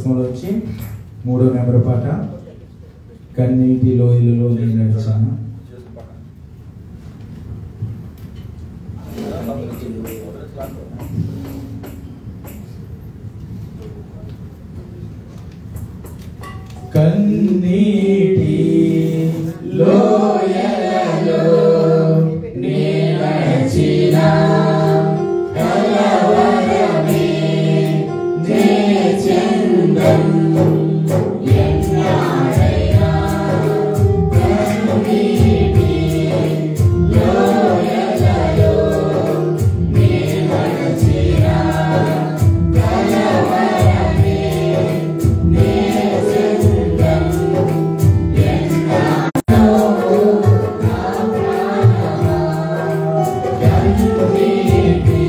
పుస్తకంలో వచ్చి 3వ నెంబర్ పాట, కన్నీటి లోయలలో నేను నడిచాను. కన్నీటి లోయలలో నేను నడిచిన కలవరమే నే చెందను ఎన్నాడైనా. కన్నీటి లోయలలో నేను నడిచిన కలవరమే నే చెందను ఎన్నాడో నా ప్రాణమా. కన్నీటి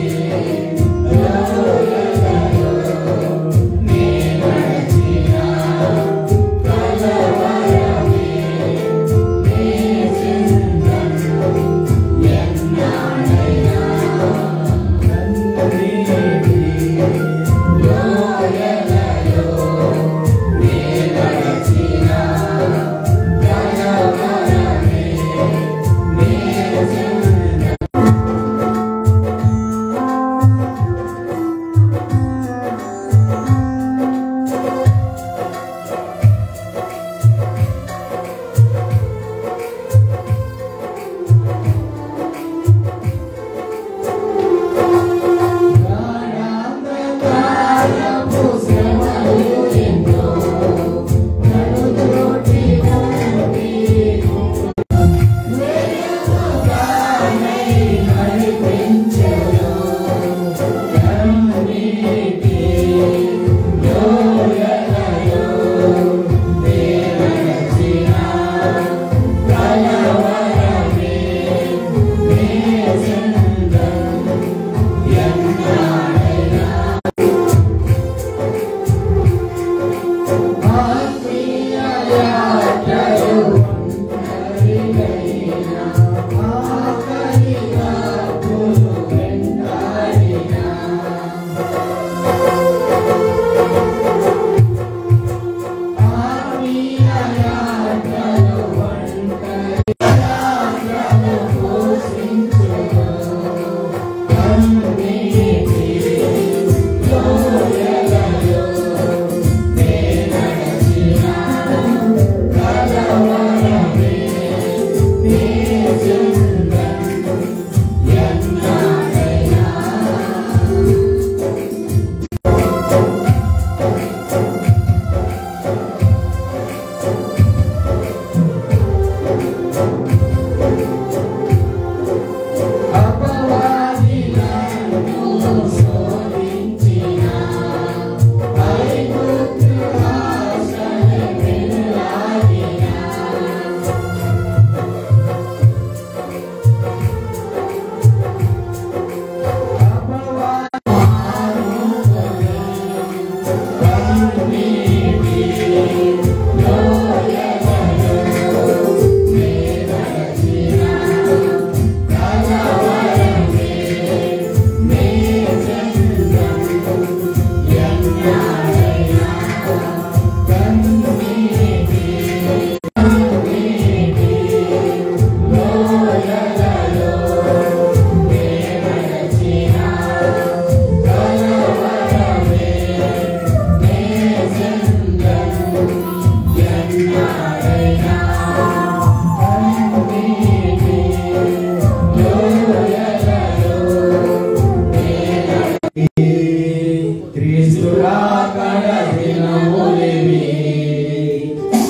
లోయలలో నేను నడిచిన కలవరమే నే చెందను ఎన్నాడైనా. కన్నీటి లోయలలో నేను నడిచిన కలవరమే నే చెందను. గాఢాంధకారపు శ్రమలు ఎన్నో నలుచోటి వెలుగుగానై నడిపించెను. కన్నీటి లోయలలో నేను నడిచిన కలవరమే నే చెందను ఎన్నాడైనా. ఆత్మీయ యాత్రలో ఒంటరిగైనా, ఆఖరిగా పులు వెంటాడినా. ఆత్మీయ యాత్రలో ఒంటరిగా పోషించును. కన్నీటి లోయలలో నేను నడిచిన కలవరమే నే చెందను ఎన్నాడైనా. అపవాది నన్ను శోధించినా, ఐగుప్తు ఆశలు పెనులాగినా. కన్నీటి లోయలలో నేను నడిచిన కలవరమే నే చెందను ఎన్నాడైనా. కన్నీటి లోయలలో నేను నడిచిన కలవరమే నే చెందను ఎన్నాడైనా. కన్నీటి లోయలలో క్రీస్తు రాకడ దినములివి,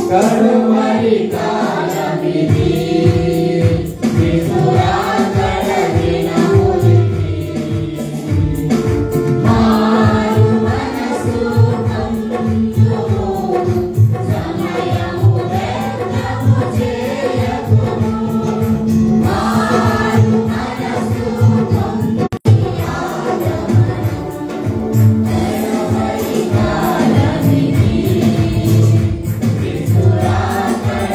కడుమరి కాలమిది. క్రీస్తు రాకడ దినములివి, మారు మనసు పొందుము. సమయము వ్యర్థము చేయకుము. మారు మనసు పొందు కడుమరి కాలమిది. క్రీస్తు రాకడ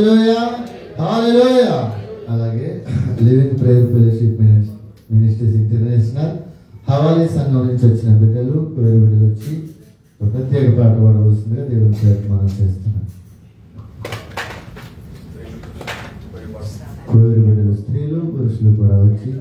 హల్లెలూయా హల్లెలూయా. అలాగే living prayer fellowship ministries international హవాలీ సంఘం నుంచి వచ్చిన బిడ్డలు వచ్చి ఒక ప్రత్యేక పాట పాడవలసిందిగా దేవుని ప్రయత్నం చేస్తున్నారు. కోవిడ్ బిడ్డలు స్త్రీలు పురుషులు కూడా వచ్చి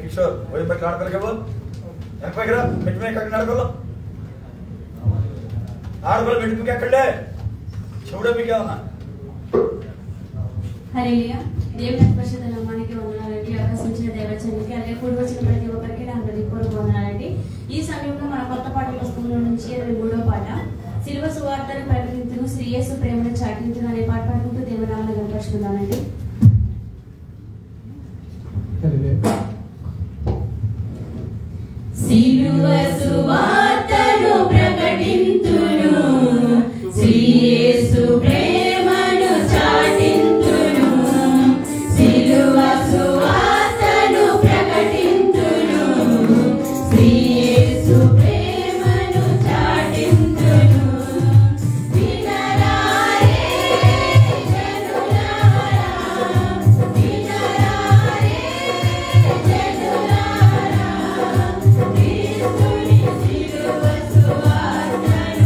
किशोर वही पर काट करके बोल यहाँ पे गिरा मिट में क्या नाड़ बोलो नाड़ बोल मिट में क्या कर ले छोड़े भी क्या होना హల్లెలూయా. దేవుని పరిశుద్ధ నామానికి వందనాలండి. ఆకాశించిన దేవచనానికి అలాగే కూడి వచ్చిన ప్రతి ఒక్కరికి నా హృదయపూర్వక వందనాలండి. ఈ సమయంలో మన కొత్త పాటల పుస్తకంలో నుంచి 23వ పాట సిలువ సువార్తను ప్రకటించును శ్రీ యేసు ప్రేమను చాటించును అనే పాట పాడుకుంటూ దేవుని నామాన్ని కనపరుచుకుందామండి. సిలువ సువార్తను ప్రకటించును శ్రీ యేసు ప్రేమను చాటించును సిలువ సువార్తను ప్రకటించును శ్రీ యేసు ప్రేమను చాటించును వినరారే జనులారా వినరారే జనులారా క్రీస్తుని సిలువ సువార్తను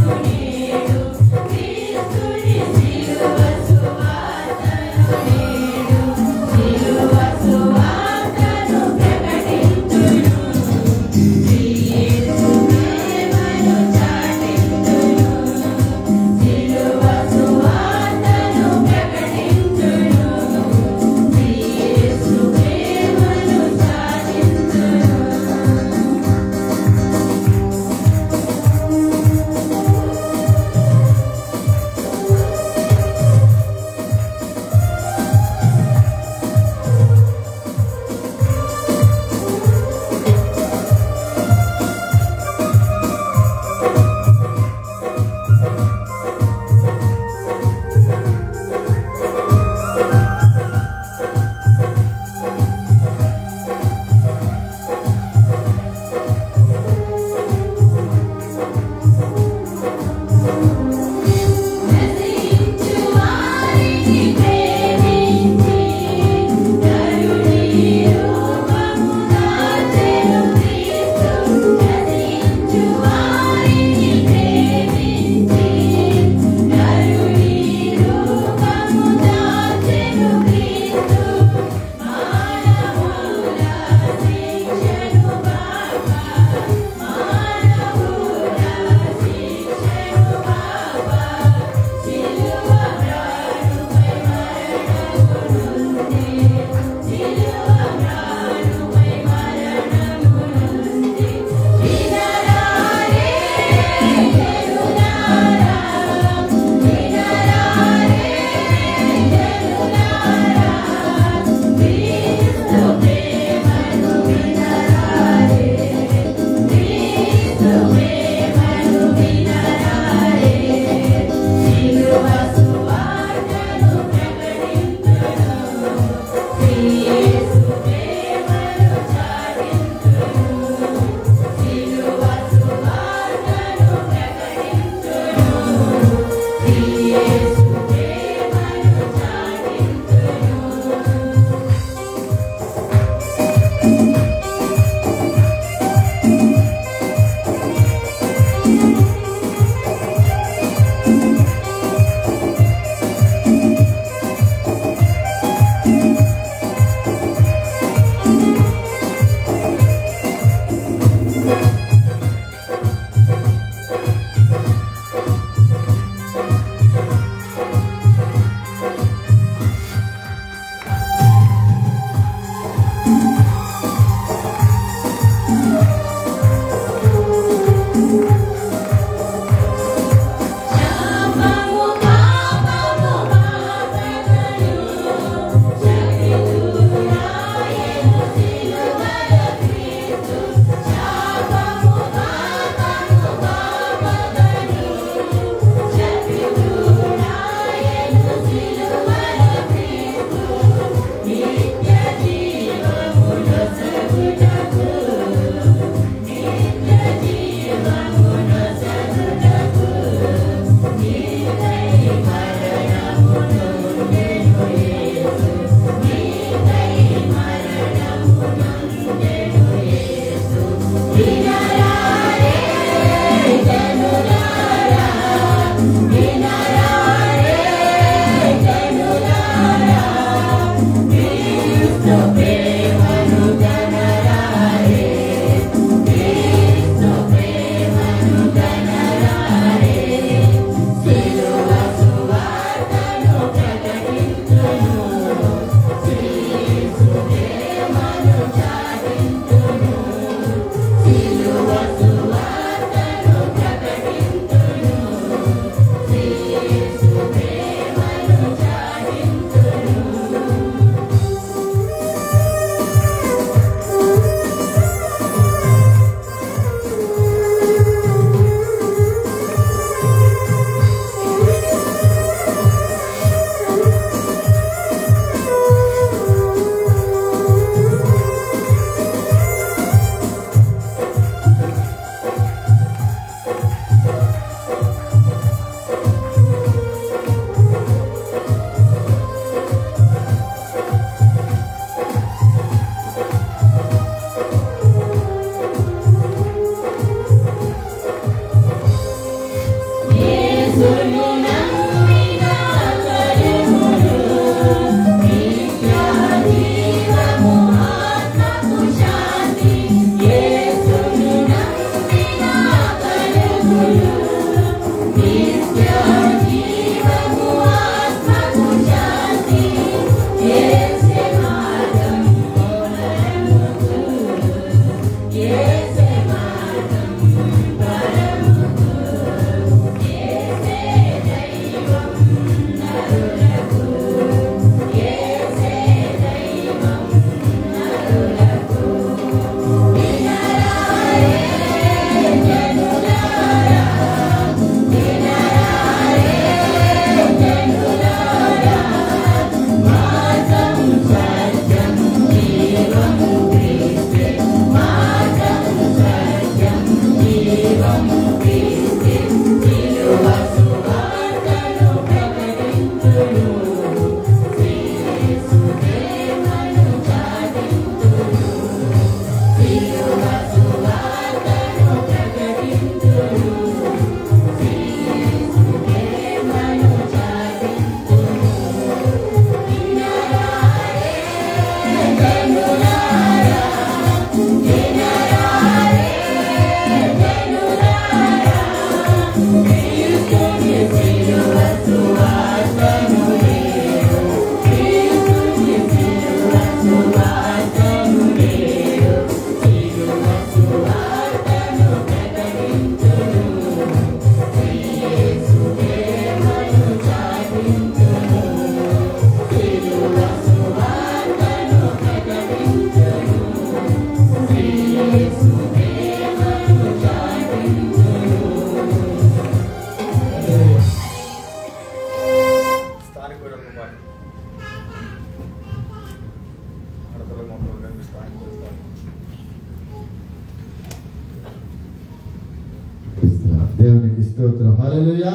దేవునికి స్తోత్రం. హల్లెలూయా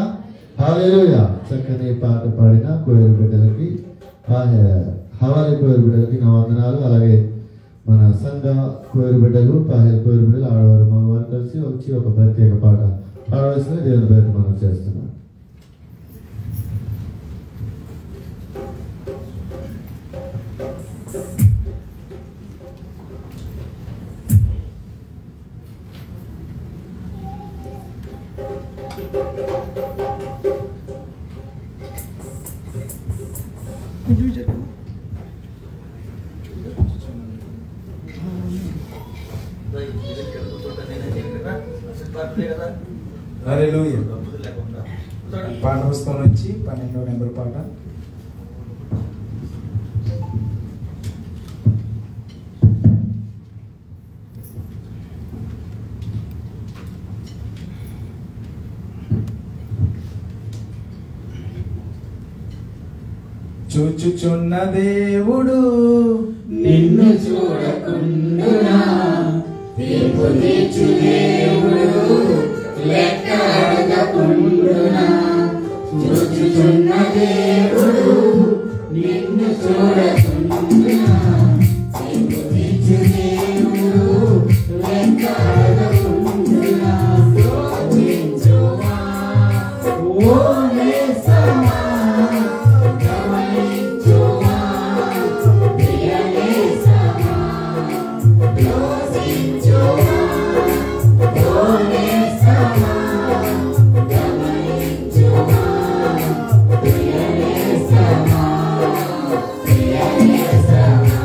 హల్లెలూయా. చక్కని పాట పాడిన కోయలు బిడ్డలకి, హవాలీ కోయలు బిడ్డలకి నా వందనాలు. అలాగే మన సంఘ కోయలు బిడ్డలు, పాహెల్ కోయలు బిడ్డలు, ఆడవారు మగవారు కలిసి వచ్చి ఒక ప్రత్యేక పాట పాడవలసిన దేవుని పేరు మనం చేస్తున్నాం. హల్లెలూయా. పాట పుస్తకం నుంచి 12వ నెంబర్ పాట. చూచుచున్న దేవుడు నిన్ను చూడకుండునా, తీర్పు తీర్చు దేవుడు లెక్క అడగకుండునా. చూచుచున్న దేవుడు నిన్ను చూడకుండునా, తీర్పు తీర్చు దేవుడు లెక్క అడగకుండునా. యోచించుమా ఓ నేస్తమా, గమనించుమా ప్రియ నేస్తమా. యోచించుమా ఓ నేస్తమా, గమనించుమా ప్రియ నేస్తమా. ప్రియ నేస్తమా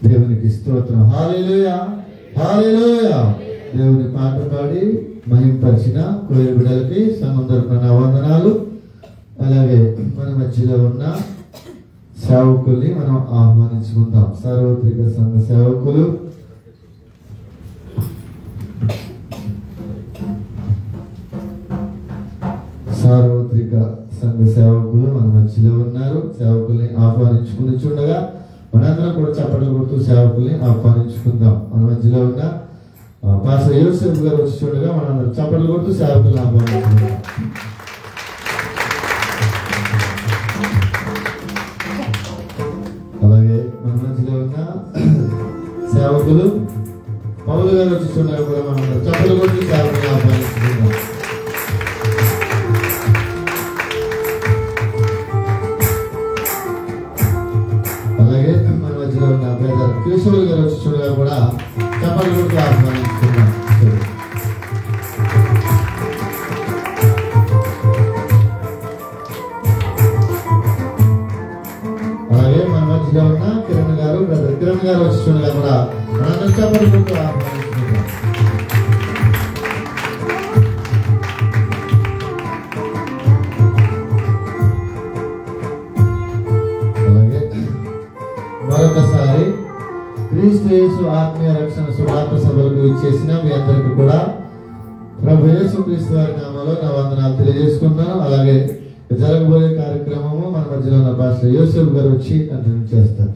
దేవునికి స్తోత్రం. హల్లెలూయా హల్లెలూయా. దేవుని పాట పాడి మహింపరిచిన కోయి బిడ్డలకి సముద్రమైన వందనాలు. అలాగే మన మధ్యలో ఉన్న సేవకుల్ని మనం ఆహ్వానించుకుందాం. సార్వత్రిక సంఘ సేవకులు ఆహ్వానించుకుని చూడగా మనందరం కూడా చప్పట్లు కొడుతూ సేవకుల్ని ఆహ్వానించుకుందాం. మన మధ్యలో ఉన్న పాస్టర్ యోసేఫ్ గారు వచ్చి చూడగా మనందరం చప్పట్లు కొడుతూ సేవకుల్ని ఆహ్వానించుకుందాం. అలాగే మన మధ్యలో ఉన్న సేవకులు పౌలు గారు వచ్చి చూడగా కూడా మనందరం చప్పట్లు కొడుతూ సేవకుల్ని ఆహ్వానించుకుందాం. అలాగే మన మధ్యలో ఉన్న బ్రదర్ కిషోర్ గారు వచ్చి చూడగా కూడా చప్పట్లు కొడుతూ ఆహ్వానించుకున్నాం. అలాగే మన మధ్యలో ఉన్న కిరణ్ గారు బ్రదర్ కిరణ్ గారు వచ్చి చూడగా కూడా మనందరం చప్పట్లు కొడుతూ ఆహ్వానించుకున్నాం. మరొకసారి క్రీస్తు యేసు ఆత్మీయ రక్షణ సువార్త సభలకు ఇచ్చేసిన మీ అందరికీ కూడా ప్రభు యేసు క్రీస్తు వారి నామములో నా వందనాలు తెలియజేసుకుంటాను. అలాగే జరగబోయే కార్యక్రమము మన మధ్యలో ఉన్న పాస్టర్ యోసేఫ్ గారు వచ్చి కంటిన్యూ చేస్తారు.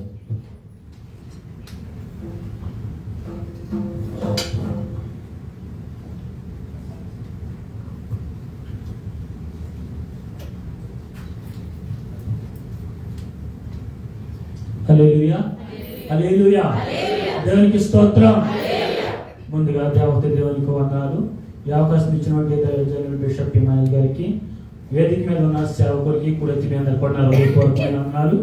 హల్లెలూయా హల్లెలూయా దేవునికి స్తోత్రం. ముందుగా దేవత దేవునికి వందనాలు. ఈ అవకాశం ఇచ్చినటువంటి దైవజనులు బిషప్ ఇమానుయేల్ గారికి, వేదిక మీద ఉన్న సేవకులకి కూడా మీ అందరూ కూడా హృదయపూర్వకమైన వందనాలు.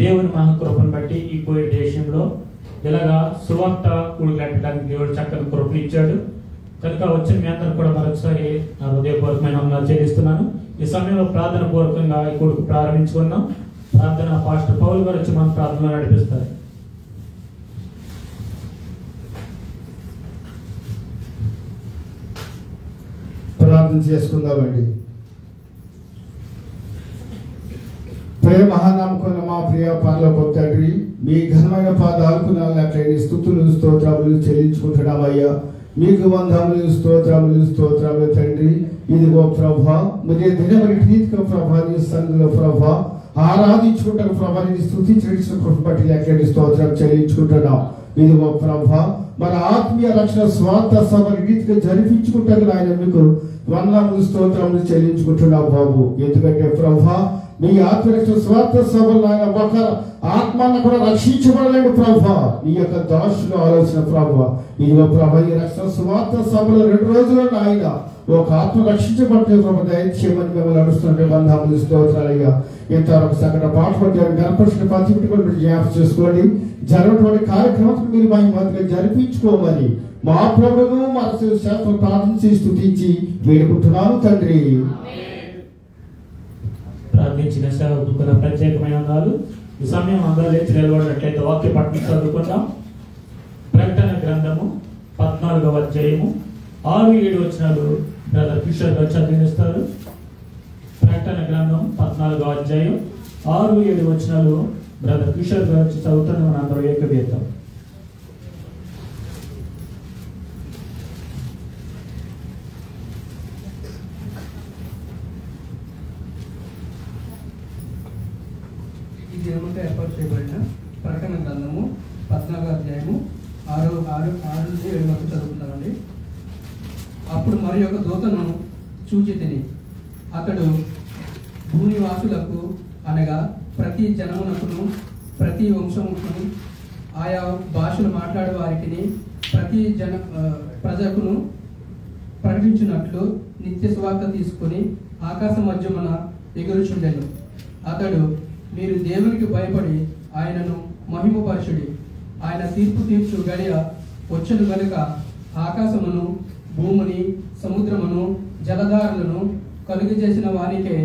దేవుని మహాకృపను బట్టి ఈ కోవిడ్ దేశంలో ఇలాగా సువార్త కూడిగట్టడానికి దేవుడు చక్కని కృపను ఇచ్చాడు కనుక వచ్చిన మీ అందరూ కూడా మరొకసారి నా హృదయపూర్వకమైన వందనాలు చెల్లిస్తున్నాను. ఈ సమయంలో ప్రార్థన పూర్వకంగా ఈ కొడుకు ప్రారంభించుకున్నాం. ప్రార్థన పాస్టర్ పౌల్ గారు వచ్చి మన ప్రార్థనలో నడిపిస్తారు. ప్రార్థన చేసుకుందామండి. ప్రేమ మహానామకున్న మా ప్రియ పరలోకపు తండ్రి, మీ ఘనమైన పాదాలకు నాలుగు స్తుతులు స్తోత్రములు చెల్లించుకుంటున్నామయ్యా. మీకు వందములు స్తోత్రములు తండ్రి. ఇదిగో ప్రభా, మరి దినమని రీతిగా ప్రభా నీ సన్నిధిలో ప్రభా ఆరాధించుకుంటారు ప్రభా, నీ స్తుతించిన కృప బట్టి లెక్కని స్తోత్రం చెల్లించుకుంటున్నాం. ఇదిగో ప్రభా, మన ఆత్మీయ రక్షణ స్వార్థ సభ రీతిగా జరిపించుకుంటారు ఆయన మీకు వందములు స్తోత్రములు చెల్లించుకుంటున్నాం బాబు. ఎందుకంటే ప్రభా, మీ ఆత్మరక్షణ స్వార్థ సభలు ఆయన ఒక ఆత్మను కూడా రక్షించబడలేడు ప్రభా. ఈ యొక్క దాసులు ఆలోచన ప్రభా, ఇదిగో ప్రభా ఈ రక్షణ స్వార్థ సభలో 2 రోజులు ఆయన ఒక ఆత్మ రక్షించబడితే ప్రభా దయచేయమని మిమ్మల్ని నడుస్తుంటే వందములు స్తోత్రాలయ్యా. ఇంతవరకు సగట పాట పడ్డారు గణపరిచిన పత్రిక కూడా జ్ఞాపకం చేసుకోండి. జరగటువంటి కార్యక్రమాలు మీరు మా మధ్యలో జరిపించుకోమని మా ప్రభువును మా శాస్త్రం ప్రార్థించి స్తుతించి వేడుకుంటున్నాను తండ్రి. ప్రార్థించిన సేవకులకు కూడా ప్రత్యేకమైన వందనాలు. ఈ సమయం అందరూ లేచి నిలబడినట్లయితే వాక్య పఠనం చదువుకుందాం. ప్రకటన గ్రంథము 14వ అధ్యాయము 6-7 వచనాలు బ్రదర్ కిషోర్ గారు చదివిస్తారు. ప్రకటన గ్రంథం 14వ అధ్యాయం 6-7 వచనాలు బ్రదర్ కిషోర్ గారు చదువుతాను. మన అందరూ ఏకవేద్దాం. ఈ దినమంతా ఏర్పాటు చేయబడిన ప్రకటన గ్రంథము 14వ అధ్యాయము 6-7 వరకు చదువుతున్నామండి. అప్పుడు మరి ఒక దూతను చూచి తిని, అతడు భూనివాసులకు అనగా ప్రతి జనమునకును ప్రతి వంశముకును ఆయా భాషలు మాట్లాడే వారికి ప్రతి ప్రజకును ప్రకటించినట్లు నిత్య స్వార్థ తీసుకుని ఆకాశ మధ్యమున ఎగురుచుండెను. అతడు, మీరు దేవునికి భయపడి ఆయనను మహిమపరచుడి. ఆయన తీర్పు తీర్చు గడియ వచ్చును గనుక ఆకాశమును భూమిని సముద్రమును జలధారలను కలుగజేసిన వారికే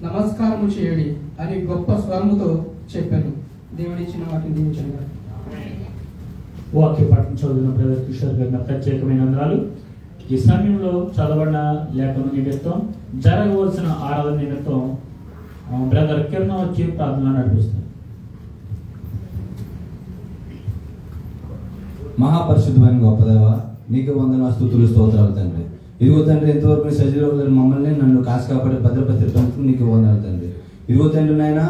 నమస్కారము చేయడి అని గొప్ప స్వరముతో చెప్పాను. దేవుడిచ్చిన వాటిని దీవించండి. వాక్య పఠనం చదివిన బ్రదర్ కిషోర్ గారి ప్రత్యేకమైన వందనాలు. ఈ సమయంలో చదవబడిన లేఖన నిమిత్తం జరగవలసిన ఆరాధన నిమిత్తం బ్రదర్ కిరణ్ వచ్చి ప్రార్థన నడిపిస్తారు. మహాపరిశుద్ధమైన గొప్ప దేవ, నీకు వందన స్తుతులు స్తోత్రాలు తండ్రి. ఇదిగో తండ్రి, ఎంతవరకు సజీవులు నన్ను కాసు కాపాడి భద్రపరిస్థితి నీకు వందనాలు తండ్రి. ఇదిగో తండ్రి నాయన,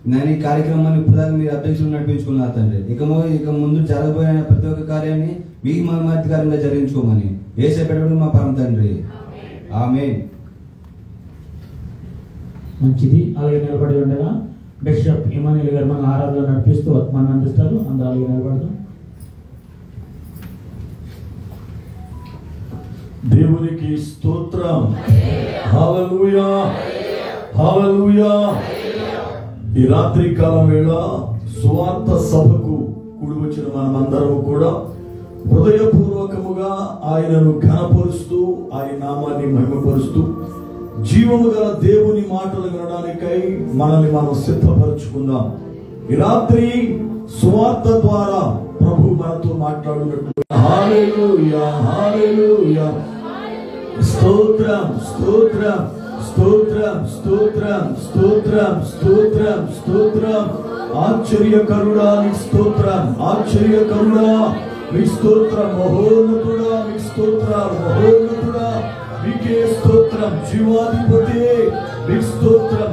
నేను ఈ కార్యక్రమాన్ని ఇప్పుడు దాకా మీరు అధ్యక్షులు నడిపించుకున్నారు తండ్రి. ఇక ముందు జరగబోయే ప్రతి ఒక్క కార్యాన్ని మీకు మహిమాధికారంగా జరిగించుకోమని యేసే పెట్టడం మా పరమ తండ్రి. ఆమేన్. మంచిది. అలాగే నిలబడి ఉండగా బిషప్ ఇమానుయేల్ గారు మన ఆరాధన నడిపిస్తూ వర్తమానం అందిస్తారు. అందరూ అలాగే నిలబడదాం. దేవునికి స్తోత్రం. హల్లెలూయా, హల్లెలూయా. ఈ రాత్రి కాలం వేళ సువార్త సభకు కూడి వచ్చిన మనమందరం కూడా హృదయపూర్వకముగా ఆయనను ఘనపరుస్తూ ఆయన నామాన్ని మహిమపరుస్తూ జీవము గల దేవుని మాటలు వినడానికై మనల్ని మనం సిద్ధపరచుకుందాం. ఈ రాత్రి సువార్త ద్వారా ప్రభు మనతో మాట్లాడునట్లు. హల్లెలూయా, హల్లెలూయా. స్తోత్రం, స్తోత్రం, స్తోత్రం, స్తోత్రం, స్తోత్రం, స్తోత్రం, స్తోత్రం. ఆశ్చర్యకరుడా నీకు స్తోత్రం, ఆశ్చర్యకరుడా నీకు స్తోత్రం, మహోన్నతుడా నీకు స్తోత్రం, మహోన్నతుడా నీకే స్తోత్రం. జీవాధిపతి నీకు స్తోత్రం,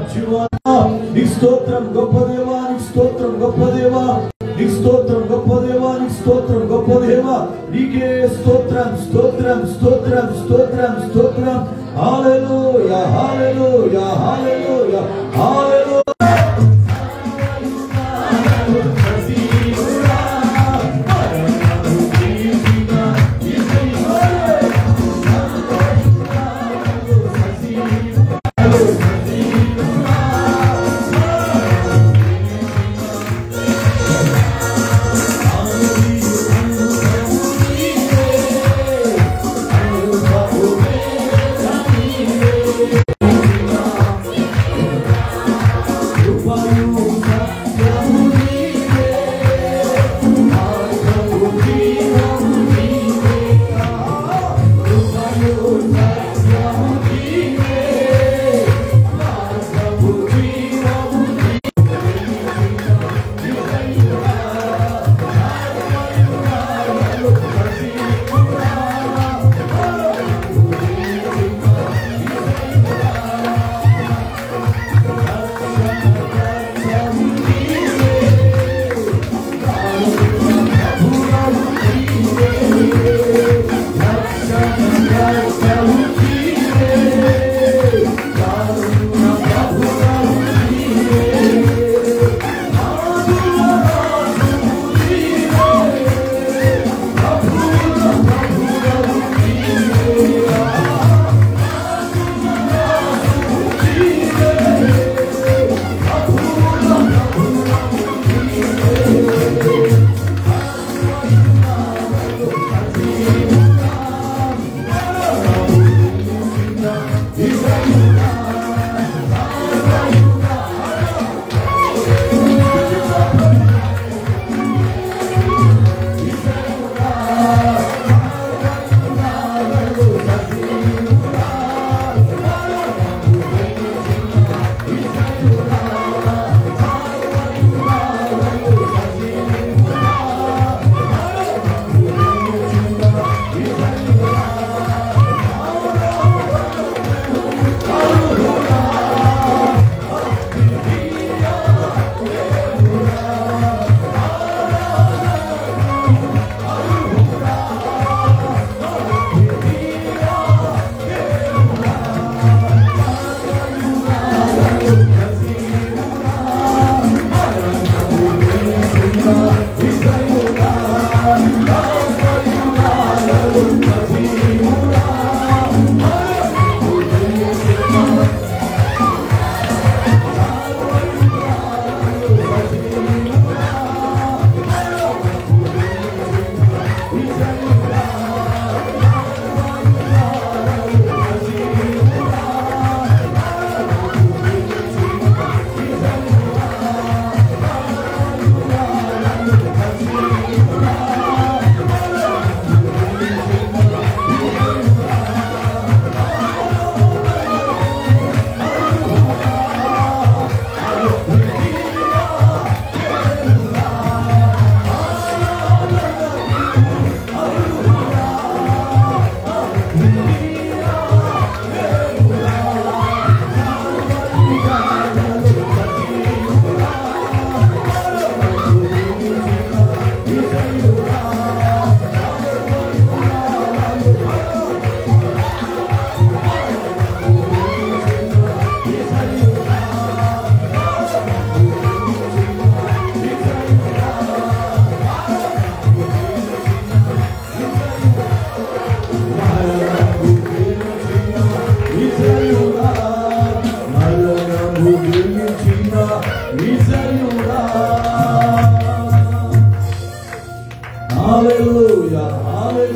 నీకు స్తోత్రం. గొప్ప దేవా నీకు స్తోత్రం, గొప్ప దేవా నీకు స్తోత్రం, గొప్ప దేవా నీకు స్తోత్రం, గొప్ప దేవా నీకే స్తోత్రం, స్తోత్రం, స్తోత్రం, స్తోత్రం, స్తోత్రం. హల్లెలూయా, హల్లెలూయా, హల్లెలూయా, హల్లెలూయా.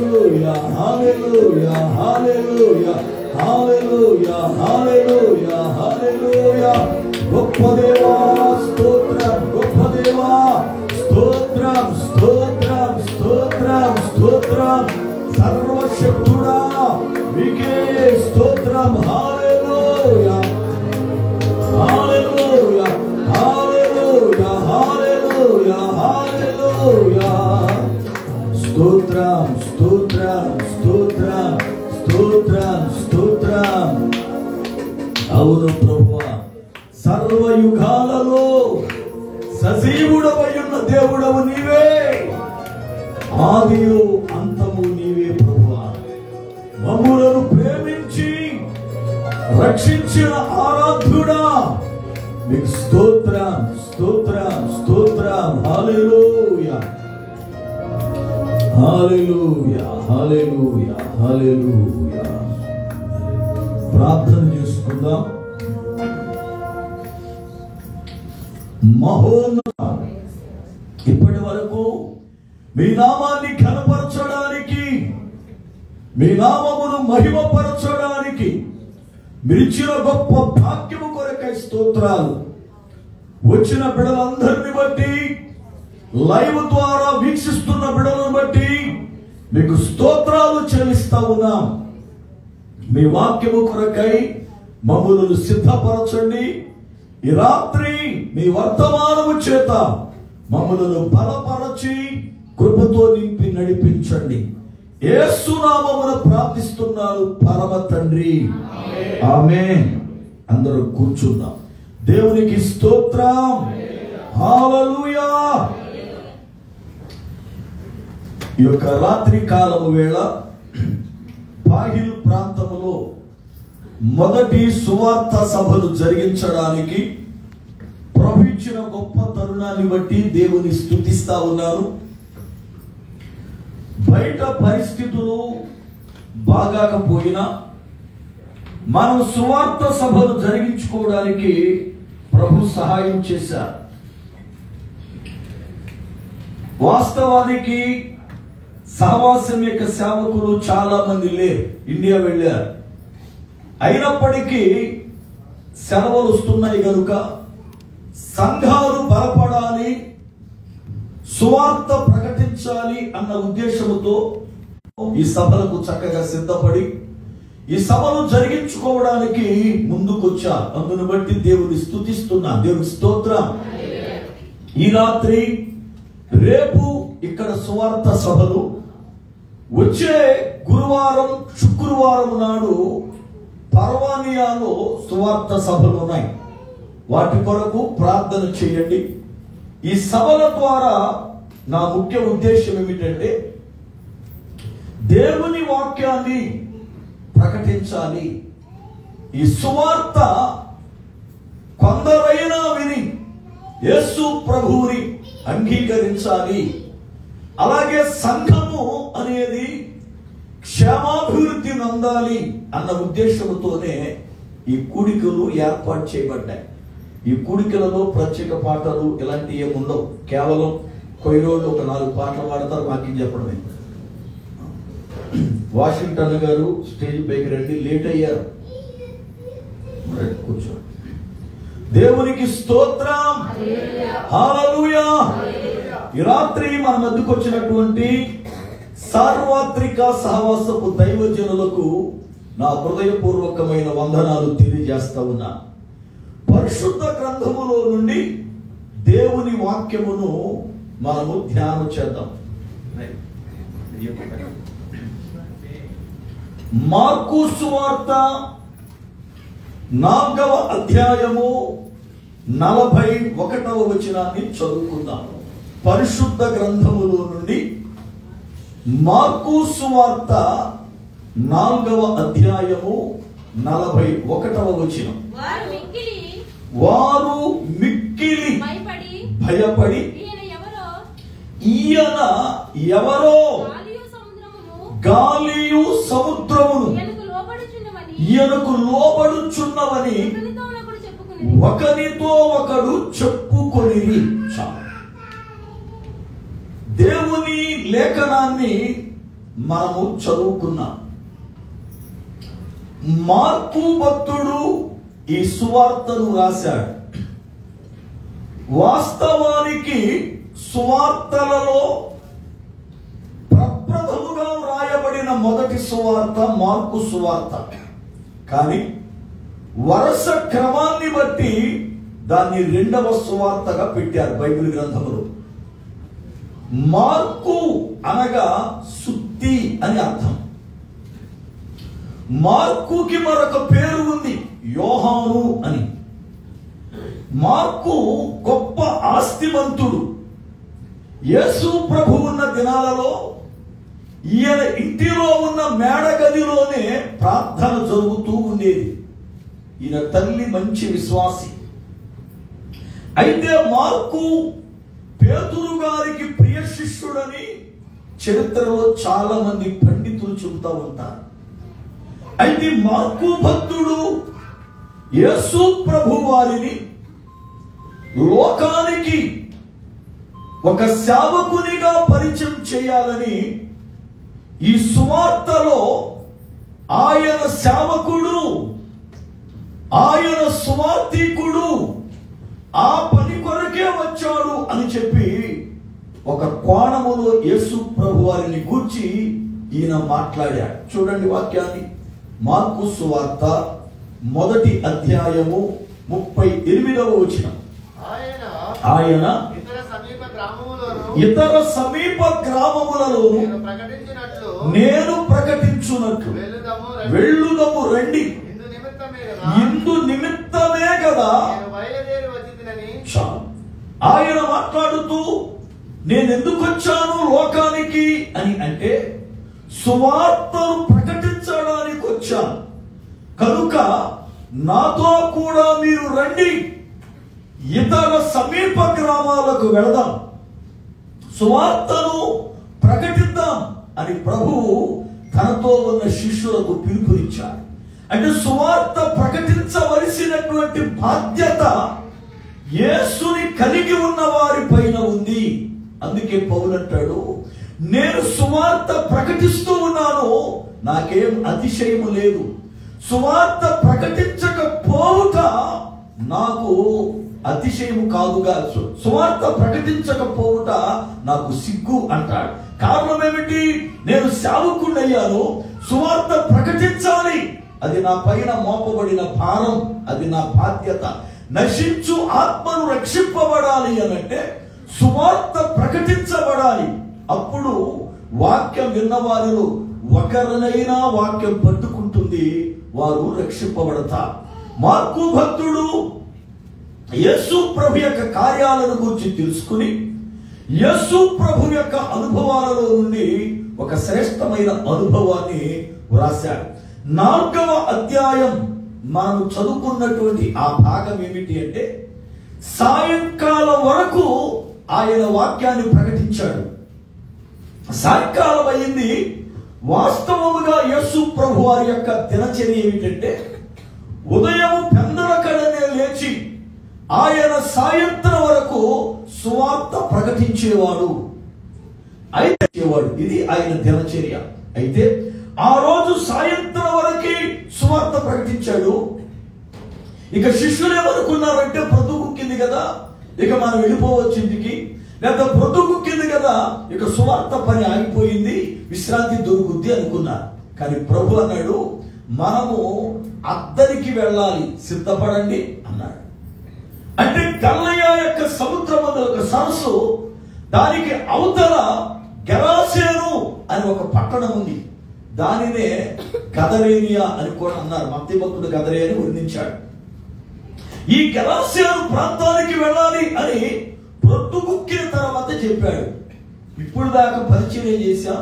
హల్లెలూయా హల్లెలూయా హల్లెలూయా హల్లెలూయా హల్లెలూయా హల్లెలూయా గొప్ప దేవా స్తోత్రం గొప్ప దేవా స్తోత్రం స్తోత్రం స్తోత్రం స్తోత్రం సర్వశక్తుడా మీకే స్తోత్రం హల్లెలూయా హల్లెలూయా హల్లెలూయా హల్లెలూయా హల్లెలూయా స్తోత్రం స్తోత్రం స్తోత్రం స్తోత్రం స్తోత్రం అవును ప్రభువా సర్వయుగాలలో సజీవుడవై ఉన్న దేవుడవు నీవే ఆదియు అంతము నీవే ప్రభువా మమ్ములను ప్రేమించి రక్షించిన ఆరాధ్యుడా మీకు స్తోత్రం స్తోత్రం స్తోత్రం హల్లెలూయా హల్లెలూయా హల్లెలూయా హల్లెలూయా ప్రార్థన చేసుకుందాం. మహోన్నత ఇప్పటి వరకు మీ నామాన్ని ఘనపరచడానికి మీ నామమును మహిమపరచడానికి మీరిచ్చిన గొప్ప భాగ్యము కొరకై స్తోత్రాలు. వచ్చిన బిడ్డలందరిని బట్టి లైవ్ ద్వారా వీక్షిస్తున్న బిడ్డలను బట్టి మీకు స్తోత్రాలు చెల్లిస్తా ఉన్నాం. మీ వాక్యము కొరకై మమ్ములను సిద్ధపరచండి. ఈ రాత్రి మీ వర్తమానము చేత మమ్ములను బలపరచి కృపతో నింపి నడిపించండి. యేసు నామమున ప్రార్థిస్తున్నాను పరమ తండ్రి, ఆమేన్. అందరూ కూర్చుందాం. దేవునికి స్తోత్రం, హల్లెలూయా. ఈ యొక్క రాత్రి కాలము వేళ బాహిల్ ప్రాంతములో మొదటి సువార్త సభలు జరిగించడానికి ప్రభు ఇచ్చిన గొప్ప తరుణాన్ని బట్టి దేవుని స్తుతిస్తా ఉన్నాను. బయట పరిస్థితులు బాగాకపోయినా మనం సువార్త సభలు జరిగించుకోవడానికి ప్రభు సహాయం చేశారు. వాస్తవానికి సహవాసం యొక్క సేవకులు చాలా మంది లేరు, ఇండియా వెళ్ళారు. అయినప్పటికీ సెలవులు వస్తున్నాయి కనుక సంఘాలు బలపడాలి, సువార్త ప్రకటించాలి అన్న ఉద్దేశంతో ఈ సభలకు చక్కగా సిద్ధపడి ఈ సభలు జరిగించుకోవడానికి ముందుకొచ్చా. అందును బట్టి దేవుని స్తుతిస్తున్నా. దేవుని స్తోత్రం. ఈ రాత్రి రేపు ఇక్కడ సువార్త సభలు, వచ్చే గురువారం శుక్రవారం నాడు పర్వానియాలో సువార్త సభలు ఉన్నాయి. వాటి కొరకు ప్రార్థన చేయండి. ఈ సభల ద్వారా నా ముఖ్య ఉద్దేశం ఏమిటంటే దేవుని వాక్యాన్ని ప్రకటించాలి. ఈ సువార్త కొందరైనా విని యేసు ప్రభువుని అంగీకరించాలి. అలాగే సంఘము అనేది క్షేమాభివృద్ధి నందాలి అన్న ఉద్దేశంతోనే ఈ కూడికలు ఏర్పాటు చేయబడ్డాయి. ఈ కూడికలలో ప్రత్యేక పాటలు ఇలాంటి ఏముండవు. కేవలం కొయ్యోళ్ళు ఒక 4 పాటలు పాడతారు, వాక్యం చెప్పడమే. వాషింగ్టన్ గారు స్టేజ్ పైకి రండి, లేట్ అయ్యారు, కూర్చో. దేవునికి స్తోత్రం, హల్లెలూయా. ఈ రాత్రి మన మధ్యకు వచ్చినటువంటి సార్వత్రిక సహవాసపు దైవజనులకు నా హృదయపూర్వకమైన వందనాలు తెలియజేస్తా ఉన్నా. పరిశుద్ధ గ్రంథములో నుండి దేవుని వాక్యమును మనము ధ్యానం చేద్దాం. మార్కు సువార్త 4వ అధ్యాయము 41వ వచనాన్ని చదువుకుందాం. పరిశుద్ధ గ్రంథములో నుండి మార్కు సువార్త 4వ అధ్యాయము 41వ వచనం. వారు మిక్కిలి భయపడి ఈయన ఎవరో గాలియు సముద్రమును ఈయనకు లోబడుచున్నవని ఒకరితో ఒకడు చెప్పుకొనిరి. దేవుని లేఖనాన్ని మనము చదువుకున్నాం. మార్కు భక్తుడు ఈ సువార్తను రాశాడు. వాస్తవానికి సువార్తలలో ప్రప్రథముగా రాయబడిన మొదటి సువార్త మార్కు సువార్త. కానీ వరుస క్రమాన్ని బట్టి దాన్ని రెండవ సువార్తగా పెట్టారు బైబిల్ గ్రంథములో. మార్కు అనగా సుత్తి అని అర్థం. మార్కుకి మరొక పేరు ఉంది, యోహాను అని. మార్కు గొప్ప ఆస్తిమంతుడు. యేసు ప్రభు ఉన్న దినాలలో ఈయన ఇంటిలో ఉన్న మేడగదిలోనే ప్రార్థన జరుగుతూ ఉండేది. ఈయన తల్లి మంచి విశ్వాసి. అయితే మార్కు పేతురు గారికి ప్రియ శిష్యుడని చరిత్రలో చాలా మంది పండితులు చెబుతూ ఉంటారు. అయితే మార్కు భక్తుడు యేసు ప్రభు వారిని లోకానికి ఒక సేవకునిగా పరిచయం చేయాలని ఈ సువార్తలో ఆయన సేవకుడు, ఆయన సువార్తికుడు, ఆ పని కొరకే వచ్చాడు అని చెప్పి ఒక కోణములో యేసు ప్రభు వారిని గూర్చి ఈయన మాట్లాడాడు. చూడండి వాక్యాన్ని. మార్కు సువార్త 1వ అధ్యాయము 38వ వచనం. ఆయన ఇతర సమీప గ్రామములలోను నేను ప్రకటించున్నట్లు వెళ్ళుదము రండి, ఇందు నిమిత్తమే కదా. ఆయన మాట్లాడుతూ నేను ఎందుకు వచ్చాను లోకానికి అని అంటే, సువార్తను ప్రకటించడానికి వచ్చాను కనుక నాతో కూడా మీరు రండి, ఇతర సమీప గ్రామాలకు వెళదాం, సువార్తను ప్రకటిద్దాం అని ప్రభువు తనతో ఉన్న శిష్యులకు పిలుపునిచ్చారు. అంటే సువార్త ప్రకటించవలసినటువంటి బాధ్యత యేసుని కలిగి ఉన్న వారి పైన ఉంది. అందుకే పౌలు అంటాడు, నేను సువార్త ప్రకటిస్తూ ఉన్నాను, నాకేం అతిశయము లేదు. సువార్త ప్రకటించకపోవుట నాకు అతిశయము కాదుగా, సువార్త ప్రకటించకపోవుట నాకు సిగ్గు అంటాడు. కారణం ఏమిటి? నేను సేవకుడయ్యాను, సువార్త ప్రకటించాలి, అది నా పైన మోపబడిన భారం, అది నా బాధ్యత. నశించు ఆత్మను రక్షింపబడాలి అనంటే సువార్త ప్రకటించబడాలి. అప్పుడు వాక్యం విన్న వారిలో ఒకరినైనా వాక్యం పట్టుకుంటుంది, వారు రక్షింపబడతారు. మార్కు భక్తుడు యేసు ప్రభు యొక్క కార్యాలను గురించి తెలుసుకుని యేసు ప్రభు యొక్క అనుభవాలలో నుండి ఒక శ్రేష్టమైన అనుభవాన్ని వ్రాశాడు. 4వ అధ్యాయం మనం చదువుకున్నటువంటి ఆ భాగం ఏమిటి అంటే, సాయంకాలం వరకు ఆయన వాక్యాన్ని ప్రకటించాడు. సాయంకాలం అయింది. వాస్తవముగా యేసు ప్రభు వారి యొక్క దినచర్య ఏమిటంటే, ఉదయం పెందలకడనే లేచి ఆయన సాయంత్రం వరకు సువార్త ప్రకటించేవాడు. ఇది ఆయన దినచర్య. అయితే ఆ రోజు సాయంత్రం వరకు సువార్త ప్రకటించాడు. ఇక శిష్యులు ఏమనుకున్నారంటే, బ్రతుకుక్కింది కదా, ఇక మనం వెళ్ళిపోవచ్చు ఇంటికి, లేదా బ్రతుకుక్కింది కదా, ఇక సువార్త పని ఆగిపోయింది, విశ్రాంతి దొరుకుద్ది అనుకున్నారు. కానీ ప్రభు అన్నాడు, మనము అద్దరికి వెళ్ళాలి, సిద్ధపడండి అన్నాడు. అంటే గల్లయ యొక్క సముద్రం ఒక సరస్సు, దానికి అవతల గెరాసేను అని ఒక పట్టణం ఉంది. దానినే గదరేనియా అని కూడా అన్నారు. మత్తయి భక్తుడు గదరే అని వర్ణించాడు. ఈ గెరాసేను ప్రాంతానికి వెళ్ళాలి అని ప్రొద్దుగుక్కిన తర్వాత చెప్పాడు. ఇప్పుడు దాకా పరిచయం చేశాం,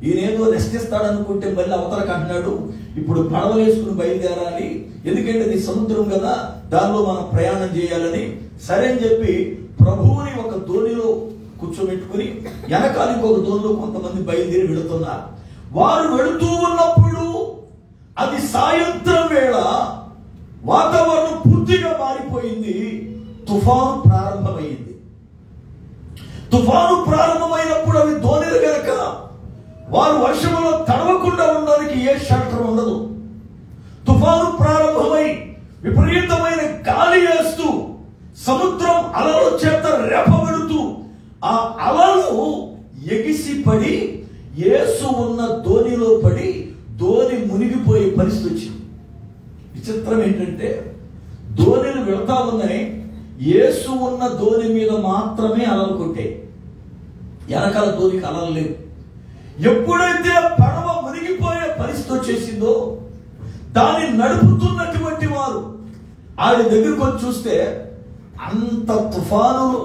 ఈయనేదో రెస్ట్ ఇస్తాడనుకుంటే మళ్ళీ అవతలకు అంటున్నాడు, ఇప్పుడు పడవలు వేసుకుని బయలుదేరాలి, ఎందుకంటే ఇది సముద్రం కదా, దానిలో మనం ప్రయాణం చేయాలని. సరే అని చెప్పి ప్రభువుని ఒక దోణిలో కూర్చోబెట్టుకుని వెనకాల ఇంకొక దోణిలో కొంతమంది బయలుదేరి వెళుతున్నారు. వారు వెళుతూ ఉన్నప్పుడు అది సాయంత్రం వేళ, వాతావరణం పూర్తిగా మారిపోయింది, తుఫాను ప్రారంభమైంది. తుఫాను ప్రారంభమైనప్పుడు అవి దోణిలు గనక వారు వర్షములో తడవకుండా ఉండడానికి ఏ షెల్టర్ ఉండదు. తుఫాను ప్రారంభమై విపరీతమైన గాలి వేస్తూ సముద్రం అలల చేత రేపబడుతూ ఆ అలలు ఎగిసిపడి యేసు ఉన్న ధోనిలో పడి ధోని మునిగిపోయే పరిస్థితి వచ్చింది. విచిత్రం ఏంటంటే ధోనిలు వెళ్తా ఉన్నాయి, యేసు ఉన్న ధోని మీద మాత్రమే అలలు కొట్టాయి, వెనకాల ధోనికి అలలు లేవు. ఎప్పుడైతే పడవ మునిగిపోయే పరిస్థితి వచ్చేసిందో దాన్ని నడుపుతున్నటువంటి వారు ఆయన దగ్గరికి వచ్చి చూస్తే అంత తుఫానులో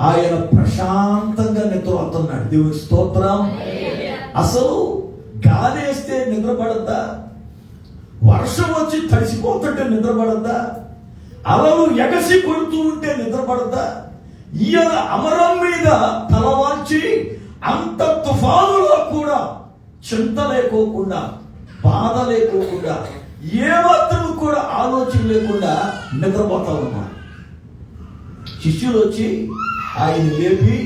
ఆయన ప్రశాంతంగా నిద్రపోతున్నాడు. దేవుని స్తోత్రం. అసలు గాలి వేస్తే నిద్రపడద్దా? వర్షం వచ్చి తడిసిపోతుంటే నిద్రపడద్దా? అలలు ఎగసి కొడుతూ ఉంటే నిద్రపడద్దా? ఈయన అమరం మీద తలవాల్చి అంత తుఫానులో కూడా చింత లేకోకుండా, బాధ లేకోకుండా, ఏమాత్రం కూడా ఆలోచన లేకుండా నిద్రపోతా ఉన్నాడు. శిష్యులు వచ్చి ఆయన లేపి,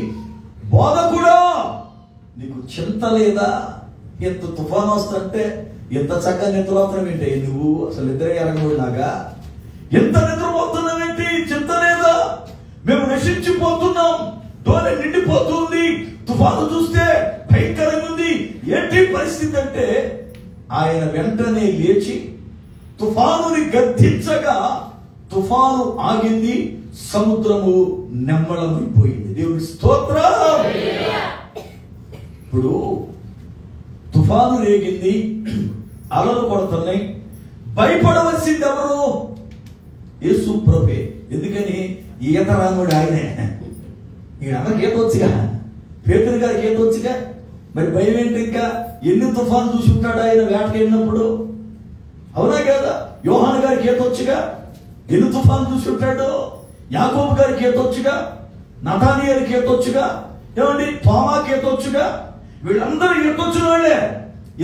బోధకుడా నీకు చింత లేదా? ఎంత తుఫాను వస్తుంటే ఎంత చక్కగా నిద్రపోతున్నావు ఏంటి నువ్వు? అసలు నిద్ర ఎరగబడినాగా ఎంత నిద్రపోతున్నావేంటి? చింత లేదా? మేము నశించిపోతున్నాం, ధోని నిండిపోతుంది, తుఫాను చూస్తే భయంకరంగా ఉంది, ఏంటి పరిస్థితి అంటే ఆయన వెంటనే లేచి తుఫానుని గద్దించగా తుఫాను ఆగింది, సముద్రము నెమ్మళమైపోయింది. దేవుని స్తోత్రం. ఇప్పుడు తుఫాను రేగింది, అలలు కొడుతున్నాయి, భయపడవలసింది ఎవరు? యేసు ప్రభువే. ఎందుకని? ఈత రానుడు ఆయనే. ఈయనకి ఈత వచ్చుగా, పేతురు గారికి ఈత వచ్చుగా, మరి భయం ఏంటి? ఇంకా ఎన్ని తుఫాను చూసి ఉంటాడు ఆయన వేటకి వెళ్ళినప్పుడు, అవునా కదా? యోహాను గారికి ఈత వచ్చుగా, ఎన్ని తుఫాను చూసి ఉంటాడు. యాకోబు గారికి ఈత వచ్చుగా, నతానియేలుకి ఈత వచ్చుగా, ఏమండి తోమాకి ఈత వచ్చుగా. వీళ్ళందరూ ఈత వచ్చిన వాళ్ళే.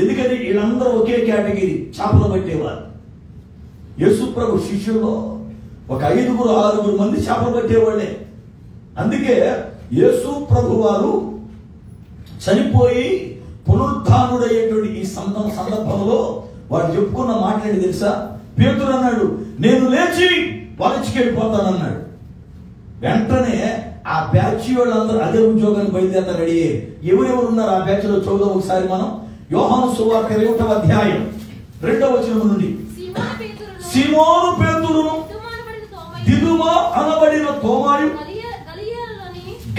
ఎందుకని? వీళ్ళందరూ ఒకే కేటగిరీ, చేపలు పట్టేవారు. యేసు ప్రభు శిష్యుల్లో ఒక 5-6 మంది చేపలు పట్టేవాళ్ళే. అందుకే యేసు ప్రభు వారు చనిపోయి పునరుద్ధానుడయ్యేటువంటి ఈ సందర్భంలో వాడు చెప్పుకున్న మాట్లాడి తెలుసా? పేతురు అన్నాడు, నేను లేచి పరీక్షకి వెళ్ళిపోతానన్నాడు. వెంటనే ఆ బ్యాచ్ వాళ్ళందరూ అదే ఉద్యోగానికి బయలుదేరతారు. రెడీ ఎవరెవరు ఉన్నారు ఆ బ్యాచ్ లో చూద్దాం ఒకసారి మనం. యోహాను సువార్త 20వ అధ్యాయం 2వ వచనం నుండి. సీమోను పేతురును, దిదుమ అనబడిన తోమాయు,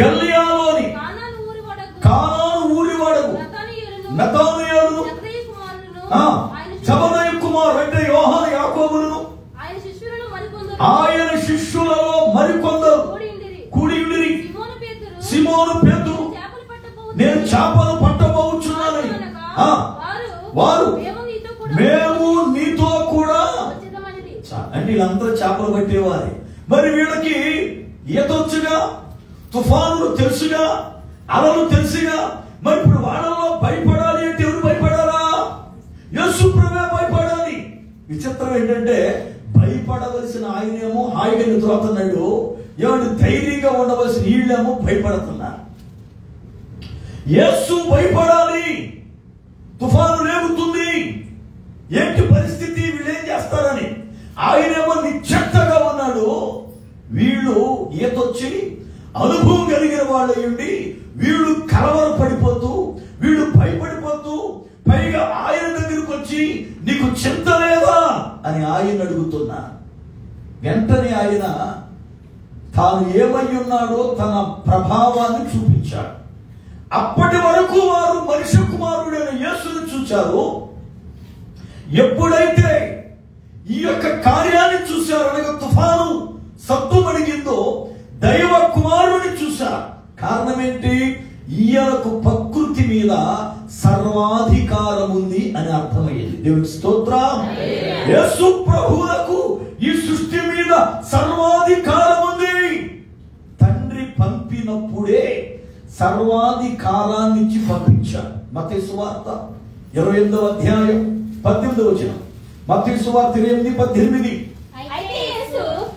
గలిలయలోని కానాను ఊరివాడగు నతనయేలును, జబదయి కుమారుడు అంటే యోహాను యాకోబులను, ఆయన శిష్యులలో మరికొందరు కూడి ఉండిరి. సీమోను పేతురు, నేను చేపలు పట్టబోచున్నానని వారు, మేము నీతో కూడా అంటే వీళ్ళందరూ చేపలు పట్టేవారే. మరి వీళ్ళకి ఈత వచ్చుగా, తుఫానులు తెలుసుగా, అలలు తెలుసుగా. మరి ఇప్పుడు వాళ్ళలో భయపడాలి అంటే ఎవరు భయపడాలా? యేసు ప్రభువే భయపడాలి. విచిత్రం ఏంటంటే భయపడవలసిన ఆయనేమో హాయిగా నిద్రపోతున్నాడు, ఏమంటే ధైర్యంగా ఉండవలసిన వీళ్ళేమో భయపడుతున్నారు. యేసు భయపడాలి, తుఫాను రేగుతుంది, ఏంటి పరిస్థితి, వీళ్ళేం చేస్తారని. ఆయనేమో నిశ్చత్తగా ఉన్నాడు. వీళ్ళు ఈతొచ్చి అనుభవం కలిగిన వాళ్ళు అయ్యుండి వీళ్ళు కలవరపడిపోతూ, వీళ్ళు భయపడిపోతూ, పైగా ఆయన దగ్గరికి వచ్చి నీకు చింత లేదా అని ఆయన అడుగుతున్నా. వెంటనే ఆయన తాను ఏమై ఉన్నాడో తన ప్రభావాన్ని చూపించాడు. అప్పటి వరకు వారు మనిషి కుమారుడైన యేసును చూశారు. ఎప్పుడైతే ఈ యొక్క కార్యాన్ని చూశారు, అనగా తుఫాను సద్దుమణిగిందో దైవ కుమారుని చూశారు. కారణం ఏంటి? ఈయనకు ప్రకృతి మీద సర్వాధికారం ఉంది అని అర్థమయ్యేది. దేవుని స్తోత్రం. యేసు ప్రభువులకు ఈ సృష్టి మీద సర్వాధికారం ఉంది. తండ్రి పంపినప్పుడే సర్వాధికారాన్ని ఇచ్చి పంపించాడు. మత్తయి సువార్త 28వ అధ్యాయం 18వ వచనం. మత్తయి సువార్త 28:18.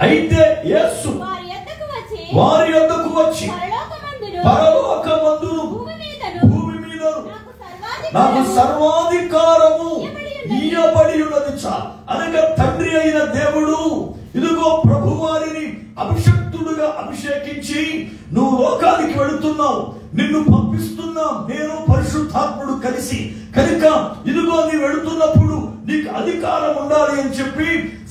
అయితే యేసు వారి యొద్దకు వచ్చి పరలోకమందును భూమి మీదను నాకు సర్వాధికారము ఇయ్యబడి ఉన్నది అనగా తండ్రి అయిన దేవుడు ఇదిగో ప్రభువారిని అభిషక్తుడుగా అభిషేకించి నువ్వు లోకానికి వెళుతున్నావు, నిన్ను పంపిస్తున్నా నేను పరిశుద్ధాత్ముడు కలిసి కనుక ఇదిగో నీ వెళుతున్నప్పుడు నీకు అధికారం ఉండాలి అని చెప్పి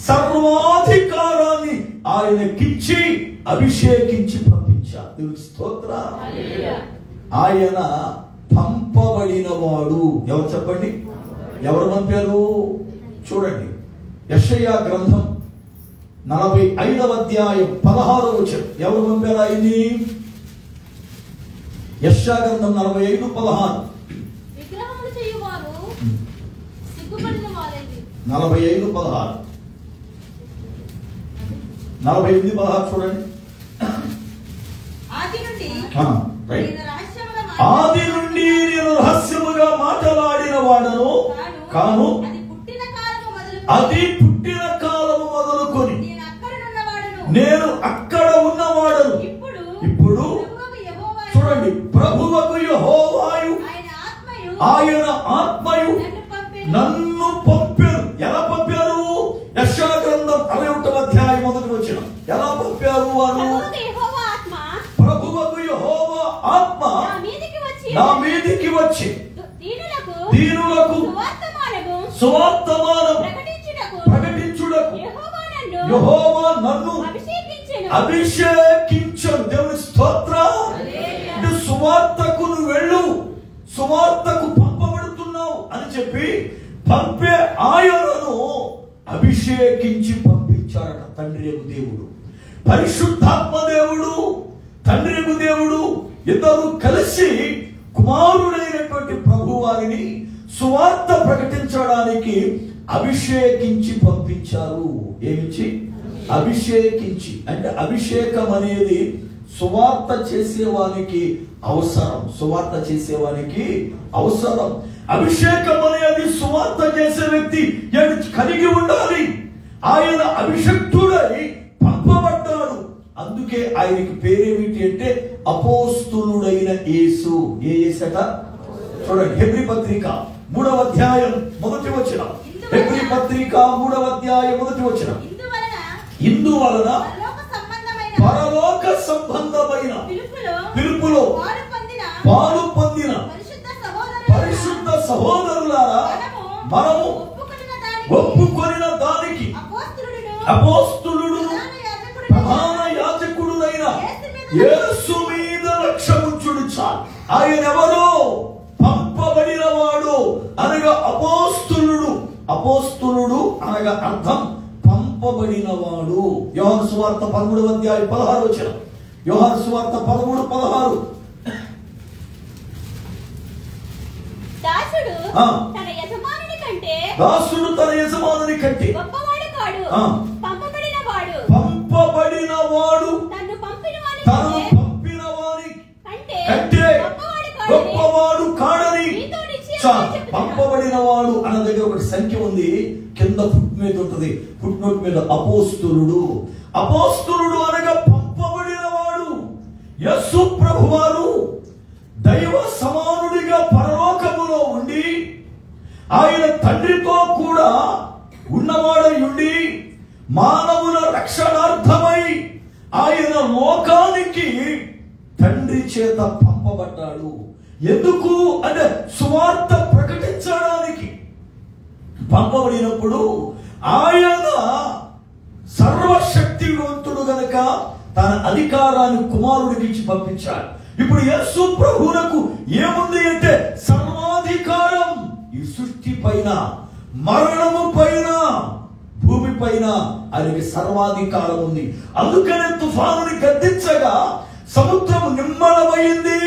సర్వాధికారాన్ని ఆయనకిచ్చి అభిషేకించి పంపించారు. దేవునికి స్తోత్రం. ఆయన పంపబడిన వాడు. ఎవరు చెప్పండి, ఎవరు పంపారు? చూడండి, యెషయా గ్రంథం 45వ అధ్యాయం 16వ వచనం. ఎవరు పంపారు ఆయన్ని? యెషయా గ్రంథం 45:16. 45:16 48:16 చూడండి. ఆది నుండి నేను రహస్యముగా మాట్లాడిన వాడను కాను, అది పుట్టిన కాలము మొదలుకొని నేను అక్కడ ఉన్నవాడను. ఇప్పుడు చూడండి, ప్రభువకు యెహోవాయు ఆయన ఆత్మయు నన్ను పంపారు. ఎలా పంపారు? యెషయా గ్రంథం 61వ అధ్యాయం 1వ వచనం. ఎలా పంపారు వారు? ప్రభువకు యెహోవా ఆత్మ నా మీదికి వచ్చి దీనులకు సువార్తమానం ప్రకటించుటకు యెహోవా నన్ను అభిషేకించను. దేవుని స్తోత్రం. సువార్తకు నువ్వు వెళ్ళు, సువార్తకు పంపబడుతున్నావు అని చెప్పి పంపే ఆయనను అభిషేకించి పంపించారట. తండ్రి దేవుడు, పరిశుద్ధాత్మ దేవుడు, తండ్రి దేవుడు ఇద్దరు కలిసి కుమారుడైనటువంటి ప్రభువారిని సువార్త ప్రకటించడానికి అభిషేకించి పంపించారు. ఏమిచ్చి? అభిషేకించి. అంటే అభిషేకం అనేది సువార్త చేసేవానికి అవసరం. సువార్త చేసేవానికి అవసరం. అభిషేకం అనేది సువార్త చేసే వ్యక్తి కలిగి ఉండాలి. ఆయన అభిషక్తుడై పంపబడ్డాడు. అందుకే ఆయనకి పేరేమిటి అంటే అపోస్తులుడైన యేసు. ఏ యేసట? చూడండి, హెబ్రీ పత్రిక 3వ అధ్యాయం 1వ వచనం. హెబ్రీ పత్రిక 3వ అధ్యాయం 1వ వచనం. ఇందువలన పరలోక సంబంధమైన పిలుపులో పాలు పొందిన పరిశుద్ధ సహోదరులారా మనము ఒప్పుకొనిన దానికి అపోస్తులుడు ప్రధాన యాజకుడునైన యేసు మీద లక్ష్యముంచుడు చాలు. ఆయన ఎవరు? పంపబడిన వాడు అనగా అపోస్తులుడు. అపోస్తులుడు అనగా అర్థం పంపబడిన వాడు. యోహాను సువార్త 13వ అధ్యాయం 16వ వచనం. యోహాను సువార్త 13:16. దాసుడు తన యజమానుని కంటే గొప్పవాడు కాడు. పంపబడిన వాడు తను పంపిన వాని కంటే గొప్పవాడు కాడని. పంపబడిన వాడు అన్న దగ్గర ఒకటి సంఖ్య ఉంది, కింద ఫుట్ మీద ఉంటుంది. ఫుట్ నోట్ మీద అపోస్తులుడు. అపోస్తులుడు అనగా పంపబడిన వాడు. యేసు ప్రభువారు దైవ సమానుడిగా పరలోకములో ఉండి ఆయన తండ్రితో కూడా ఉన్నవాడై ఉండి మానవుల రక్షణార్థమై ఆయన లోకానికి తండ్రి చేత పంపబడ్డాడు. ఎందుకు అంటే సువార్త ప్రకటించడానికి పంపబడినప్పుడు ఆయన సర్వశక్తివంతుడు గనక తన అధికారాన్ని కుమారుడికి ఇచ్చి పంపించాడు. ఇప్పుడు యేసు ప్రభువునకు ఏముంది అంటే సర్వాధికారం. ఈ సృష్టి పైన, మరణము పైన, భూమి పైన ఆయనకి సర్వాధికారం ఉంది. అందుకనే తుఫానుని గద్దించగా సముద్రము నిమ్మలమైంది,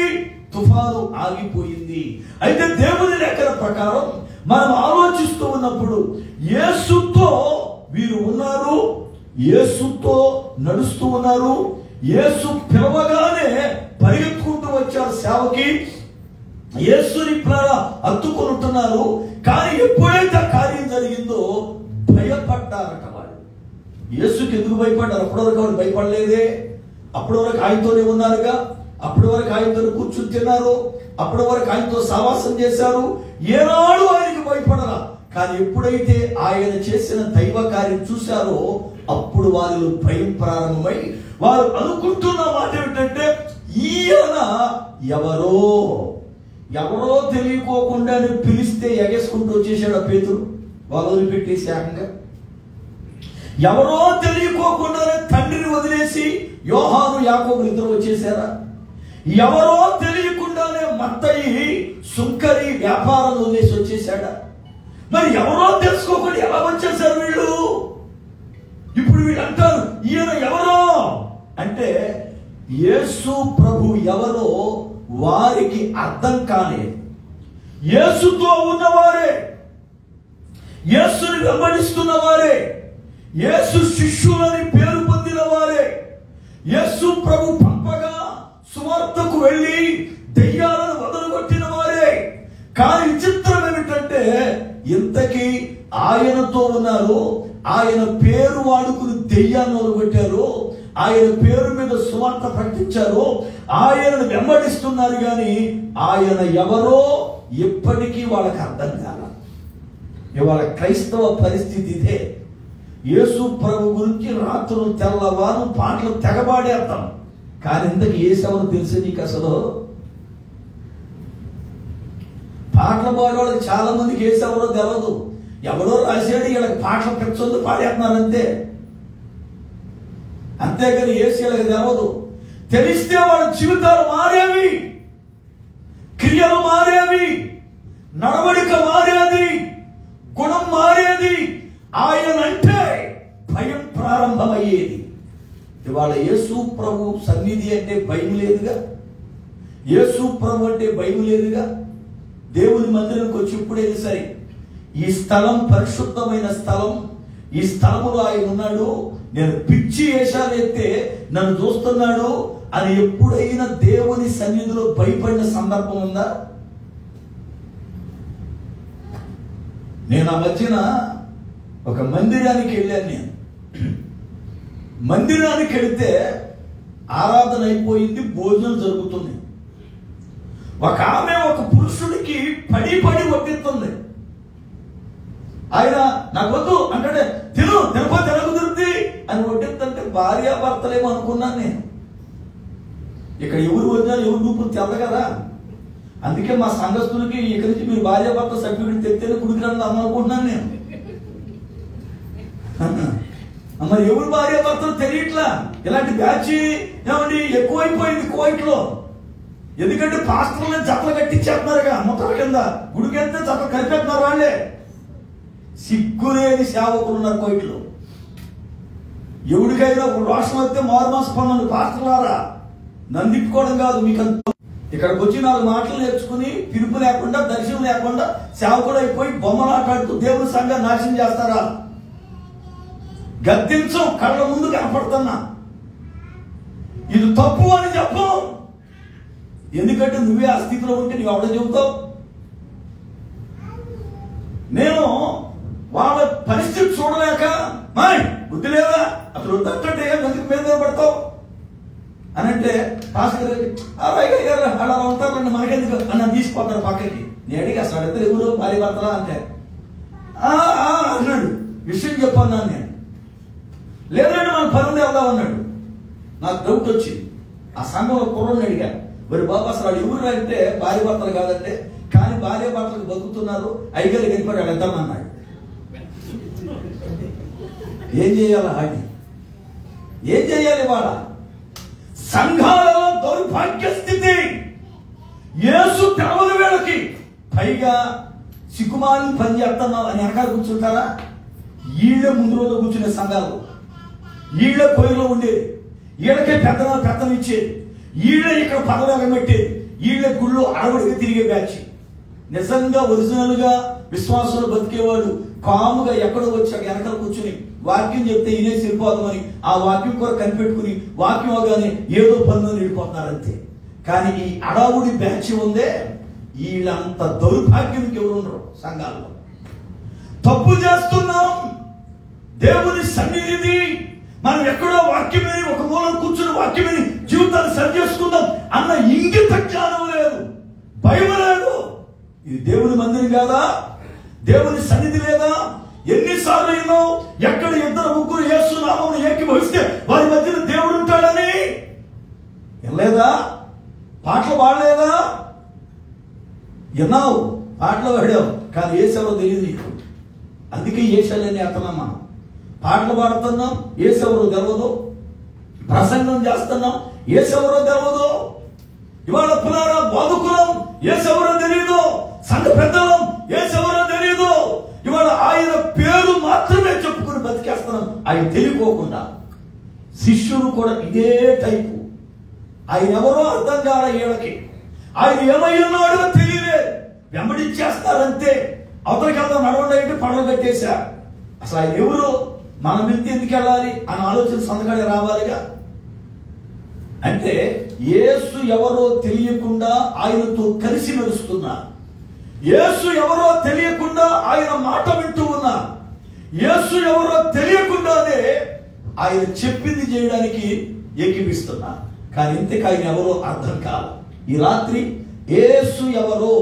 తుఫాను ఆగిపోయింది. అయితే దేవుని లెక్కల ప్రకారం మనం ఆలోచిస్తూ ఉన్నప్పుడు యేసుతో వీరు ఉన్నారు, యేసుతో నడుస్తూ ఉన్నారు. యేసు పిలవగానే పరిగెత్తుకుంటూ వచ్చారు సేవకి. యేసుని అత్తుకొని ఉంటున్నారు. కానీ ఎప్పుడైతే కార్యం జరిగిందో భయపడ్డారట వాళ్ళు. యేసుకి ఎందుకు భయపడ్డారు? అప్పటి వరకు వాళ్ళు భయపడలేదే. అప్పటి వరకు ఆయనతోనే ఉన్నారుగా, అప్పటి వరకు ఆయనతో కూర్చుని తిన్నారు, అప్పటి వరకు ఆయనతో సహవాసం చేశారు, ఏనాడు ఆయనకి భయపడరా. కానీ ఎప్పుడైతే ఆయన చేసిన దైవ కార్యం చూశారో అప్పుడు వారిలో భయం ప్రారంభమై వారు అనుకుంటున్న మాట ఏమిటంటే, ఈయన ఎవరో తెలియకోకుండా పిలిస్తే ఎగేసుకుంటూ వచ్చేసాడు పేతురు. వాళ్ళు వదిలిపెట్టేసి ఏకంగా ఎవరో తెలియకోకుండానే తండ్రిని వదిలేసి యోహాను యాకోబు ఇద్దరు వచ్చేసారా? ఎవరో తెలియకుండానే మత్తయి సుంకరి వ్యాపారం వదిలేసి వచ్చేసాడా? మరి ఎవరో తెలుసుకోకుండా ఎలా వచ్చేసారు వీళ్ళు? ఇప్పుడు వీళ్ళు అంటారు ఈయన ఎవరో అంటే, యేసు ప్రభు ఎవరో వారికి అర్థం కాలేదు. యేసుతో ఉన్నవారే, యేసుని వెంబడిస్తున్న వారే, యేసు శిష్యులని పేరు పొందిన వారే, యేసు ప్రభు పంపగా సువార్తకు వెళ్ళి దెయ్యాలను వదలగొట్టిన వారే. కానీ విచిత్రం ఏమిటంటే, ఇంతకీ ఆయనతో ఉన్నారు, ఆయన పేరు వాడుకుని దెయ్యాన్ని వదలగొట్టారు, ఆయన పేరు మీద సువార్త ప్రకటించారు, ఆయనను వెంబడిస్తున్నారు. కానీ ఆయన ఎవరో ఎప్పటికీ వాళ్ళకి అర్థం కాల. ఇవాళ క్రైస్తవ పరిస్థితి ఇదే. యేసు ప్రభు గురించి రాత్రులు తెల్లవారు పాటలు తెగబాడేస్తాం, కానీ ఇంతకు యేసెవరో తెలుసు నీకు? అసలు పాటలు పాడేవాళ్ళకి చాలా మందికి యేసెవరో తెలవదు. ఎవడో రాశాడు, వీళ్ళకి పాటలు పెంచొద్దు పాడేస్తున్నారంతే. అంతేగాని యేసు వీళ్ళకి తెలవదు. తెలిస్తే వాళ్ళ జీవితాలు మారేవి, క్రియలు మారేవి, నడవడిక మారేది, గుణం మారేది. ఆయన అంటే భయం ప్రారంభమయ్యేది. ఇవాళ యేసు ప్రభు సన్నిధి అంటే భయం లేదుగా, యేసు ప్రభు అంటే భయం లేదుగా. దేవుని మందిరానికి వచ్చి ఇప్పుడే సరే, ఈ స్థలం పరిశుద్ధమైన స్థలం, ఈ స్థలములో ఆయన ఉన్నాడు, నేను పిచ్చి వేషాలు ఎత్తే నన్ను చూస్తున్నాడు అని ఎప్పుడైనా దేవుని సన్నిధిలో భయపడిన సందర్భం ఉందా? నేను ఆ మధ్యన ఒక మందిరానికి వెళ్ళాను. నేను మందిరానికి వెళితే ఆరాధన అయిపోయింది, భోజనం జరుగుతుంది. ఒక ఆమె ఒక పురుషుడికి పడి వడ్డిస్తుంది. ఆయన నాకు వద్దు అంటే, తినకపోతే ఎలా కుదురుద్ది అని వడ్డిస్తుంటే భార్యాభర్తలేమో అనుకున్నాను నేను. ఇక్కడ ఎవరు వద్దా ఎవరు రూపులు తెల్ల కదా. అందుకే మా సంఘస్థులకి ఇక్కడి నుంచి మీరు భార్యాభర్త సర్టిఫికెట్ తెస్తేనే గుడికి రండి అనుకుంటున్నాను నేను. మరి ఎవరు భార్యాభర్తలు తెలియట్లా. ఇలాంటి బ్యాచ్ ఏమండి ఎక్కువైపోయింది కోయిట్లో. ఎందుకంటే పాస్టర్లని జతలు కట్టించేస్తున్నారుగా, ముత్తల కింద గుడికి వెళ్తే జతలు కలిపేస్తున్నారు వాళ్ళే. సిగ్గులేని సేవకులు ఉన్నారు కోయిట్లో. ఎవరికైనా ఒక రోషం వస్తే మారుమాస పనులు పాస్టర్లారా నన్ను తిప్పుకోవడం కాదు మీకు. ఇక్కడికి వచ్చి 4 మాటలు నేర్చుకుని పిలుపు లేకుండా దర్శనం లేకుండా సేవకుడు అయిపోయి బొమ్మలాటాడుతూ దేవుని సంఘాన్ని నాశనం చేస్తారా? గద్దించం, కళ్ళ ముందు కనపడుతున్నా. ఇది తప్పు అని చెప్పు. ఎందుకంటే నువ్వే ఆ స్థితిలో ఉంటే నువ్వు ఎవడ చెబుతావు? నేను వాళ్ళ పరిస్థితి చూడలేక, బుద్ధి లేదా అసలు వద్దంటే ఎందుకు మీద పడతావు అని అంటే, పాస్టర్ అలా ఉంటారండి మనకెందుకు అని తీసుకుపోతాడు పక్కకి. నేను అడిగి అసలు అడిగితే ఎవరు భార్య భర్తలా అంటే అన్నాడు. విషయం చెప్పన్నాను నేను. లేదంటే మన పనులు వెళ్దాం అన్నాడు. నాకు డౌట్ వచ్చింది. ఆ సంఘంలో కుర్రని అడిగా, మరి బాబు అసలు వాడు ఎవరు అంటే భార్య భర్తలు కాదంటే, కానీ భార్య భర్తలకు బతుకుతున్నారు, ఐగలు వెళ్ళిపోయి వెళ్తాం అన్నాడు. ఏం చేయాలి? హాని ఏం చేయాలి? వాళ్ళ సంఘాలలో దౌర్భాగ్య స్థితి. యేసు తెరవల వేళకి పైగా సిగ్గుమాని పని చేస్తున్నావు అని వెనకాల కూర్చుంటారా? ఈళ్ళే ముందు రోజు కూర్చునే సంఘాలు, ఈళ్ళే కొయ్యలో ఉండేది, ఈళ్ళకే పెద్దలు ఇచ్చేది, ఈళ్ళే ఇక్కడ పదవి పెట్టేది, ఈళ్ళే గుళ్ళు అడవుడిగా తిరిగే బ్యాచ్. నిజంగా ఒరిజినల్ గా విశ్వాసంలో బతికేవాడు కాముగా ఎక్కడో వచ్చాక వెనకాల కూర్చుని వాక్యం చెప్తే ఈయనే సరిపోదామని ఆ వాక్యం కూడా కనిపెట్టుకుని వాక్యం అవగానే ఏదో పనులు నిడిపోతున్నారంతే. కానీ ఈ అడావుడి బ్యాచ్ ఉందే, వీళ్ళంత దౌర్భాగ్యం ఎవరు ఉండరు సంఘాల్లో. తప్పు చేస్తున్నాం, దేవుని సన్నిధి మనం ఎక్కడో వాక్యమని ఒక మూలం కూర్చుని వాక్యమని జీవితాన్ని సరి చేసుకుందాం అన్న ఇంగిత జ్ఞానం లేదు. భయం లేదు. ఇది దేవుని మందిరం కాదా? దేవుని సన్నిధి లేదా? ఎన్నిసార్లు అయినా ఎక్కడ ఇద్దరు ముగ్గురు యేసు నామమును ఏకీభవిస్తే వారి మధ్యన దేవుడు ఉంటాడని లేదా? పాటలు పాడలేదా? విన్నావు, పాటలు పాడావు, కానీ ఏసెవరో తెలియదు నీకు. అందుకే ఏసలేని అతనమ్మా. పాటలు పాడుతున్నాం, ఏసెవరో తెలవదు. ప్రసంగం చేస్తున్నాం, ఏసెవరో తెలవదు. ఇవాళ పునారా బోధకులం, ఏసెవరో తెలియదు. సంఘ పెద్దలం, ఏసెవరో తెలియదు. ఇవాళ ఆయన పేరు మాత్రమే చెప్పుకుని బతికేస్తున్నాం ఆయన తెలియకోకుండా. శిష్యులు కూడా ఇదే టైపు. ఆయన ఎవరో అర్థం కాల వీళ్ళకి. ఆయన ఏమై ఉన్నాడో తెలియలేదు, వెంబడించేస్తారంతే. అవతలికి వెళ్దాం నడవండి అంటే పడవ కట్టేశా. అసలు ఆయన ఎవరు, మనం వెళ్తే ఎందుకు వెళ్ళాలి అని ఆలోచన సందకాడే రావాలిగా. అంటే యేసు ఎవరో తెలియకుండా ఆయనతో కలిసి మెలుస్తున్నారు. యేసు ఎవరో తెలియకుండా ఆయన మాట వింటూ ఉన్నా. యేసు ఎవరో తెలియకుండానే ఆయన చెప్పింది చేయడానికి ఏకీపిస్తున్నా. కానీ ఇంతకు ఆయన ఎవరో అర్థం కాదు. ఈ రాత్రి యేసు ఎవరో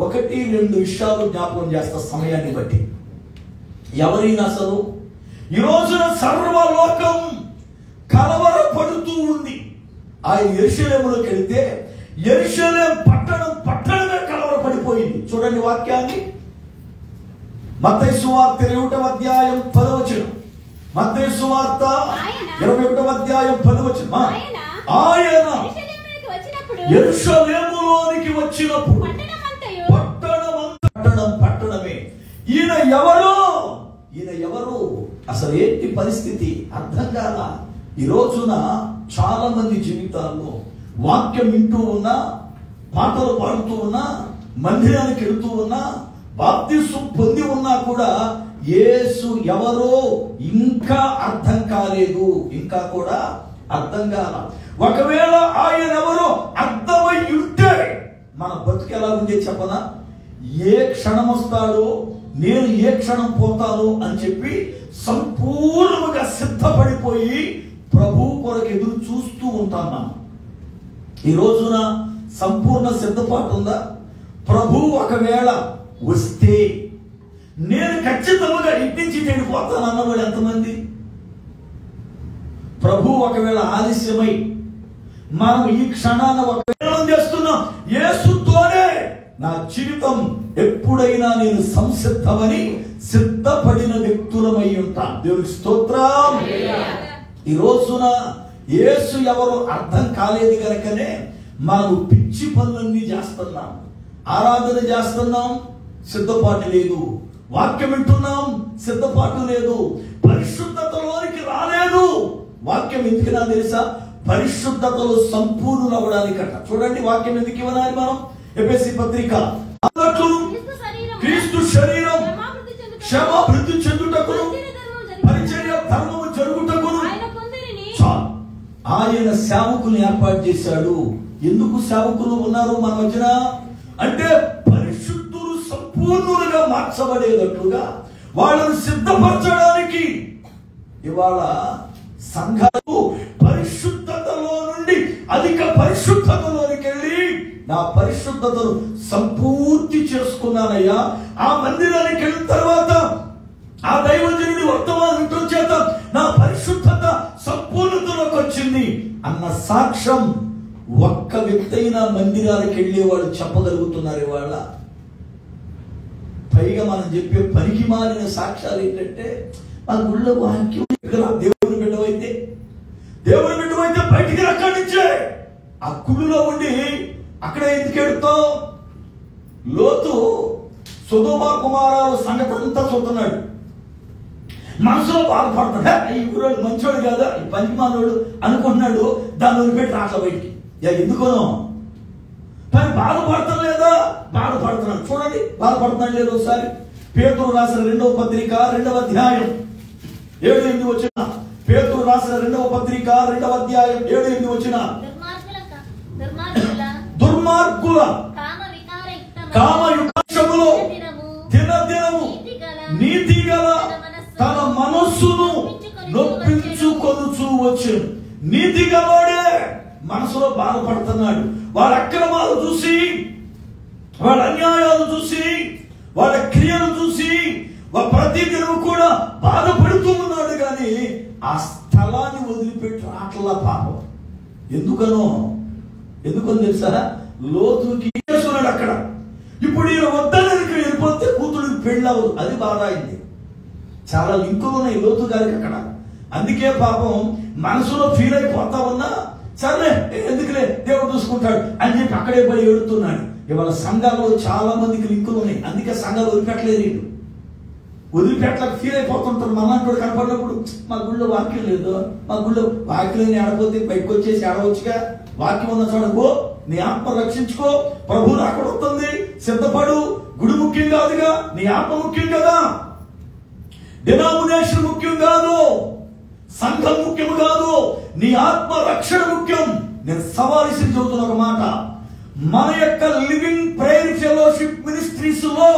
1-2 విషయాలు జ్ఞాపకం చేస్తా సమయాన్ని బట్టి. ఎవరైనా అసలు ఈ రోజున సర్వలోకం కలవరపడుతూ ఉంది. ఆయన యెరూషలేములోకి వెళితే యెరూషలేం పట్టణమే కలవరపడిపోయింది. చూడండి వాక్యాన్ని. మత్తయి సువార్త 21వ అధ్యాయం 10వ వచనం. మత్తయి సువార్త 21వ అధ్యాయం 10వ వచనం. ఆయన యెరూషలేములోనికి వచ్చినప్పుడు పట్టణమే. ఈయన ఎవరు అసలు ఏంటి పరిస్థితి అర్థం కాల. ఈ రోజున చాలా మంది జీవితాల్లో వాక్యం వింటూ ఉన్నా, పాటలు పాడుతూ ఉన్నా, మందిరానికి వెళుతూ ఉన్నా, బాప్తిసం పొంది ఉన్నా కూడా యేసు ఎవరో ఇంకా అర్థం కాలేదు. ఇంకా కూడా అర్థం కాల. ఒకవేళ ఆయన ఎవరో అర్థమై ఉంటే మన బతుకు ఎలా ఉండే చెప్పనా? ఏ క్షణం వస్తాడో, నేను ఏ క్షణం పోతాను అని చెప్పి సంపూర్ణంగా సిద్ధపడిపోయి ప్రభు కొరకు ఎదురు చూస్తూ ఉంటాం. మనం ఈ రోజున సంపూర్ణ సిద్ధపాటు ఉందా? ప్రభు ఒకవేళ వస్తే నేను ఖచ్చితంగా ఇంటించి చెడిపోతాను అన్నవాడు ఎంతమంది? ప్రభు ఒకవేళ ఆలస్యమై మనం ఈ క్షణాన ఒకవేళ చేస్తున్నాం, యేసుతోనే నా జీవితం ఎప్పుడైనా నేను సంసిద్ధమని సిద్ధపడిన వ్యక్తులమై ఉంటాం. దేవునికి స్తోత్రం. ఈ రోజున యేసు ఎవరు అర్థం కాలేదు కనుకనే మనం పిచ్చి పనులన్నీ చేస్తున్నాం. ఆరాధన చేస్తున్నాం, సిద్ధపాటు లేదు. వాక్యం వింటున్నాం, సిద్ధపాటు లేదు. పరిశుద్ధతలోనికి రాలేదు. వాక్యం ఎందుకునా తెలుసా? పరిశుద్ధతలో సంపూర్ణులు అవ్వడానికట. చూడండి వాక్యం ఎందుకు ఇవ్వనాలి మనం? ఎఫెసీ పత్రిక క్రీస్తు శరీరం క్షమాభివృద్ధి చెందుటకును పరిచర్య ధర్మము జరుగుటకును ఆయన సేవకుల్ని ఏర్పాటు చేశాడు. ఎందుకు సేవకులు ఉన్నారు మన మధ్యన అంటే పరిశుద్ధులు సంపూర్ణులుగా మార్చబడేటట్లుగా వాళ్ళను సిద్ధపరచడానికి. ఇవాళ సంఘాలు పరిశుద్ధతలో నుండి అధిక పరిశుద్ధతలోనికి వెళ్ళి నా పరిశుద్ధతను సంపూర్తి చేసుకున్నానయ్యా, ఆ మందిరానికి వెళ్ళిన తర్వాత ఆ దైవజనుడి వర్తమానం వింటం చేత నా పరిశుద్ధత సంపూర్ణతలోకి వచ్చింది అన్న సాక్ష్యం ఒక్క వ్యక్తి అయినా మందిరానికి వెళ్ళేవాళ్ళు చెప్పగలుగుతున్నారు. ఇవాళ పైగా మనం చెప్పే పనికి మాలిన సాక్ష్యాలు ఏంటంటే మన గుళ్ళో వాక్యం దేవుని బిడ్డవైతే బయటికి అక్కడి నుంచే ఆ గుళ్ళలో ఉండి అక్కడ ఎందుకు ఎడుతావు? లోతు సొదొమ కుమారాల సంగతి అంతా చూస్తున్నాడు, మనసులో బాధపడుతున్నాడు. ఈ ఊరోడు మంచోడు కాదా, ఈ పనికి మానోడు అనుకుంటున్నాడు. దాన్ని వదిలిపెట్టి రాట్ల బయటికి. ఎందుకోనో పని బాధపడతాం లేదా? బాధపడుతున్నాడు. చూడండి బాధపడుతున్నాడు లేదు. ఒకసారి పేతురు రాసిన 2వ పత్రిక 2వ అధ్యాయం 7-8 వచ్చిన. పేతురు రాసిన 2వ పత్రిక 2వ అధ్యాయం 7-8 వచ్చిన. దుర్మార్గుల కామయుక్తములో దినదినము నీతి గల తన మనస్సును నొప్పించుకొనుచూ వచ్చాను. నీతి గలవాడే మనసులో బాధపడుతున్నాడు. వారి అక్రమాలు చూసి వాళ్ళ అన్యాయాలు చూసి, వాళ్ళ క్రియలు చూసి ప్రతి దినం కూడా బాధపడుతూ ఉన్నాడు. కానీ ఆ స్థలాన్ని వదిలిపెట్టి రాట్లా పాపం. ఎందుకనో తెలుసా? లోతుకి చేసుకున్నాడు అక్కడ. ఇప్పుడు ఈయన వద్దనకి వెళ్ళిపోతే కూతురికి పెళ్ళవదు, అది బాధ అయింది. చాలా లింకులు ఉన్నాయి లోతు గారికి అక్కడ. అందుకే పాపం మనసులో ఫీల్ అయిపోతా ఉన్నా, సరే ఎందుకులే దేవుడు చూసుకుంటాడు అని చెప్పి అక్కడే పోయి ఏడుతున్నాడు. ఇవాళ సంఘాల్లో చాలా మందికి లింకులు ఉన్నాయి. అందుకే సంఘాలు వదిలిపెట్టలేదు. వీళ్ళు వదిలిపెట్టలకు ఫీల్ అయిపోతుంటారు. మళ్ళీ కనపడినప్పుడు మా గుళ్ళో వాక్యం లేదు, మా గుళ్ళో వాక్యం ఆడపోతే బయటకు వచ్చేసి ఆడవచ్చుగా. వాక్యం ఉన్న చూడకో, నీ ఆత్మ రక్షించుకో, ప్రభు అక్కడ వస్తుంది, సిద్ధపడు. గుడి ముఖ్యం కాదుగా, నీ ఆత్మ ముఖ్యం కదా. డినామినేషన్ ముఖ్యం కాదు, సంఘం ముఖ్యం కాదు, నీ ఆత్మ రక్షణ ముఖ్యం. నేను సవాలిసి చెబుతున్న ఒక మాట, మన యొక్క లివింగ్ ప్రేయర్ ఫెలోషిప్ మినిస్ట్రీస్ లో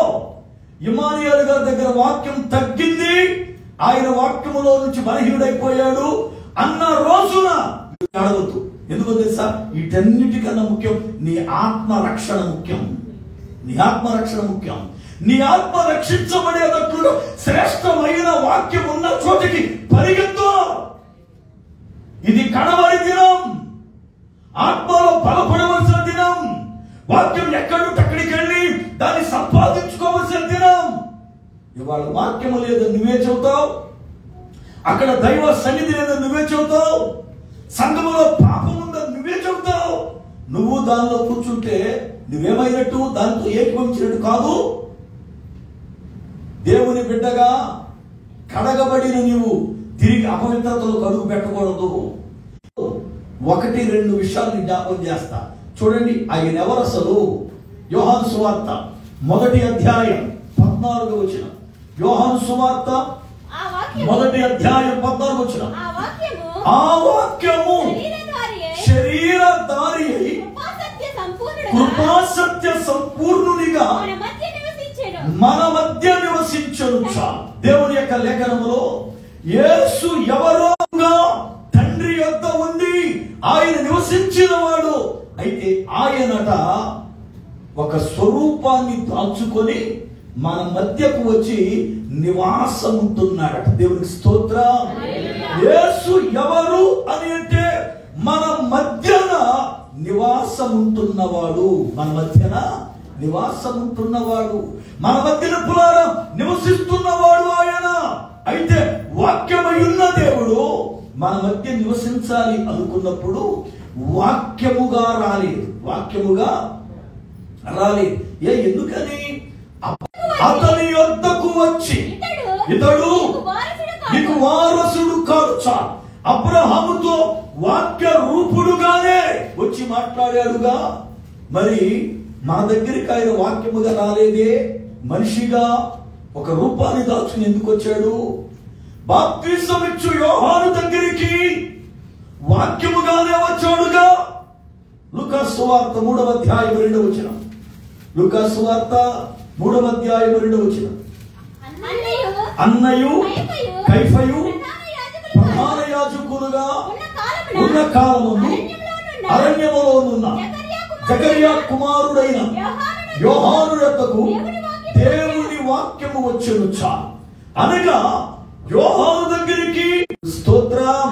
ఇమానియల్ గారి దగ్గర వాక్యం తగ్గింది, ఆయన వాక్యములో నుంచి బలహీనుడైపోయాడు అన్న రోజున అడగద్దు. ఎందుకో తెలుసా? వీటన్నిటికన్నా ముఖ్యం నీ ఆత్మ రక్షణ ముఖ్యం. నీ ఆత్మ రక్షణ ముఖ్యం. నీ ఆత్మ రక్షించబడేటట్లు శ్రేష్టమైన వాక్యం ఉన్న చోటికి పరిగెత్తు. ఇది కడవరి దినం, ఆత్మలో బలపడవలసిన దినం. వాక్యం ఎక్కడుంటే అక్కడికి వెళ్ళి దాన్ని సంపాదించుకోవలసిన దినం. ఇవాళ వాక్యము లేదని నువ్వే చెబుతావు, అక్కడ దైవ సన్నిధి లేదని నువ్వే చెబుతావు, సంఘములో పాపం ఉందని నువ్వే చెబుతావు. నువ్వు దానిలో కూర్చుంటే నువ్వేమైనట్టు? దాంతో ఏకీభవించినట్టు కాదు. దేవుని బిడ్డగా కడగబడిన నీవు తిరిగి అపవిత్రతలో కడుగు పెట్టకూడదు. 1-2 విషయాలు జ్ఞాపకం చేస్తా. చూడండి, ఆయన ఎవరు అసలు? యోహాను సువార్త 1వ అధ్యాయం 14వ వచనం. యోహాను సువార్త 1వ అధ్యాయం 14వ వచనం. ఆ వాక్యము శరీరధారి అయి కృపా సత్య సంపూర్ణునిగా మన మధ్య నివసించను. దేవుని యొక్క లేఖనములో యేసు ఎవరోగా తండ్రి యొద్ద ఉండి ఆయన నివసించిన వాడు. అయితే ఆయనట ఒక స్వరూపాన్ని దాల్చుకొని మన మధ్యకు వచ్చి నివాసం ఉంటున్నాడట. దేవునికి స్తోత్రం. యేసు ఎవరు అని అంటే మన మధ్యన నివాసం ఉంటున్నవాడు. మన మధ్యన నివాసం ఉంటున్నవాడు, మన మధ్యన పులారా నివసిస్తున్నవాడు ఆయన. అయితే వాక్యమై ఉన్న దేవుడు మన మధ్య నివసించాలి అనుకున్నప్పుడు వాక్యముగా రాలేదు. వాక్యముగా రాలేదు. ఎందుకని? అతని యొద్దకు వచ్చి ఇతడు నీకు వారసుడు కాదు. అబ్రహాముతో వాక్య రూపుడుగానే వచ్చి మాట్లాడాడుగా. మరి మన దగ్గరికి ఆయన వాక్యముగా రాలేదే, మనిషిగా ఒక రూపాన్ని దాచుకుని ఎందుకు వచ్చాడు? బాప్తిసం ఇచ్చు యోహాను దగ్గరికి వాక్యముగానే వచ్చాడుగా. లూకాసు సువార్త 3వ అధ్యాయం 2వ వచనం. లూకాసు సువార్త 3వ అధ్యాయం 2వ వచనం. అన్నయు కైఫయు ప్రధాన యాజకులుగా ఉన్న కాలమును అరణ్యములోనున్న జకర్యా కుమారుడైన యోహాను యొద్దకు దేవుని వాక్యము వచ్చెను. అనగా యోహాను దగ్గరికి స్తోత్రం.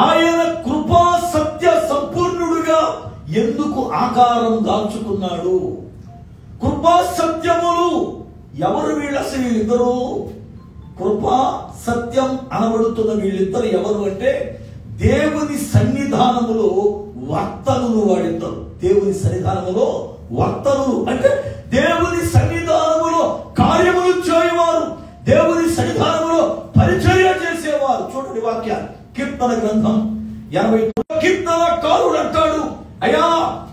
ఆయన కృపా సత్య సంపూర్ణుడుగా ఎందుకు ఆకారం దాల్చుకున్నాడు? కృపా సత్యములు ఎవరు? వీళ్ళు అసలు వీళ్ళిద్దరు కృపా సత్యం అనబడుతున్న వీళ్ళిద్దరు ఎవరు అంటే దేవుని సన్నిధానములో వర్తనులు. వాడిద్దరు దేవుని సన్నిధానములో వర్తనులు అంటే దేవుని సన్నిధానములో కార్యములు చేయవారు, దేవుని సన్నిధానములో పరిచర్య చేసేవారు. చూడండి వాక్యాలు. కీర్తన గ్రంథం 80 కీర్తనకారుడు అంటాడు, అయ్యా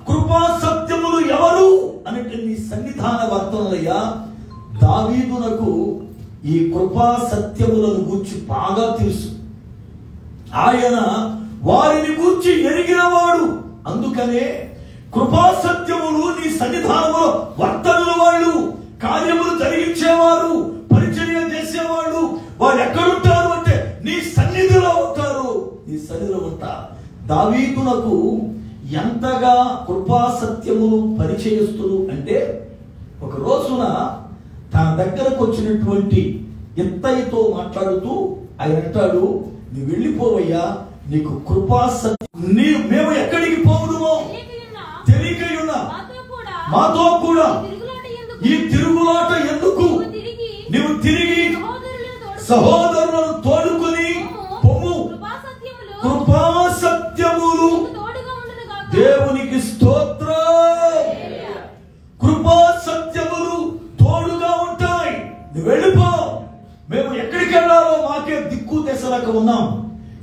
కృపా సత్యములు ఎవరు అంటే నీ సన్నిధాన వర్తనులయ్యా. దావీదునకు ఈ కృపా సత్యములను గూర్చి బాగా తెలుసు. ఆయన వారిని గూర్చి ఎరిగినవాడు. అందుకనే కృపా సత్యములు నీ సన్నిధానములో వర్తనులు, వాళ్ళు కార్యములు జరిగించేవారు, పరిచర్య చేసేవాళ్ళు. వాళ్ళు ఎక్కడుంటారు అంటే నీ సన్నిధిలో ఉంటారు. నీ సన్నిధిలో ఉంటారు. దావీదునకు ఎంతగా కృపా సత్యమును పరిచయస్తులు అంటే, ఒక రోజున తన దగ్గరకు వచ్చినటువంటి ఎత్తయితో మాట్లాడుతూ ఆయన అంటాడు, నువ్వు వెళ్ళిపోవయ్యా, నీకు కృపా సత్యం, మేము ఎక్కడికి పోవుదుమో తెలియకయున్నా మాతో కూడా ఈ తిరుగులాట ఎందుకు, నీవు తిరిగి సహోదరులను తోడుకొని పొమ్ము. కృపా సత్యములు, దేవునికి స్తోత్రం. కృపా సత్యములు తోడుగా ఉంటాయి. నువ్వు వెళ్ళిపో, మేము ఎక్కడికి వెళ్ళాలో మాకే దిక్కు తెసలేక ఉన్నాం.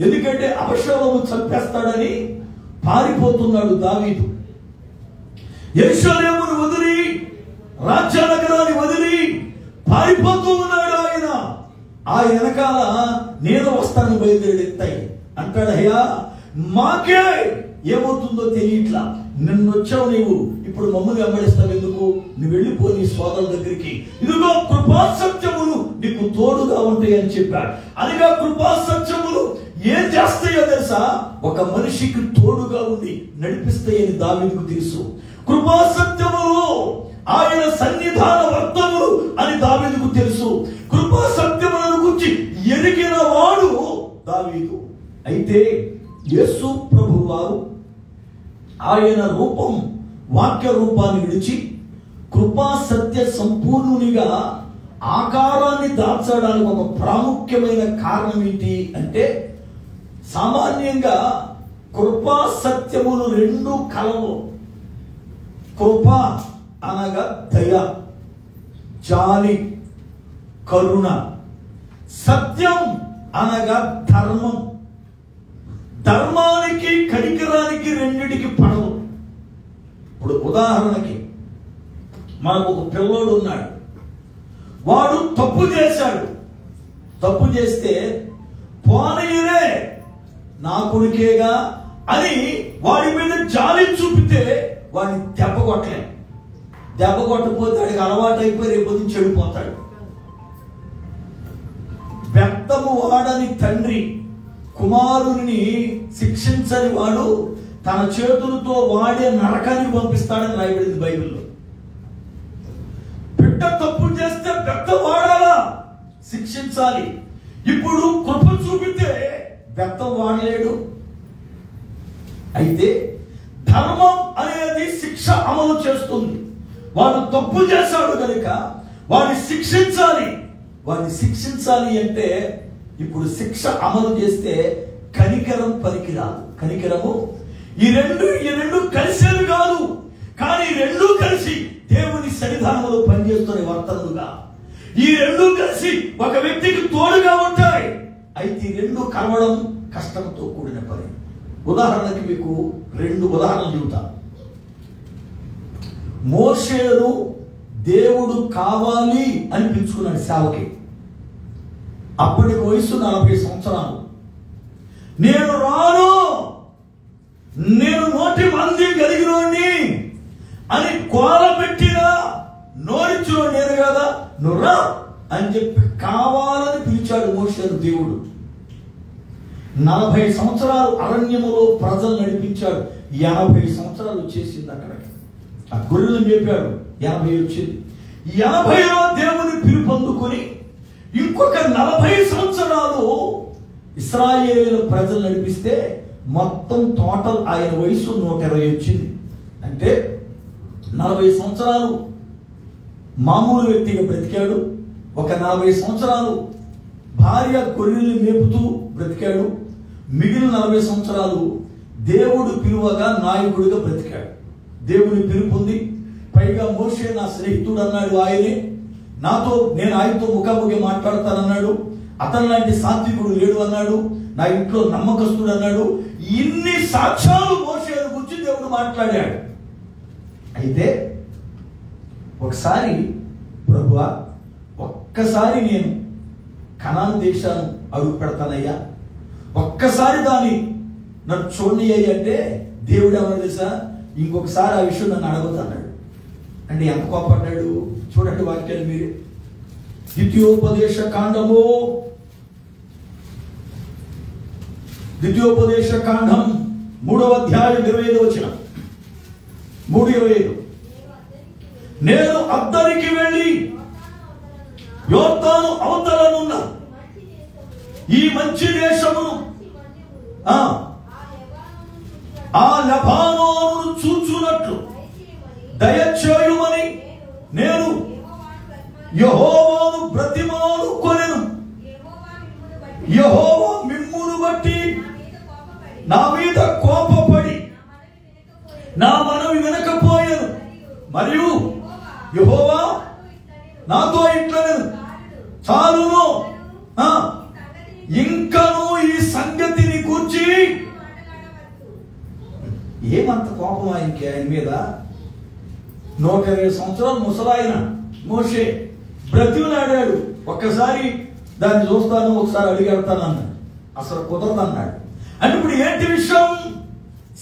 ఎందుకంటే అబషలోము చంపేస్తాడని పారిపోతున్నాడు దావీదు. యెరూషలేమును వదిలి, రాజ్యనగరాన్ని వదిలి పారిపోతూ ఉన్నాడు ఆయన. ఆ వెనకాల నేను వస్తాను బయలుదేరి ఎత్తాయి అంటాడు, అయ్యా మాకే ఏమవుతుందో తెలియట్లా, నిన్ను వచ్చావు నీవు, ఇప్పుడు మమ్మల్ని వెంబడిస్తావు ఎందుకు, నువ్వు వెళ్ళిపో నీ సోదరుల దగ్గరికి, ఇదిగో కృపా సత్యములు నీకు తోడుగా ఉంటాయి అని చెప్పాడు. అనగా కృపా సత్యములు ఏం చేస్తాయో తెలుసా, ఒక మనిషికి తోడుగా ఉండి నడిపిస్తాయని దావీదుకు తెలుసు. కృపా సత్యములు ఆయన సన్నిధాన వర్తములు అని దావీదుకు తెలుసు. కృపా సత్యములను గురించి ఎరిగిన వాడు దావీదు. అయితే యేసు ప్రభు వారు ఆయన రూపం, వాక్య రూపాన్ని విడిచి కృపా సత్య సంపూర్ణునిగా ఆకారాన్ని దాల్చడానికి ఒక ప్రాముఖ్యమైన కారణం ఏంటి అంటే, సామాన్యంగా కృపా సత్యములు రెండు కలవు. కృప అనగా దయ, జాలి, కరుణ. సత్యం అనగా ధర్మం. ధర్మానికి కనికరానికి రెండిటికి పడవు. ఇప్పుడు ఉదాహరణకి మనకు ఒక పిల్లోడు ఉన్నాడు, వాడు తప్పు చేశాడు. తప్పు చేస్తే పోనీరే నా కొడుకేగా అని వాడి మీద జాలి చూపితే వాడిని దెబ్బ కొట్టలే. దెబ్బ కొట్టకపోతే వాడికి అలవాటు అయిపోయి రేపు చెడిపోతాడు. వ్యక్తము వాడని తండ్రి కుమారుని శిక్షించని వాడు తన చేతులతో వాడే నరకానికి పంపిస్తాడని రాయబడింది బైబిల్లో. బిడ్డ తప్పు చేస్తే వ్యక్త వాడాలా, శిక్షించాలి. ఇప్పుడు కృప చూపితే వ్యక్తం వాడలేడు. అయితే ధర్మం అనేది శిక్ష అమలు చేస్తుంది. వాడు తప్పు చేశాడు కనుక వాడిని శిక్షించాలి. వాడిని శిక్షించాలి అంటే ఇప్పుడు శిక్ష అమలు చేస్తే కనికరం పనికిరాదు. కనికరము ఈ రెండు కలిసేవి కాదు, కానీ రెండు కలిసి దేవుని సన్నిధానంలో పనిచేస్తున్న వర్తనలుగా ఈ రెండు కలిసి ఒక వ్యక్తికి తోడుగా ఉంటాయి. అయితే ఈ రెండు కలవడం కష్టంతో కూడిన పని. ఉదాహరణకి మీకు రెండు ఉదాహరణలు చెబుతా. మోషేను దేవుడు కావాలి అని పిలుచుకున్నాడు సేవకి. అప్పటికి వయసు 40 సంవత్సరాలు. నేను రాను, నేను 100 మంది కలిగినోడిని అని కోల పెట్టినా నోరిచ్చిన నేను కదా, నువ్వు రా అని చెప్పి కావాలని పిలిచాడు మోషేను దేవుడు. 40 సంవత్సరాలు అరణ్యములో ప్రజలు నడిపించాడు. 80 సంవత్సరాలు వచ్చేసింది అక్కడికి. ఆ గొర్రెలను చెప్పాడు, 80 వచ్చింది. 80లో దేవుని పిలుపొందుకొని ఇంకొక 40 సంవత్సరాలు ఇశ్రాయేలు ప్రజలు నడిపిస్తే మొత్తం టోటల్ ఆయన వయసు 120 వచ్చింది. అంటే 40 సంవత్సరాలు మామూలు వ్యక్తిగా బ్రతికాడు. ఒక 40 సంవత్సరాలు భార్య గొర్రెల్ని మేపుతూ బ్రతికాడు. మిగిలిన 40 సంవత్సరాలు దేవుడు పిలువగా నాయకుడిగా బ్రతికాడు. దేవుని పిలుపుంది. పైగా మోషే నా స్నేహితుడు అన్నాడు. ఆయనే నేను ఆయనతో ముఖాముఖి మాట్లాడతానన్నాడు. అతని లాంటి సాత్వికుడు లేడు అన్నాడు. నా ఇంట్లో నమ్మకస్తుడు అన్నాడు. ఇన్ని సాక్ష్యాలు మోషేను గురించి దేవుడు మాట్లాడాడు. అయితే ఒకసారి ప్రభువా, ఒక్కసారి నేను కనాను దేశాన్ని అడుగు పెడతానయ్యా, ఒక్కసారి దాన్ని నన్ను చూడని అంటే దేవుడు ఏమన్నా తెలుసా, ఇంకొకసారి ఆ విషయం నన్ను అడగొద్దన్నాడు. అంటే ఎంత కోపడ్డాడు చూడండి వాక్యాలు మీరు. ద్వితీయోపదేశ కాండం 3వ అధ్యాయం 25వ వచనం. 3:25. నేను అద్దరికి వెళ్ళి యోర్దాను అవతలనున్న ఈ మంచి దేశమును ఆ లెబానోను చూచునట్లు దయచేయుమని నేను యెహోవాను బ్రతిమాలుకొనెను. యెహోవా మిమ్మును బట్టి నా మీద కోపపడి నా మనవి వినకపోయాను. మరియు యెహోవా నాతో ఇట్లనెను, చాలును, ఇంకను ఈ సంగతిని కూర్చి. ఏమంత కోపం ఆయనకి ఆయన మీద? 120 సంవత్సరాలు ముసలాయన మోషే బ్రతిమలాడాడు. ఒక్కసారి దాన్ని చూస్తాను, ఒకసారి అడిగెడతాను అన్నాడు. అసలు కుదరదన్నాడు. అంటే ఇప్పుడు ఏంటి విషయం?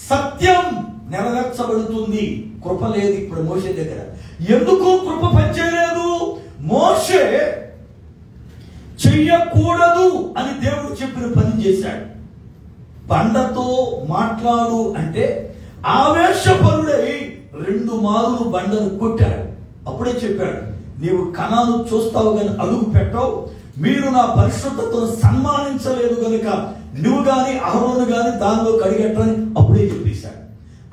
సత్యం నెరవేర్చబడుతుంది, కృప లేదు ఇప్పుడు మోషే దగ్గర. ఎందుకు కృప పనిచేయలేదు? మోషే చెయ్యకూడదు అని దేవుడు చెప్పిన పని చేశాడు. బండతో మాట్లాడు అంటే ఆవేశపరుడై 2 మార్లు బండను కొట్టాడు. అప్పుడే చెప్పాడు, నీవు కణాలు చూస్తావు కానీ అడుగు పెట్టవు, మీరు నా పరిశుద్ధతను సన్మానించలేదు కనుక నువ్వు గాని అహరోను గాని దానిలో కడిగట్టని అప్పుడే చెప్పేశాడు.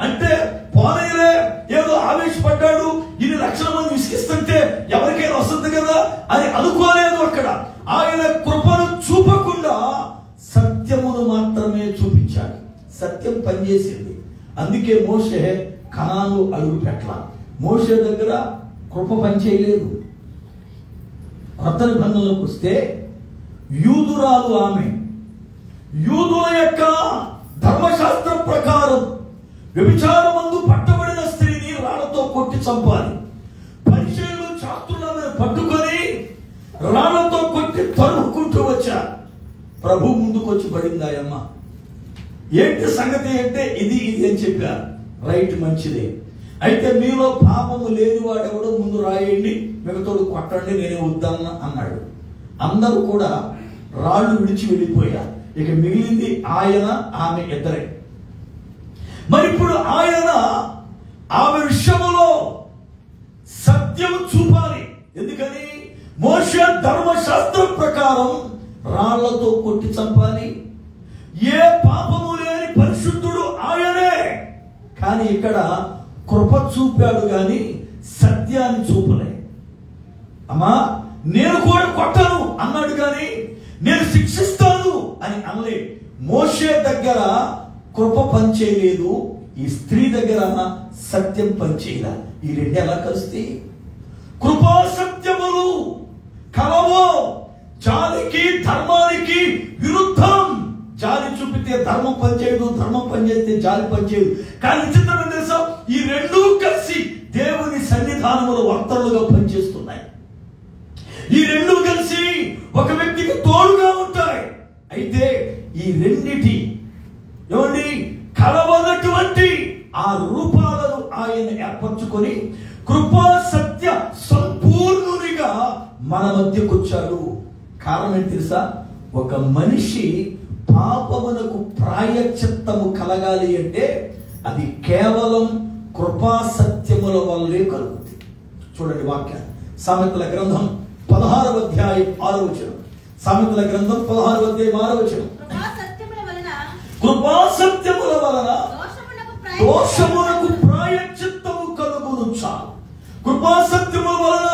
అంటే పోనీలే, ఏదో ఆవేశపడ్డాడు, ఇన్ని లక్షల మంది విసిగిస్తుంటే ఎవరికైనా వస్తుంది కదా అని అనుకోలేదు. అక్కడ ఆయన కృపను చూపకుండా సత్యమును మాత్రమే చూపించాడు. సత్యం పనిచేసింది. అందుకే మోషే కణాలు అడుగు పెట్టాల. మోషే దగ్గర కృప పనిచేయలేదు. కొత్త నిబంధనలకు వస్తే యూదురాలు ఆమె, యూదుల యొక్క ధర్మశాస్త్రం ప్రకారం వ్యభిచారమందు పట్టబడిన స్త్రీని రాళ్లతో కొట్టి చంపాలి. పరిచయులు శాస్త్రులను పట్టుకొని రాళ్లతో కొట్టి తరుముకుంటూ వచ్చారు. ప్రభు ముందుకు వచ్చి పడింది ఆయమ్మ. ఏంటి సంగతి అంటే ఇది అని చెప్పారు. రైట్, మంచిదే. అయితే మీలో పాపము లేని వాడెవడో ముందు రాయండి, మిగతాడు కొట్టండి, నేనే వద్దాను అన్నాడు. అందరూ కూడా రాళ్ళు విడిచి వెళ్ళిపోయారు. ఇక మిగిలింది ఆయన, ఆమె ఇద్దరే. మరి ఇప్పుడు ఆయన ఆమె విషయంలో సత్యం చూపాలి. ఎందుకని? మోషే ధర్మశాస్త్రం ప్రకారం రాళ్లతో కొట్టి చంపాలి. ఏ పాపము లేని పరిశుద్ధుడు ఆయనే. కానీ ఇక్కడ కృప చూపాడు గాని సత్యాన్ని చూపలే. అమ్మా నేను కూడా కొట్టను అన్నాడు కానీ నేను శిక్షిస్తాను అని అనలే. మోషే దగ్గర కృప పనిచేయలేదు, ఈ స్త్రీ దగ్గర సత్యం పనిచేయాల. ఈ రెండు ఎలా కలుస్తాయి? కృపా సత్యములు కలవో. జాలికి ధర్మానికి విరుద్ధం. జాలి చూపితే ధర్మం పనిచేయదు, ధర్మం పనిచేస్తే జాలి పనిచేయదు. కానీ చిత్రం తెలుసా, ఈ రెండూ కలిసి దేవుని సన్నిధానములో వర్తలుగా పనిచేస్తున్నాయి. ఈ రెండు కలిసి ఒక వ్యక్తికి తోడుగా ఉంటాయి. అయితే ఈ రెండిటి ఏమండి కలవనటువంటి ఆ రూపాలను ఆయన ఏర్పరచుకొని కృపా సత్య సంపూర్ణునిగా మన మధ్యకు వచ్చాడు. కారణం ఏంటి తెలుసా? ఒక మనిషి పాపమునకు ప్రాయశ్చిత్తము కలగాలి అంటే అది కేవలం కృపా సత్యముల వల్లే కలుగుతుంది. చూడండి వాక్యాన్ని. సామెతల గ్రంథం 16వ అధ్యాయం 6వ వచనం. సామెతల గ్రంథం 16వ అధ్యాయం 6వ వచనం. కృపా సత్యముల వలన దోషమునకు ప్రాయశ్చిత్తము కలుగును. చాలు. కృపా సత్యముల వలన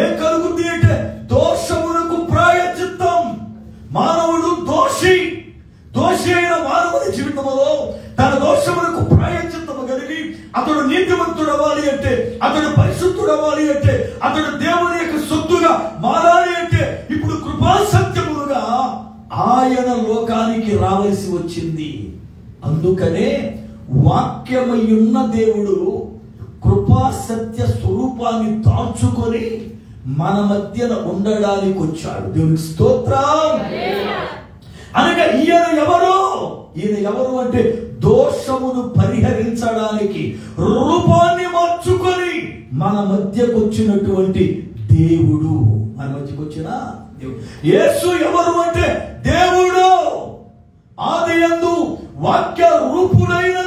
ఏం కలుగుతుంది అంటే దోషమునకు ప్రాయశ్చిత్తం. మానవుడు దోషి అయిన మానవుని జీవితంలో తన దోషమునకు ప్రాయశ్చిత్తము కలిగి అతడు నీతిమంతుడు అవ్వాలి అంటే, అతడు పరిశుద్ధుడు అవ్వాలి అంటే, అతడు దేవుని యొక్క సొత్తుగా మారాలి అంటే ఇప్పుడు కృపా సత్యములుగా ఆయన లోకానికి రావలసి వచ్చింది. అందుకనే వాక్యమయ్యున్న దేవుడు కృపా సత్య స్వరూపాన్ని దాల్చుకొని మన మధ్యన ఉండడానికి వచ్చాడు. దేవునికి స్తోత్రం. అనగా ఈయన ఎవరు? ఈయన ఎవరు అంటే దోషమును పరిహరించడానికి రూపాన్ని మార్చుకొని మన మధ్యకు వచ్చినటువంటి దేవుడు. మన మధ్యకు వచ్చిన దేవుడు. యేసు ఎవరు అంటే దేవుడు. ఆదియందు వాక్య రూపుడైన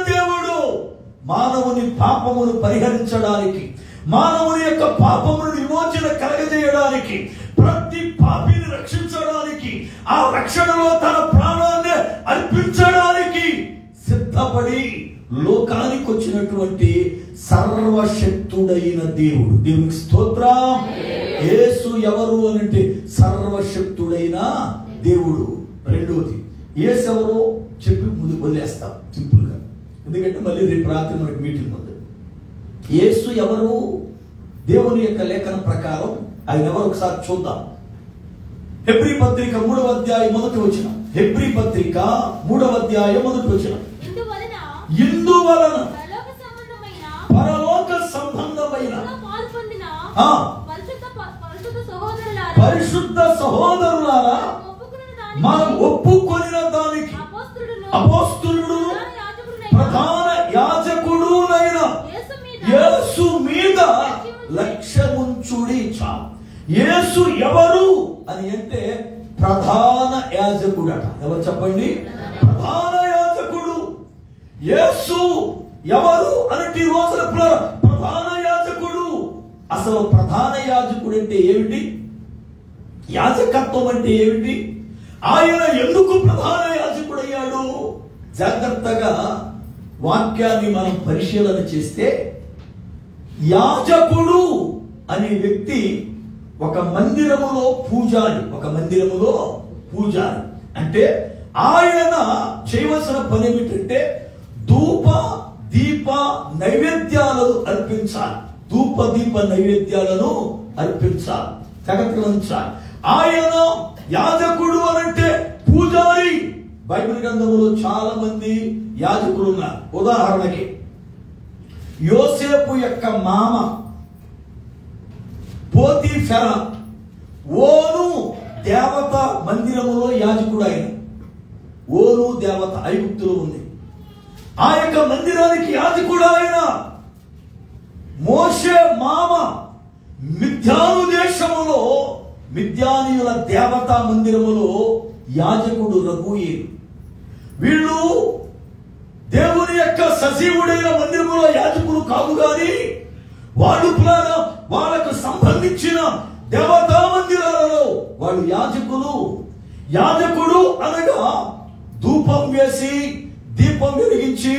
మానవుని పాపమును పరిహరించడానికి, మానవుని యొక్క పాపమును విమోచన కలగజేయడానికి, ప్రతి పాపిని రక్షించడానికి, ఆ రక్షణలో తన ప్రాణాన్ని అర్పించడానికి సిద్ధపడి లోకానికి వచ్చినటువంటి సర్వశక్తుడైన దేవుడు. దేవునికి స్తోత్రం. యేసు ఎవరు అనంటే సర్వశక్తుడైన దేవుడు. రెండోది యేసు ఎవరో చెప్పి ముందు వదిలేస్తాం సింపుల్ గా, ఎందుకంటే మళ్ళీ రేపు రాత్రి మనకి మీటింగ్ ఉంది. యేసు ఎవరు? దేవుని యొక్క లేఖన ప్రకారం ఆయన ఎవరు ఒకసారి చూద్దాం. హెబ్రీ పత్రిక 3వ అధ్యాయం 1వ వచనం. హెబ్రీ పత్రిక 3వ అధ్యాయం 1వ వచనం. ఇందువలన పరలోక సంబంధమైన పరిశుద్ధ సహోదరులారా, మనం ఒప్పుకొనిన దానికి అపోస్తలుడు ప్రధాన యాజకుడునైన యేసు మీద లక్ష్యముంచుడి. యేసు ఎవరు అని అంటే ప్రధాన యాజకుడట. ఎవరు చెప్పండి? ప్రధాన యాజకుడు. యేసు ఎవరు అంటే ఈ రోజున ప్రధాన యాజకుడు. అసలు ప్రధాన యాజకుడు అంటే ఏమిటి? యాజకత్వం అంటే ఏమిటి? ఆయన ఎందుకు ప్రధాన యాజకుడు అయ్యాడు? జాగ్రత్తగా వాక్యాన్ని మనం పరిశీలన చేస్తే, యాజకుడు అనే వ్యక్తి ఒక మందిరములో పూజారి. ఒక మందిరములో పూజారి అంటే ఆయన చేయవలసిన పని ఏమిటంటే ధూప దీప నైవేద్యాలను అర్పించాలి. ధూప దీప నైవేద్యాలను అర్పించాలి, జగత్కరించాలి. ఆయన యాజకుడు అనంటే పూజారి. బైబిల్ గ్రంథంలో చాలా మంది యాజకులు ఉన్నారు. ఉదాహరణకి యోసేపు యొక్క మామ పోతీఫెర ఓను దేవత మందిరములో యాజకుడు. ఆయన ఓను దేవత ఐగుప్తులో ఉంది. ఆ యొక్క మందిరానికి యాజకుడు ఆయన. మోషే మామ మిద్యాను దేశములో మిద్యానీయుల దేవతా మందిరములో యాజకుడు రఘుయేలు. వీళ్ళు దేవుని యొక్క సజీవుడైన మందిరములో యాజకులు కాదు గాని వాళ్ళు వాళ్ళకు సంబంధించిన దేవతా మందిరాలలో వాళ్ళు యాజకులు. యాజకుడు అనగా ధూపం వేసి దీపం వెలిగించి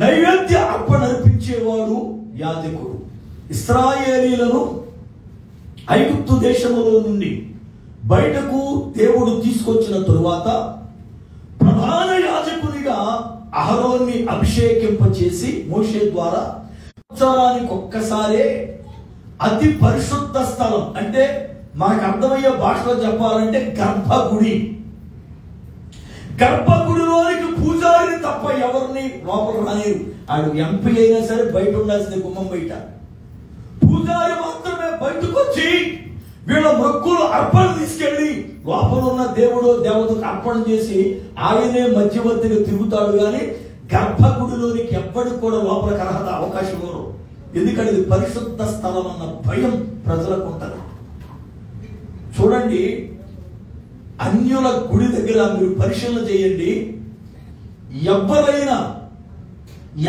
నైవేద్య అర్పణ అర్పించేవాడు యాజకుడు. ఇశ్రాయేలీలను ఐగుప్తు దేశములో నుండి బయటకు దేవుడు తీసుకొచ్చిన తరువాత ప్రధాన యాజకునిగా అహరోన్ని అభిషేకింపచేసి మోషే ద్వారా సంవత్సరానికి ఒక్కసారే అతి పరిశుద్ధ స్థలం అంటే మనకు అర్థమయ్యే భాషలో చెప్పాలంటే గర్భగుడి. గర్భగుడిలోనికి పూజారిని తప్ప ఎవరిని లోపల రానిరు. ఆడు ఎంపీ అయినా సరే బయట ఉండాల్సింది, గుమ్మం బయట. పూజారి మాత్రమే బయటకు వచ్చి వీళ్ళ మొక్కులు అర్పణ తీసుకెళ్లి లోపల ఉన్న దేవుడు దేవతకు అర్పణ చేసి ఆయనే మధ్యవర్తిగా తిరుగుతాడు. గాని గర్భగుడిలోనికి ఎవ్వడికి కూడా లోపలికి అర్హత అవకాశం ఉండదు. ఎందుకంటే ఇది పరిశుద్ధ స్థలం అన్న భయం ప్రజలకు ఉంటుంది. చూడండి, అన్యుల గుడి దగ్గర మీరు పరిశీలన చేయండి. ఎవరైనా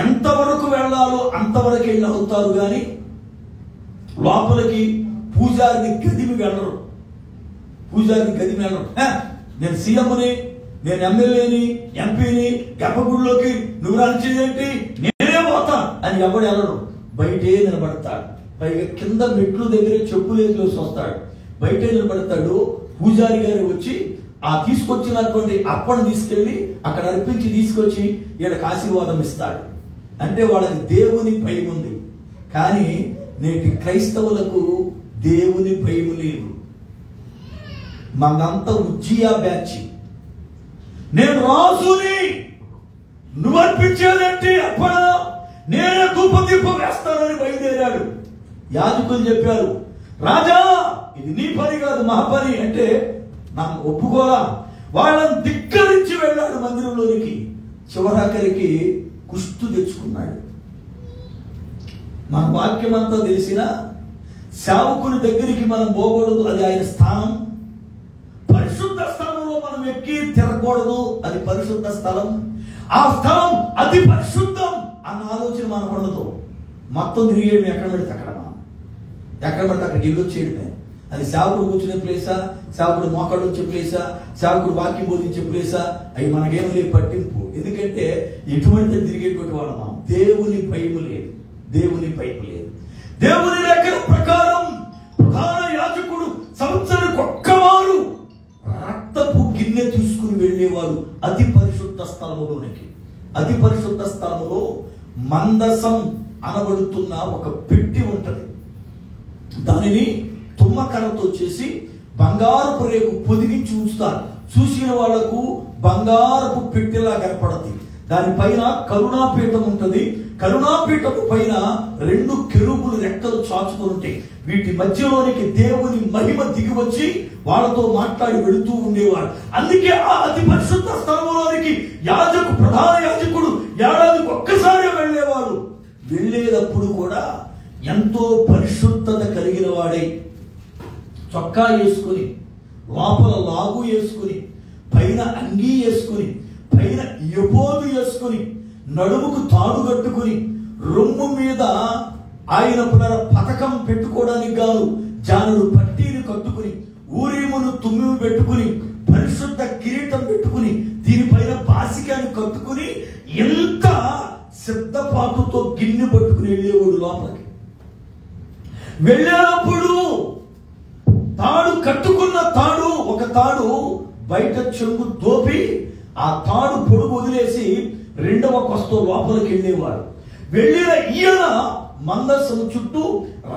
ఎంతవరకు వెళ్ళాలో అంతవరకు వెళ్ళి అవుతారు కానీ లోపలికి పూజారిని గదిమి వెళ్ళరు. పూజారిని గదిమి వెళ్ళరు. నేను సీఎంని, నేను ఎమ్మెల్యేని, ఎంపీని, గర్భగుడిలోకి నువ్వు రన్ చేయండి నేనే పోతా అని ఎవడు వెళ్ళరు. బయటే నిలబడతాడు. పైగా కింద మెట్లు దగ్గరే చెప్పులేసి వస్తాడు. బయటే నిలబడతాడు. పూజారి గారు వచ్చి ఆ తీసుకొచ్చినటువంటి అర్పణ తీసుకెళ్లి అక్కడ అర్పించి తీసుకొచ్చి వీళ్ళకి ఆశీర్వాదం ఇస్తాడు. అంటే వాళ్ళకి దేవుని భయం ఉంది. కానీ నేటి క్రైస్తవులకు దేవుని భయం లేదు. మనంతా ఉజ్జియా బ్యాచ్. నేను రాజుని, నువ్వు అర్పించేదేంటి అర్పణ, నేనే ధూపదీపం వేస్తానని బయలుదేరాడు. యాజకులు చెప్పారు, రాజా ఇది నీ పని కాదు మా పని అంటే నాకు ఒప్పుకోరా. వాళ్ళని ధిక్కరించి వెళ్ళాడు మందిరంలోనికి. చివరాఖరికి కుస్తు తెచ్చుకున్నాడు. మన వాక్యం అంతా తెలిసిన సేవకుని దగ్గరికి మనం పోకూడదు, అది ఆయన స్థానం. పరిశుద్ధ స్థలంలో మనం ఎక్కి తిరగకూడదు, అది పరిశుద్ధ స్థలం. ఆ స్థలం అతి పరిశుద్ధం. అన్న ఆలోచన మనకు ఉండదు. మొత్తం తిరిగేయడం ఎక్కడ పెడితే అక్కడ, ఎక్కడ పడితే అక్కడ ఇల్లు వచ్చేయడమే. అది సేవకుడు కూర్చునే ప్లేసా, సేవకుడు మోకాడు వచ్చే ప్లేసా, సేవకుడు వాక్యం బోధించే ప్లేసా, అవి మనకేమో లేదు పట్టింపు. ఎందుకంటే ఎటువంటి తిరిగేటువంటి వాళ్ళ మనం. దేవుని భయము లేదు, దేవుని భయము లేదు. దేవుని లెక్కల ప్రకారం ప్రధాన యాజకుడు సంవత్సరానికి ఒక్కవారు రక్తపు గిన్నె తీసుకుని వెళ్ళేవాడు అతి పరిశుద్ధ స్థలములోనికి. అతి పరిశుద్ధ స్థలములో మందసం అనబడుతున్న ఒక పెట్టి ఉంటది. దానిని తుమ్మకరతో చేసి బంగారపు రేకు పొదిగించి ఉంచుతారు. చూసిన వాళ్లకు బంగారపు పెట్టెలా కనపడతాయి. దానిపైన కరుణాపీఠం ఉంటుంది. కరుణాపీఠము పైన 2 కెరూబులు రెక్కలు చాచుకొని ఉంటాయి. వీటి మధ్యలోనికి దేవుని మహిమ దిగి వచ్చి వాళ్ళతో మాట్లాడి వెళుతూ ఉండేవాడు. అందుకే ఆ అతి పరిశుద్ధ స్థలంలోనికి ప్రధాన యాజకుడు ఏడాదికి ఒక్కసారి వెళ్ళేవాడు. వెళ్ళేటప్పుడు కూడా ఎంతో పరిశుద్ధత కలిగిన వాడై చొక్కా వేసుకుని, లోపల లాగు వేసుకుని, పైన అంగీ వేసుకుని, పైన ఎబోదు వేసుకుని, నడుముకు తాడు కట్టుకుని, రొమ్ము మీద ఆయన పథకం పెట్టుకోవడానికి గాను జానుడు పట్టీని కట్టుకుని, ఊరీమును తుమ్మిము పెట్టుకుని, పరిశుద్ధ కిరీటం పెట్టుకుని, దీనిపైన బాసికాన్ని కట్టుకుని, ఎంత సిద్ధపాటుతో గిన్నె పట్టుకుని వెళ్ళేవాడు లోపలికి. వెళ్ళేటప్పుడు తాడు కట్టుకున్న తాడు, ఒక తాడు బయట చెంగు దోపి ఆ తాడు పొడుగు వదిలేసి 2వ కొస్తో లోపలికి వెళ్ళేవాడు. వెళ్ళిన ఈయన మందసము చుట్టూ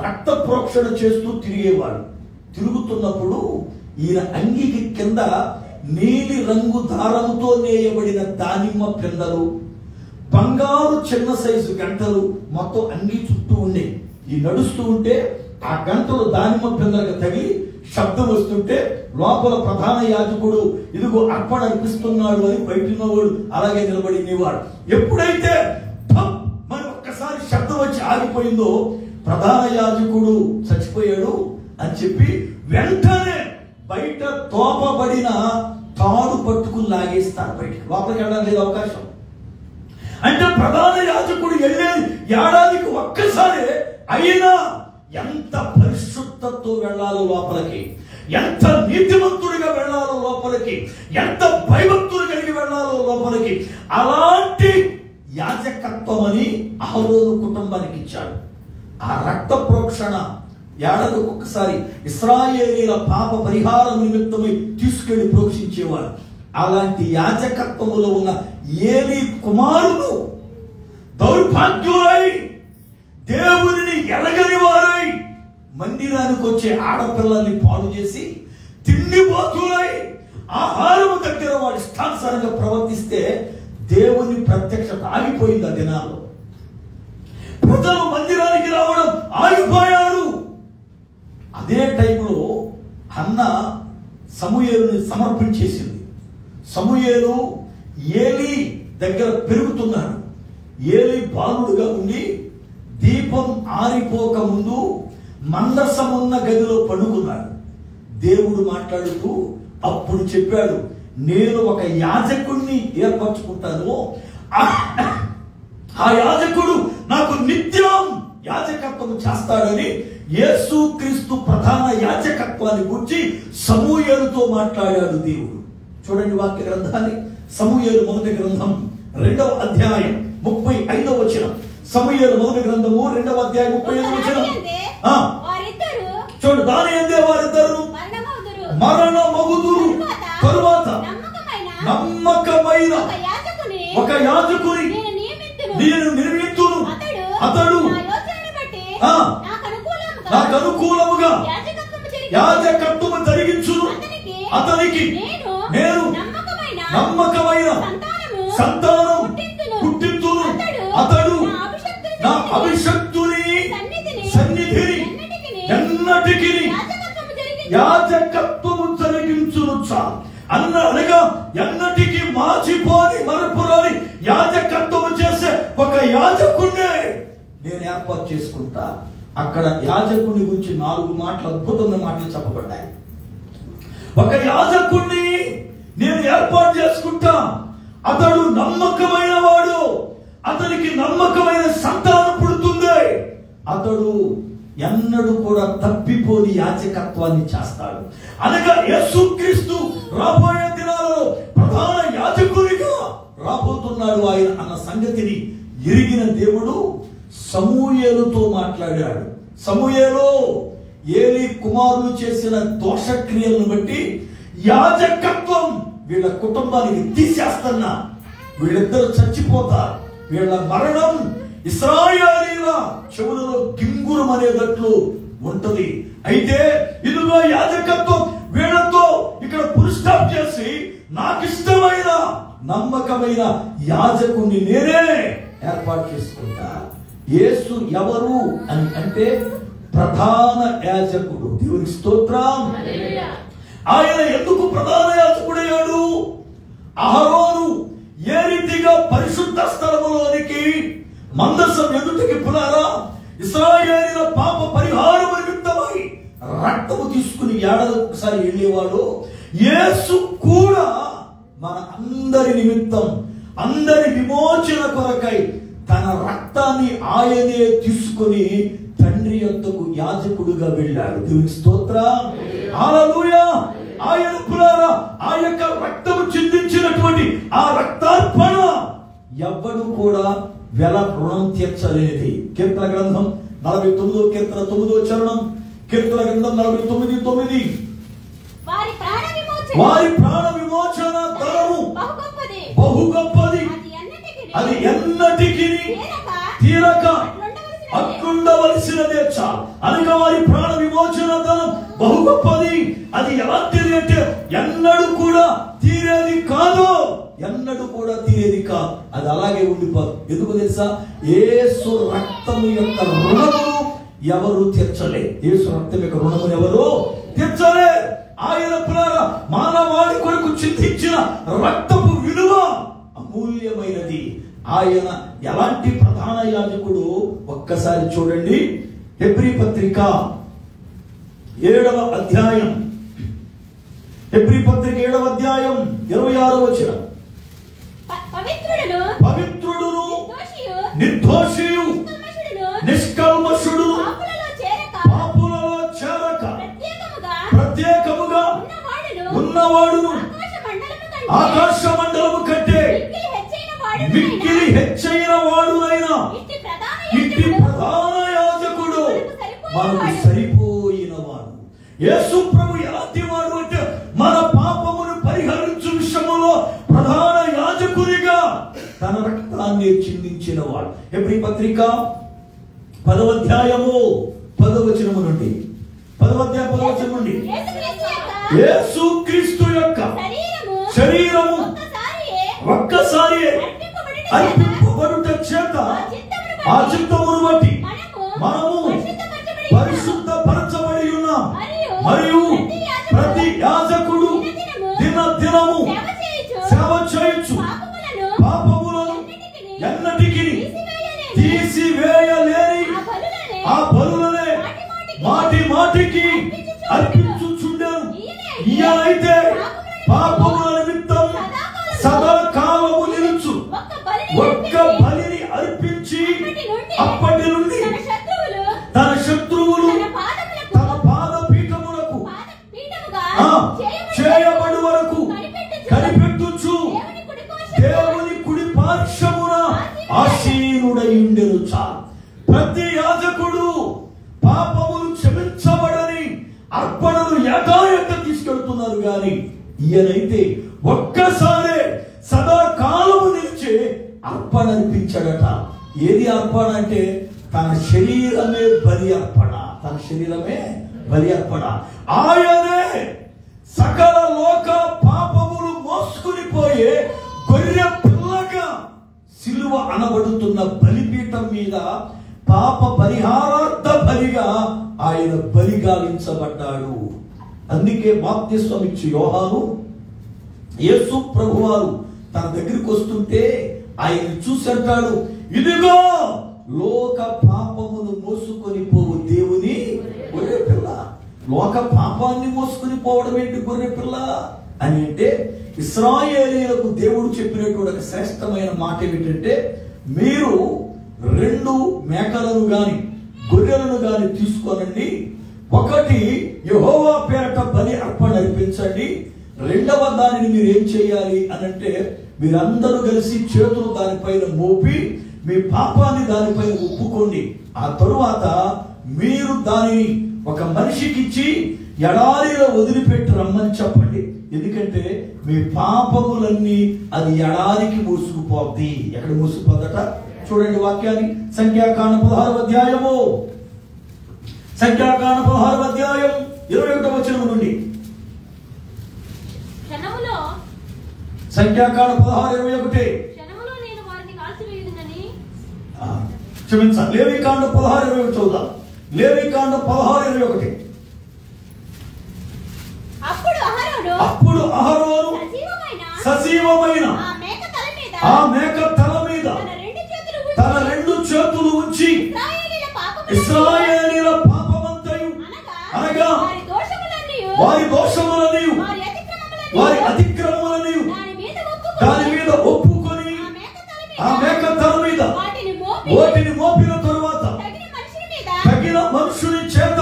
రక్త ప్రోక్షణ చేస్తూ తిరిగేవాడు. తిరుగుతున్నప్పుడు ఈయన అంగీకి కింద నీలి రంగు దారముతో నేయబడిన దానిమ్మ పిందలు, బంగారు చిన్న సైజు గంటలు మొత్తం అంగీ చుట్టూ ఉండే. ఈ నడుస్తూ ఉంటే ఆ గంటలు దానిమ్మ పిందలకు తగిలి శబ్దం వస్తుంటే లోపల ప్రధాన యాజకుడు ఇదిగో అర్పణ అర్పిస్తున్నాడు అని బయటవాడు అలాగే నిలబడినవాడు. ఎప్పుడైతే మరి ఒక్కసారి శబ్దం వచ్చి ఆగిపోయిందో ప్రధాన యాజకుడు చచ్చిపోయాడు అని చెప్పి వెంటనే బయట తోపబడిన తాడు పట్టుకుని లాగేస్తారు బయటికి. లోపలికి వెళ్ళడం లేదు అవకాశం. అంటే ప్రధాన యాజకుడు వెళ్ళేది ఏడాదికి ఒక్కసారి అయినా ఎంత పరిశుద్ధతో వెళ్ళాలో లోపలికి, ఎంత నీతిమంతుడిగా వెళ్ళాలో లోపలికి, ఎంత భయభక్తులు కలిగి వెళ్ళాలో లోపలికి, అలాంటి యాజకత్వం అని అహరోను కుటుంబానికి ఇచ్చాడు. ఆ రక్త ప్రోక్షణ ఏడాదికి ఒక్కసారి ఇశ్రాయేలీల పాప పరిహారం నిమిత్తమై తీసుకెళ్లి ప్రోక్షించేవాడు. అలాంటి యాజకత్వములో ఉన్న ఏలీ కుమారులు దౌర్భాగ్యులై, దేవుని ఎరగని వారై, మందిరానికి వచ్చే ఆడపిల్లల్ని పాడు చేసి, తిండిపోతులై, ఆహారము దగ్గర వాడి ఇష్టానుసారంగా ప్రవర్తిస్తే దేవుని ప్రత్యక్షత ఆగిపోయింది. ఆ దినాల్లో ప్రజలు మందిరానికి రావడం ఆగిపోయారు. అదే టైంలో హన్న సమూయేలుని సమర్పించేసింది. సమూయేలు ఏలీ దగ్గర పెరుగుతున్నాడు. ఏలీ బాలుడుగా ఉండి దీపం ఆరిపోక ముందు మందసమున్న గదిలో పడుకున్నాడు. దేవుడు మాట్లాడుతూ అప్పుడు చెప్పాడు, నేను ఒక యాజకుడిని ఏర్పరచుకుంటాను, ఆ యాజకుడు నాకు నిత్యం యాజకత్వం చేస్తాడని యేసుక్రీస్తు ప్రధాన యాజకత్వాన్ని గురించి సమూయేలుతో మాట్లాడాడు దేవుడు. చూడండి వాక్య గ్రంథాన్ని. సమూయేలు మొదటి గ్రంథం 2వ అధ్యాయం 35వ వచనం. సమూయేలు మొదటి గ్రంథము 2వ అధ్యాయం 35వ వచనం. చూడు, దాని యందే వారిద్దరు మరణమగుదురు, తరువాత నమ్మకమైన ఒక యాజకుని నేను నిర్మింతును, అతడు నాకు అనుకూలముగా యాజకత్వము జరిగించును, అతనికి నేను నమ్మకమైన సంతానం పుట్టింతును, అతడు నా అభిషక్తుని సన్నిధిని ఎన్నటికి యాజకత్వము జరిగించును అనగా ఎన్నటికి మాచిపోని మరపురాని యాజకత్వము చేసే ఒక యాజకుడినే నేను ఏర్పాటు చేసుకుంటా. అక్కడ యాజకుడిని గురించి 4 మాటలు, అద్భుతమైన మాటలు చెప్పబడ్డాయి. ఒక యాజకుడిని నేను ఏర్పాటు చేసుకుంటా, అతడు నమ్మకమైన వాడు, అతనికి నమ్మకమైన సంతానం పుడుతుంది. అతడు ఎన్నడూ కూడా తప్పిపోని యాజకత్వాన్ని చేస్తాడు. అనగా యేసుక్రీస్తు రాబోయే దినాలలో ప్రధాన యాజకునిగా రాబోతున్నాడు ఆయన అన్న సంగతిని ఎరిగిన దేవుడు సమూయేలుతో మాట్లాడాడు. సమూయేలు, ఏలీ కుమారులు చేసిన దోషక్రియలను బట్టి యాజకత్వం వీళ్ళ కుటుంబానికి తీసేస్తున్నా, వీళ్ళిద్దరూ చచ్చిపోతారు, వీళ్ళ మరణం ఇశ్రాయేలీయుల చెవులలో గింగురం అనేటట్లు ఉంటది. అయితే ఇదిగో యాజకత్వం వీళ్ళతో ఇక్కడ ఫుల్ స్టాప్ చేసి నాకు ఇష్టమైన నమ్మకమైన యాజకుని నేనే ఏర్పాటు చేసుకుంటా. యేసు ఎవరు అని అంటే ప్రధాన యాజకుడు. దేవునికి స్తోత్రం. ఆయన ఎందుకు ప్రధాన యాజకుడయ్యాడు? అహరోను ఏ రీతిగా పరిశుద్ధ స్థలములోనికి మందసం ఎదుటికి పునారా ఇశ్రాయేలీయుల పాప పరిహారం నిమిత్తమై రక్తము తీసుకుని ఏడాది ఒకసారి వెళ్ళేవాడు, యేసు కూడా మన అందరి నిమిత్తం, అందరి విమోచన కొరకై తన రక్తాన్ని ఆయనే తీసుకుని తండ్రి యొద్దకు యాజకుడుగా వెళ్ళాడు. దేవునికి స్తోత్రం. హల్లెలూయా. ఆయన పులారా ఆ యొక్క రక్తము చిందించినటువంటి ఆ రక్తార్పణ ఎవ్వడు కూడా వెల రుణం తీర్చలేనిది. కీర్తన గ్రంథం 49 కీర్తన 9 చరణం, కీర్తన గ్రంథం 49:9 వారి ప్రాణ విమోచన ధనము బహు గొప్పది, అది ఎన్నటికి తీరక అట్లుండవలసినదే చాలు. అనగా వారి ప్రాణ విమోచన ధనం బహు గొప్పది, అది ఎలాంటిది అంటే ఎన్నడూ కూడా తీరేది కాదు, ఎన్నడూ కూడా తీరేది కాదు, అది అలాగే ఉండిపోదు. ఎందుకు తెలుసా? యేసు రక్తము యొక్క రుణమును ఎవరు తీర్చలే. యేసు రక్తం యొక్క రుణమును ఎవరు తీర్చలే. ఆయన పునరా మానవాడి కొరకు చింతించిన రక్తపు విలువ అమూల్యమైనది. ఆయన ఎలాంటి ప్రధాన యాజకుడు ఒక్కసారి చూడండి. హెబ్రీ పత్రిక 7వ అధ్యాయం, హెబ్రీ పత్రిక 7వ అధ్యాయం 26వ వచనం. పవిత్రుడును నిర్దోషియు నిష్కల్మషుడు పాపులలో చేరక ప్రత్యేకముగా ఉన్నవాడును ఆకాశ మండలము కంటే మిక్కిలి హెచ్చైన వాడునైన ఇట్టి ప్రధాన యాజకుడు మనకు సరిపోయిన వాడు. యేసు ప్రభు ఎలాంటి వాడు అంటే మన పాపమును పరిహరించు విషయములో ప్రధాన యాజకునిగా తన రక్తాన్ని చిందించిన వాడు. హెబ్రీ పత్రిక 10వ అధ్యాయము 10వ వచనము నుండి, 10వ అధ్యాయం 10వ వచనం నుండి, యేసుక్రీస్తు యొక్క శరీరము ఒక్కసారి అర్పింపబడుట చేత ఆ చిత్తమును బట్టి మనము పరిశుద్ధపరచబడి ఉన్నాం. మరియు ప్రతి యాజకుడు దినము సేవ చేయొచ్చు పాపములను ఎన్నటికి తీసివేయలేని ఆ బలులనే మాటి మాటికి అర్పించుచుండెను. ఈయనైతే పాపముల నిమిత్తం సదాకాలము నిలుచు ఒక్క బలిని అర్పించి అప్పటి నుండి తన శత్రువులు తన పాదపీఠములకు చేయబడి వరకు కనిపెట్టుచు దేవుని కుడి పార్శ్వమున ఆసీనుడై ఉండెను. చాలు. ప్రతి యాజకుడు పాపములు క్షమించబడని అర్పణలు యథాయథ తీసుకెళ్తున్నారు గాని ఈయనైతే ఒక్కసారే సదాకాలము నిలిచే అర్పణ అర్పించాడట. ఏది అర్పణ అంటే తన శరీరమే బలి అర్పణ, తన శరీరమే బలి అర్పణ. ఆయనే సకల లోక పాపములు మోసుకుని పోయే గొర్రె పిల్లగా సిలువ అనబడుతున్న బలిపీఠం మీద పాప పరిహారార్థ బలిగా ఆయన బలిగాలించబడ్డాడు. అందుకే బాప్తిస్మం ఇచ్చి యోహాను యేసు ప్రభువారు తన దగ్గరికి వస్తుంటే ఆయన చూసంటాడు, ఇదిగో లోక పాపమును మోసుకొని పోవు దేవుని గొర్రె పిల్ల. లోక పాపాన్ని మోసుకొని పోవడం ఏంటి గొర్రె పిల్ల అని అంటే ఇశ్రాయేలీయులకు దేవుడు చెప్పినటువంటి ఒక శ్రేష్టమైన మాట ఏమిటంటే మీరు 2 మేకలను గాని గొర్రెలను గాని తీసుకోనండి, ఒకటి యెహోవా పేరట బలి అర్పణ అర్పించండి, రెండవ దానిని మీరు ఏం చేయాలి అనంటే మీరందరూ కలిసి చేతులు దానిపైన మోపి మీ పాపాన్ని దానిపైన ఒప్పుకోండి. ఆ తరువాత మీరు దానిని ఒక మనిషికి ఇచ్చి ఎడారిలో వదిలిపెట్టి రమ్మని చెప్పండి. ఎందుకంటే మీ పాపములన్నీ అది ఎడారికి మూసుకుపోద్ది. ఎక్కడ మూసుకుపోద్దట చూడండి వాక్యాన్ని. సంఖ్యాకాండ 16వ అధ్యాయము, సంఖ్యాకాండ 16వ అధ్యాయం 21వ వచనం నుండి. సంఖ్యాకాండ 16:21. క్షమించాలి, లేవికాండ 16:21 చూద్దాం. లేవికాండ 16:21. అప్పుడు అహరోను సజీవమైన ఆ మేక తల మీద తన 2 చేతులు ఉంచి ఇశ్రాయేలీయుల పాపమంతయు అనగా వారి దోషములనియు వారి అతిక్రమములనియు దాని మీద ఒప్పుకొని ఆ మేక తల మీద వాటిని మోపిన తరువాత తగిన మనుషుని చేత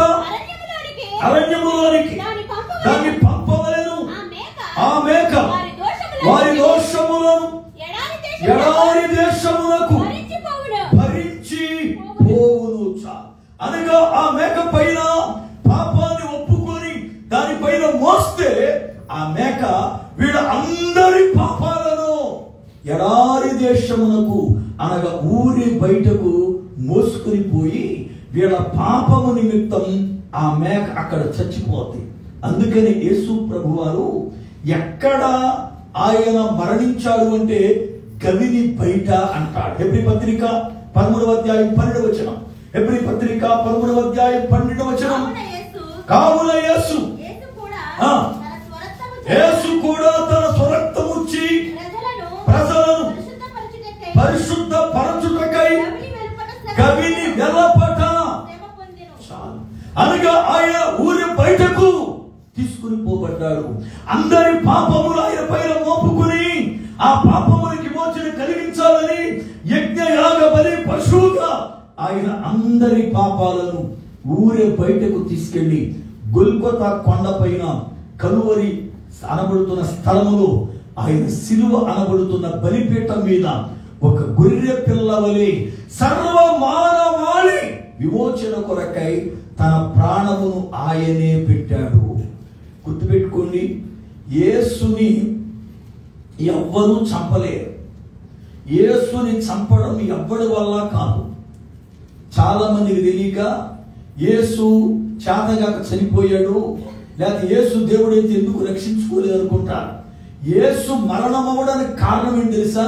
అరణ్యములోనికి దాన్ని పంపవలెను. ఆ మేక వారి దోషములను ఎడారి దేశములకు భరించి పోవును. అనగా ఆ మేక పైన పాపాన్ని ఒప్పుకొని దానిపైన మోస్తే ఆ మేక వీళ్ళ అందరి పాపాలను ఎడారి దేశమునకు అనగా ఊరి బయటకు మోసుకొని పోయి వీళ్ళ పాపము నిమిత్తం ఆ మేక అక్కడ చచ్చిపోతుంది. అందుకని యేసు ప్రభువారు ఎక్కడ ఆయన మరణించాడు అంటే గవిని బయట అంటాడు. హెబ్రీ పత్రిక 13వ అధ్యాయం 12వ వచనం. హెబ్రీ పత్రిక 13వ అధ్యాయం 12వ వచనం. కావున యేసు కూడా తన స్వరక్తముచ్చి ప్రజలను పరిశుద్ధ పరచుటకై గవిని వెలపట అనగా ఆయన ఊరి బయటకు తీసుకుని పోబడ్డాడు. అందరి పాపములు ఆయన పైన మోపుకుని ఆ పాపములకి విమోచన కలిగించాలని యజ్ఞయాగ బలి పశువుగా ఆయన అందరి పాపాలను ఊరే బయటకు తీసుకెళ్లి గొల్గొతా కొండపైన కలువరి అనబడుతున్న స్థలములో ఆయన సిలువ అనబడుతున్న బలిపీఠం మీద ఒక గొర్రె పిల్ల వలె సర్వ మానవాళి విమోచన కొరకై తన ప్రాణమును ఆయనే పెట్టాడు. గుర్తుపెట్టుకోండి, యేసుని ఎవ్వరూ చంపలేరు. యేసుని చంపడం ఎవ్వడి వల్ల కాదు. చాలా మందికి తెలియక యేసు చేతగాక చనిపోయాడు, లేకపోతే యేసు దేవుడైతే ఎందుకు రక్షించుకోలేదు అనుకుంటారు. యేసు మరణం అవ్వడానికి కారణం ఏంటి తెలుసా?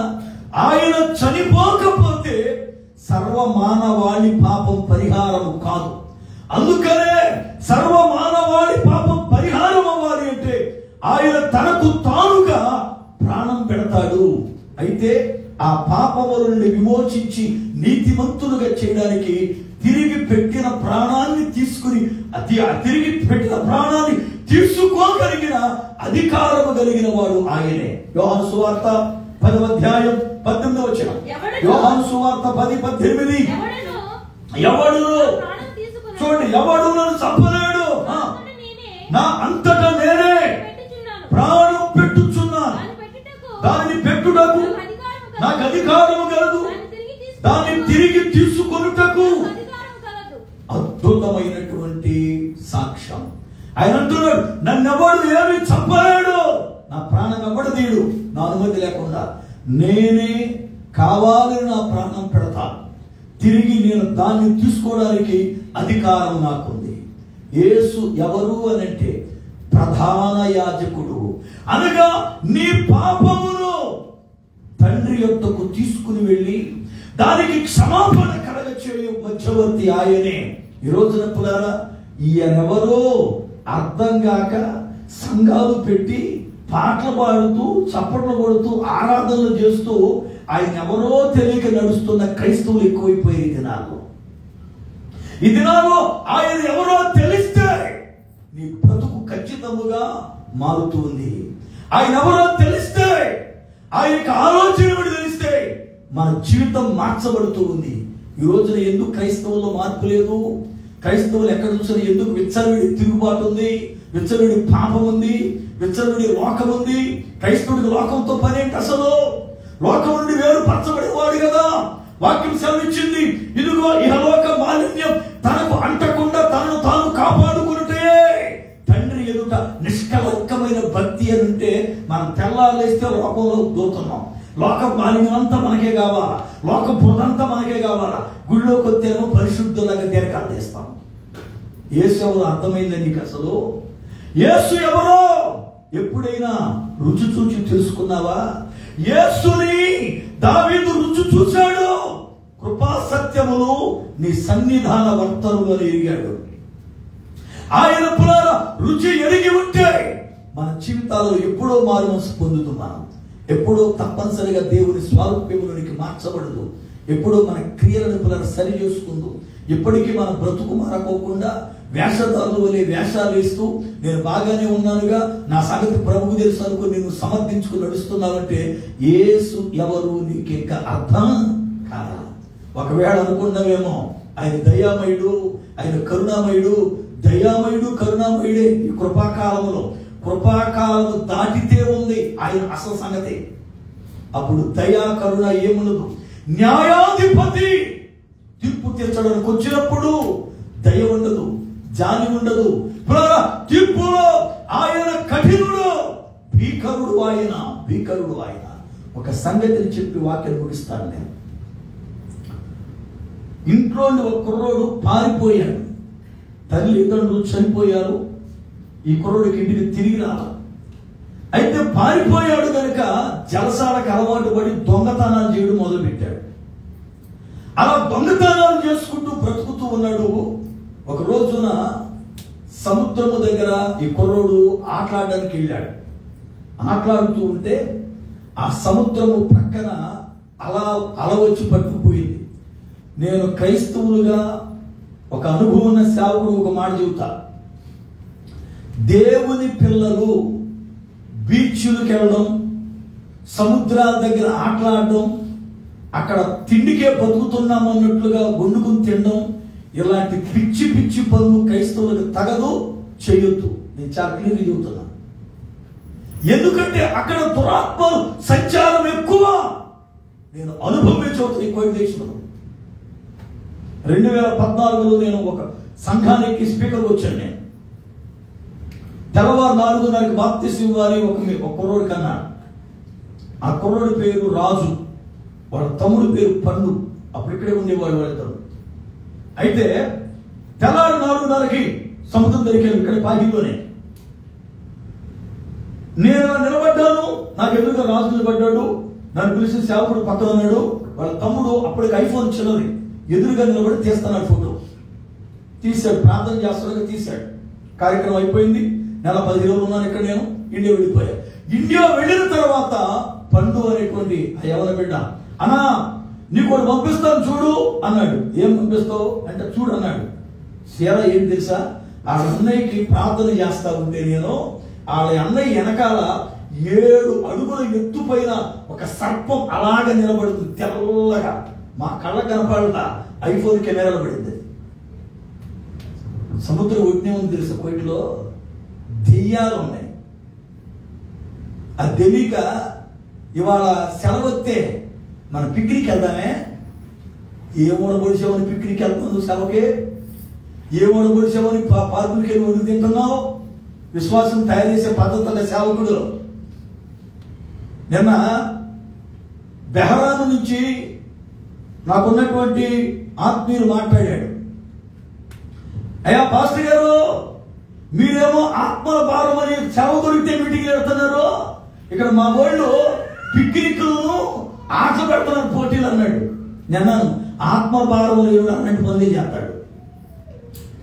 ఆయన చనిపోకపోతే సర్వ మానవాళి పాపం పరిహారం కాదు. అందుకనే సర్వ మానవాళి పాపం పరిహారం అవ్వాలి అంటే ఆయన తనకు తానుగా ప్రాణం పెడతాడు. అయితే ఆ పాపముల నుండి విమోచించి నీతిమంతులుగా చేయడానికి తిరిగి పెట్టిన ప్రాణాన్ని తీసుకుని తిరిగి పెట్టిన ప్రాణాన్ని తీసుకోగలిగిన అధికారము కలిగిన వాడు ఆయనే. యోహాను సువార్త 10వ అధ్యాయం 18వ వచనం. యోహాను సువార్త 10:18. ఎవడును చూడండి, ఎవడు నన్ను చంపలేడు, నా అంతటా నేనే ప్రాణం పెట్టుచున్నాను, దాన్ని పెట్టుటకు నాకు అధికారము కలదు, దాన్ని తిరిగి తీసుకొనుటకు. అద్భుతమైనటువంటి సాక్ష్యం. ఆయన అంటున్నాడు, నన్నెవడు ఏమి చంపలేడు, నా ప్రాణం ఎవడు తీయడు, నా అనుమతి లేకుండా నేనే కావాలని నా ప్రాణం పెడతాను, తిరిగి నేను దాన్ని తీసుకోవడానికి అధికారం నాకుంది. యేసు ఎవరు అనంటే ప్రధాన యాజకుడు. అనగా నీ పాపమును తండ్రి యొద్దకు తీసుకుని వెళ్ళి దానికి క్షమాపణ కలగచేయు మధ్యవర్తి ఆయనే. ఈ రోజున పులారా ఈయనెవరో అర్థం కాక సంఘాలు పెట్టి పాటలు పాడుతూ చప్పట్లు కొడుతూ ఆరాధనలు చేస్తూ ఆయన ఎవరో తెలియక నడుస్తున్న క్రైస్తవులు ఎక్కువైపోయారు ఈ దినాల్లో. ఈ దినాల్లో ఆయన ఎవరో తెలిస్తే నీ బ్రతుకు ఖచ్చితముగా మారుతుంది. ఆయన ఎవరో తెలిస్తే, ఆయనకి ఆలోచన తెలిస్తే మన జీవితం మార్చబడుతూ ఉంది. ఈ రోజున ఎందుకు క్రైస్తవుల్లో మార్పు లేదు? క్రైస్తవులు ఎక్కడ చూసినా ఎందుకు విచ్చలవిడి తిరుగుబాటు ఉంది, విచ్చలవిడి పాపం ఉంది, విచ్చలవిడి లోకం ఉంది? క్రైస్తవుడికి లోకంతో పని ఏంటి అసలు? లోకం నుండి వేరుపరచబడేవాడు కదా. వాక్యం సెలవిచ్చింది, ఇదిగో ఇహలోక మాలిన్యం తనకు అంటకుండా తనను తాను కాపాడుకుంటే తండ్రి ఎదుట నిష్కలంకమైన భక్తి అని ఉంటే మనం తెల్లాలేస్తే లోకంలో దూతున్నాం. లోక మాలిన్యం అంతా మనకే కావాలా, లోక బురదంతా మనకే కావాలా. గుళ్ళోకి వస్తేమో పరిశుద్ధులుగా దీర్ఘాలు చేస్తాం. యేసు ఎవరో అర్థమైందని నీకు అసలు? యేసు ఎవరో ఎప్పుడైనా రుచి చూచి తెలుసుకున్నావా? యేసుని దావీదు రుచి చూశాడు. కృపా సత్యములు నీ సన్నిధాన వర్తనులు ఎరిగాడు. ఆయన పురాణ రుచి ఎరిగి ఉంటే మన జీవితాల్లో ఎప్పుడో మారు మనసు పొందుతున్నాం. ఎప్పుడో తప్పనిసరిగా దేవుని స్వారూప్యములోనికి మార్చబడదు. ఎప్పుడో మన క్రియలను పునః సరి చేసుకుందు. ఇప్పటికీ మన బ్రతుకు మారకోకుండా వేషధారులు వలె వేషాలు వేస్తూ నేను బాగానే ఉన్నానుగా, నా సంగతి ప్రభువు తెలుసు అనుకుని నేను సమర్థించుకుని నడుస్తున్నావంటే యేసు ఎవరు నీకు ఇంకా అర్థం కాదా? ఒకవేళ అనుకున్నావేమో ఆయన దయామయుడు, ఆయన కరుణామయుడు. దయామయుడు కరుణామయుడే. ఈ కృపాకాలంలో కృపాకాలము దాటితే ఉంది ఆయన అసలు సంగతి. అప్పుడు దయా కరుణ ఏముండదు. న్యాయాధిపతి తీర్పు తీర్చడానికి వచ్చినప్పుడు దయ ఉండదు, జాలి ఉండదు. తీర్పులో ఆయన కఠినుడు, భీకరుడు ఆయన, భీకరుడు ఆయన. ఒక సంగతిని చెప్పి వాక్యం ముగిస్తాను నేను. ఇంట్లో ఒక కుర్రోడు పారిపోయాడు. తల్లిదండ్రులు చనిపోయారు. ఈ కుర్రోడికి ఇంటికి తిరిగి రావాలి. అయితే పారిపోయాడు కనుక జలసాలకు అలవాటు పడి దొంగతనాలు చేయడం మొదలుపెట్టాడు. అలా దొంగతనాలు చేసుకుంటూ బ్రతుకుతూ ఉన్నాడు. ఒక రోజున సముద్రము దగ్గర ఈ కుర్రోడు ఆటలాడడానికి వెళ్ళాడు. ఆటలాడుతూ ఉంటే ఆ సముద్రము ప్రక్కన అల వచ్చి పట్టుకుపోయింది. నేను క్రైస్తవులుగా ఒక అనుభవం ఉన్న సేవకుడు ఒక మాట చెబుతా. దేవుని పిల్లలు బీచ్లకు వెళ్ళడం, సముద్రాల దగ్గర ఆటలాడడం, అక్కడ తిండికే బతుకుతున్నాం అన్నట్లుగా వండుకుని తినడం, ఇలాంటి పిచ్చి పిచ్చి పనులు క్రైస్తవులకు తగదు, చేయొద్దు. నేను చాలా క్లియర్గా చెబుతున్నా. ఎందుకంటే అక్కడ దురాత్మ సంచారం ఎక్కువ. నేను అనుభవమే చదువుతాను. ఈ కోయి దేశంలో 2014లో నేను ఒక సంఘానికి స్పీకర్ వచ్చాను. నేను తెల్లవారు 4:30 బాప్తిసం ఇవ్వాలి ఒక కుర్రోడు కన్నా. ఆ కుర్రోడి పేరు రాజు, వాళ్ళ తమ్ముడు పేరు పండు. అప్పుడు ఇక్కడే ఉండేవాడు వాళ్ళిద్దరు. అయితే తెల్లారు 4:30కి సముద్రం దొరికాను ఇక్కడ పాగిలోనే. నేను నిలబడ్డాను. నాకు ఎదురుగా రాజు నిలబడ్డాడు. నన్ను పిలిచి సేవకుడు పక్కన ఉన్నాడు. వాళ్ళ తమ్ముడు అప్పటికి ఐఫోన్ చిన్నది, ఎదురుగా నిలబడి తీస్తున్నాడు. ఫోటో తీశాడు. ప్రార్థన చేస్తున్నాడు, తీశాడు. కార్యక్రమం అయిపోయింది. నెల 10 రోజులు ఉన్నాను ఇక్కడ. నేను ఇండియా వెళ్ళిపోయా. ఇండియా వెళ్ళిన తర్వాత పండు అనేటువంటి ఆ యవన బిడ్డ, అన్నా నీకు ఒకటి పంపిస్తాను చూడు అన్నాడు. ఏం పంపిస్తావు అంటే చూడు అన్నాడు. సీరా ఏం తెలుసా, ఆ అన్నయ్యకి ప్రార్థన చేస్తా ఉంటే నేను వాళ్ళ అన్నయ్య వెనకాల 7 అడుగుల ఎత్తుపైన ఒక సర్పం అలాగ నిలబడుతుంది తెల్లగా. మా కళ్ళ కనపడతా ఐఫోన్ కెమెరాలో పడింది. సముద్రం ఒడ్డునే ఉంది తెలుసా, కోయిట్లో దెయ్యాలు ఉన్నాయి. అది తెలియక ఇవాళ సెలవు వస్తే మన పిక్నిక్ వెళ్దామే. ఏమోడబడిసామని పిక్నిక్ వెళ్తున్నావు సెలవుకి? ఏమోడబడిసామని పార్కులకి వెళ్ళి వండుకు తింటున్నావు? విశ్వాసం తయారు చేసే పద్ధతుల సేవకుడు. నిన్న బెహరాను నుంచి నాకున్నటువంటి ఆత్మీయులు మాట్లాడాడు. అయ్యా పాస్టర్ గారు, మీరేమో ఆత్మల భారం అని సేవ దొరికితే మీటింగ్ పెడుతున్నారు, ఇక్కడ మా వాళ్ళు పిక్నిక్లను ఆట పెడుతున్నారు పోటీలు అన్నాడు. నిన్న ఆత్మ భారం అన్నట్టు పనులు చేస్తాడు.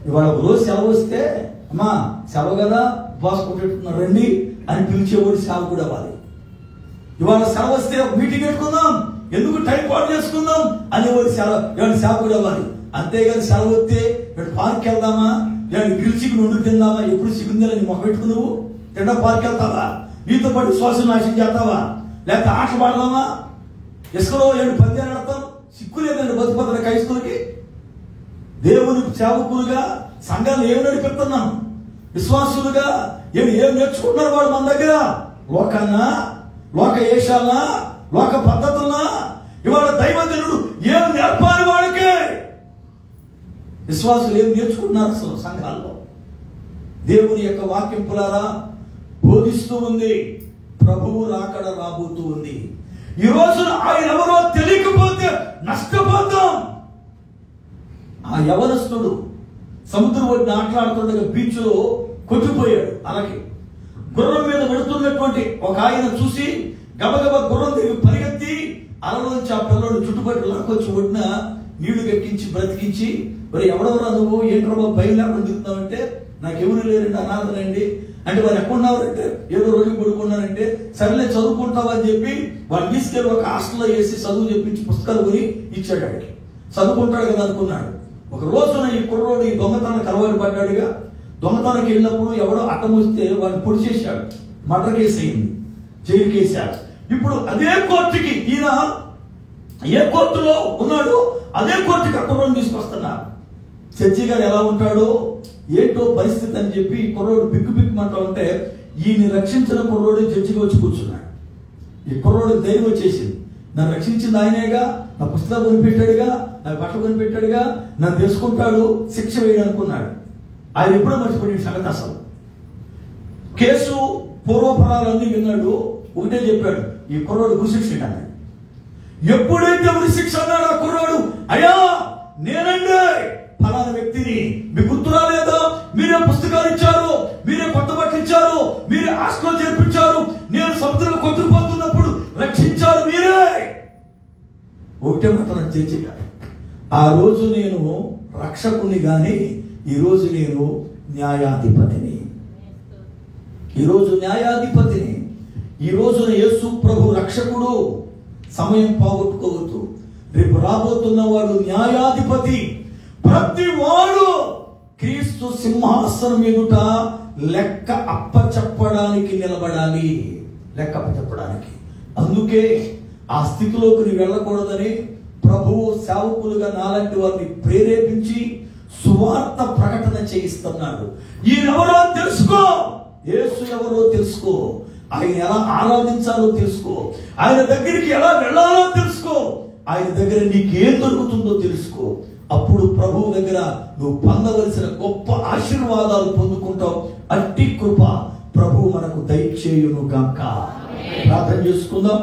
ఇవాళ ఒక రోజు సెలవు వస్తే అమ్మా సెలవు కదా బాస్ కొట్టేట్టున్నారు రండి అని పిలిచేవాడు సేవకుడు అవ్వాలి. ఇవాళ సెలవు వస్తే మీటింగ్ పెట్టుకుందాం, ఎందుకు టైం పాటు చేసుకుందాం అనేవాడు సేవకుడు అవ్వాలి. అంతేగాని సెలవు వస్తే ఇక్కడ పార్క్ వెళ్దామా, లేదా గ్రిల్ చికెన్ వండుకు తిందామా? ఎప్పుడు చికెన్ తిన మొక్క పెట్టుకు నువ్వు తిండా పార్క్ వెళ్తావా? నీతో పాటు శ్వాస నాశనం చేస్తావా? లేకపోతే ఆట పాడదామా? ఇసుకలో 7 పందేలు నడతాం, సిక్కు లేదండి బతుకుతున్న క్రైస్తవులకి. దేవునికి సేవకులుగా సంఘాలు ఏమి నడిపిస్తున్నాం, విశ్వాసులుగా ఏం నేర్చుకుంటున్నారు వాళ్ళు మన దగ్గర? లోకాన్నా, లోక ఏషాలనా, లోక పద్ధతులనా? ఇవాళ దైవజనుడు ఏం నేర్పాలి వాళ్ళకి? విశ్వాసులు ఏం నేర్చుకుంటున్నారు అసలు సంఘాల్లో? దేవుని యొక్క వాక్యం పులారా బోధిస్తూ ఉంది. ప్రభువు రాకడ రాబోతూ ఉంది. ఈ రోజున ఆయన ఎవరో తెలియకపోతే నష్టపోతాం. ఆ యవనస్తుడు సముద్రం ఒడ్డున ఆటలాడుతుండగా బీచ్ లో కొట్టిపోయాడు. అలాగే గుర్రం మీద పెడుతున్నటువంటి ఒక ఆయన చూసి గబగబ గుర్రం తిరిగి పరిగెత్తి అలలోంచి ఆ పిల్లడు చుట్టుపక్కల లాక్కొచ్చి ఒడ్డున నీళ్లు ఎక్కించి బ్రతికించి, మరి ఎవడెవరా నువ్వు, ఏంట్రా బాబు భయం లేకుండా దిగుతున్నావంటే, నాకెవరు లేరండి, అనాథనండి అంటే. వారు ఎక్కడున్నారంటే ఏదో రోజు పడుకున్నానంటే, సరేలే చదువుకుంటావా అని చెప్పి వాడిని తీసుకెళ్ళి ఒక హాస్టల్లో వేసి చదువు చెప్పించి పుస్తకాలు కొని ఇచ్చాడు. వాడికి చదువుకుంటాడు కదా అనుకున్నాడు. ఒక రోజున ఈ కుర్రోడు ఈ దొంగతనానికి అలవాటు పడ్డాడుగా. దొంగతనానికి వెళ్ళినప్పుడు ఎవడో అడ్డం వస్తే వాడిని పొడి చేశాడు, మర్డర్ కేసు అయింది, జైలు కేసాడు. ఇప్పుడు అదే కోర్టుకి ఈయన ఏ కోర్టులో ఉన్నాడు అదే కోర్టుకి ఆ కుర్రోడు తీసుకొస్తున్నారు. చర్చి గారు ఎలా ఉంటాడో ఏంటో పరిస్థితి అని చెప్పి ఈ కుర్రోడు బిక్కుమంటా ఉంటే, ఈయన రక్షించిన కుర్రోడు జడ్జిగా వచ్చి కూర్చున్నాడు. ఈ కుర్రోడు ధైర్యం వచ్చేసింది, నన్ను రక్షించింది ఆయనేగా, నా పుస్తకాలు కొనిపెట్టాడుగా, నా బట్టలు కొనిపెట్టాడుగా, నన్ను తెలుసుకుంటాడు, శిక్ష వేయడం అనుకున్నాడు. ఆయన ఎప్పుడో మర్చిపోయిన సంగతి అసలు. కేసు పూర్వపరాలన్నీ విన్నాడు. ఒకటే చెప్పాడు, ఈ కుర్రోడు గురిశిక్ష అన్నాడు. ఎప్పుడైతే ఉరిశిక్ష అన్నాడు ఆ కుర్రోడు, అయ్యా నేనండి ఫలానా వ్యక్తిని, మీకు గుర్తు రాలేదా? మీరే పుస్తకాలు ఇచ్చారు, మీరే కొత్త బట్టలు ఇచ్చారు, మీరే హాస్టల్లో చేర్పించారు, నేను సముద్రంలో కొట్టుకుపోతున్నప్పుడు రక్షించారు మీరే. ఒకటే మాట చర్చగా, ఆ రోజు నేను రక్షకుని గాని ఈ రోజు నేను న్యాయాధిపతిని. ఈరోజు న్యాయాధిపతిని. ఈ రోజున యేసు ప్రభు రక్షకుడు. సమయం పోగొట్టుకోవద్దు. రేపు రాబోతున్న వాడు న్యాయాధిపతి. ప్రతి వాడు క్రీస్తు సింహాసనం ఎదుట లెక్క అప్పచెప్పడానికి నిలబడాలి. లెక్క అప్పచెప్పడానికి. అందుకే ఆ స్థితిలోకి నీవు వెళ్ళకూడదని ప్రభువు సేవకులుగా నాలాంటి వారిని ప్రేరేపించి సువార్త ప్రకటన చేయిస్తున్నాడు. ఈయనెవరో తెలుసుకో, యేసు ఎవరో తెలుసుకో, ఆయన ఎలా ఆరాధించాలో తెలుసుకో, ఆయన దగ్గరికి ఎలా వెళ్ళాలో తెలుసుకో, ఆయన దగ్గర నీకేం దొరుకుతుందో తెలుసుకో. అప్పుడు ప్రభువు దగ్గర నువ్వు పొందవలసిన గొప్ప ఆశీర్వాదాలు పొందుకుంటావు. అట్టి కృప ప్రభువు మనకు దయచేయును గాక. ప్రార్థన చేసుకుందాం.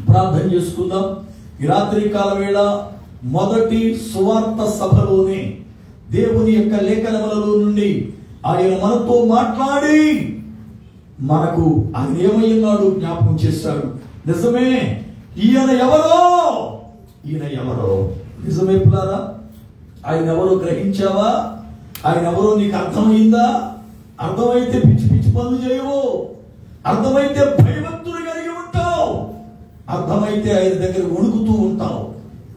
ప్రార్థన చేసుకుందాం. ఈ రాత్రి కాల వేళ మొదటి సువార్త సభలోనే దేవుని యొక్క లేఖనములలో నుండి ఆయన మనతో మాట్లాడి మనకు ఆయన ఏమై ఉన్నాడు జ్ఞాపకం చేశాడు. నిజమే, ఈయన ఎవరో, ఈయన ఎవరో నిజమే పిల్లారా. ఆయన ఎవరో గ్రహించావా? ఆయన ఎవరో నీకు అర్థమైందా? అర్థమైతే పిచ్చి పిచ్చి పనులు చేయవు. అర్థమైతే భయభక్తులు కలిగి ఉంటావు. అర్థమైతే ఆయన దగ్గర వణుకుతూ ఉంటావు.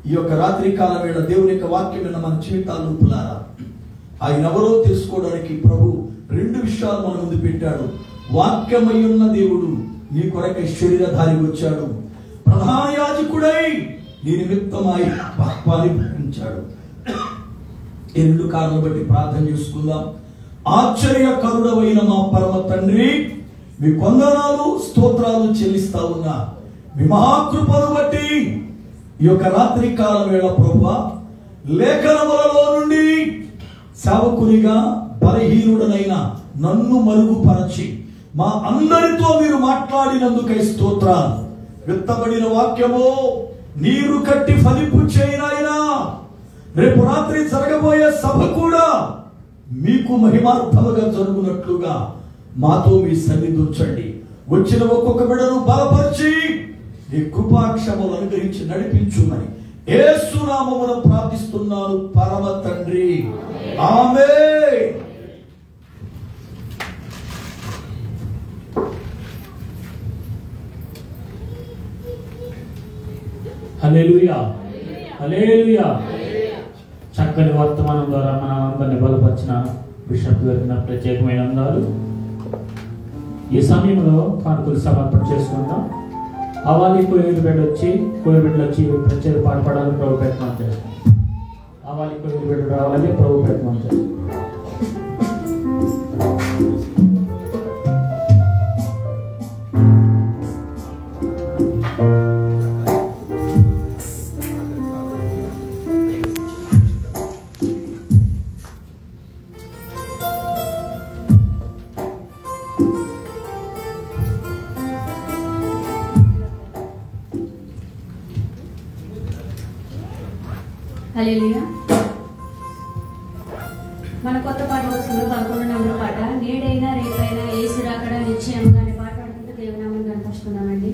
ఈ యొక్క రాత్రి కాల వేళ దేవుని యొక్క వాక్యం విన్న మన జీవితాలు పిల్లారా, ఆయన ఎవరో తెలుసుకోవడానికి ప్రభు 2 విషయాలు మన ముందు పెట్టాడు. వాక్యమై ఉన్న దేవుడు నీ కొరకై శరీరధారి వచ్చాడు. ప్రధాన యాజకుడై నీ నిమిత్తం ఆయన పాపాన్ని భరించాడు. ఈ 2 కారణాలు బట్టి ప్రార్థన చేసుకుందాం. ఆశ్చర్యకరుడవైన మా పరమ తండ్రి, మీ వందనాలు స్తోత్రాలు చెల్లిస్తా ఉన్నా. మీ మహాకృపను బట్టి ఈ యొక్క రాత్రి కాల వేళ ప్రభువా, లేఖనములలో నుండి సేవకునిగా బలహీనుడనైన నన్ను మరుగుపరచి మా అందరితో మీరు మాట్లాడినందుకై స్తోత్రాలు. విత్తబడిన వాక్యము నీరు కట్టి ఫలింపు చేయనాయనా. రేపు రాత్రి జరగబోయే సభ కూడా మీకు మహిమార్థముగా జరుగునట్లుగా మాతో మీ సన్నిధి ఉంచండి. వచ్చిన ఒక్కొక్క బిడ్డను బలపరిచి నీ కృపాక్షములు అనుగ్రహించి నడిపించుమని యేసు నామమున ప్రార్థిస్తున్నాను పరమ తండ్రి. ఆమేన్. హల్లెలూయా, హల్లెలూయా. చక్కని వర్తమానం ద్వారా మన అందరిని బలపరిచిన బిషప్ గారికి ప్రత్యేకమైన అందాలు. ఈ సమయంలో కానుకలు సమర్పణ చేసుకుందాం. అవాలి కోయిలు వచ్చి ప్రత్యేక పాట పాడాలని ప్రభు ప్రయత్నం చేస్తాం. అవాలి కోయిలు రావాలని ప్రభు ప్రయత్నం చేస్తాం. హల్లెలూయా. మన కొత్త పాట వస్తుంది 11వ నెంబర్ పాట. నేడైనా రేపైనా యేసు రాకడ నిశ్చయంగా అనే పాట పాడుకుంటూ దేవుని నామాన్ని కనపరుచుకున్నామండి.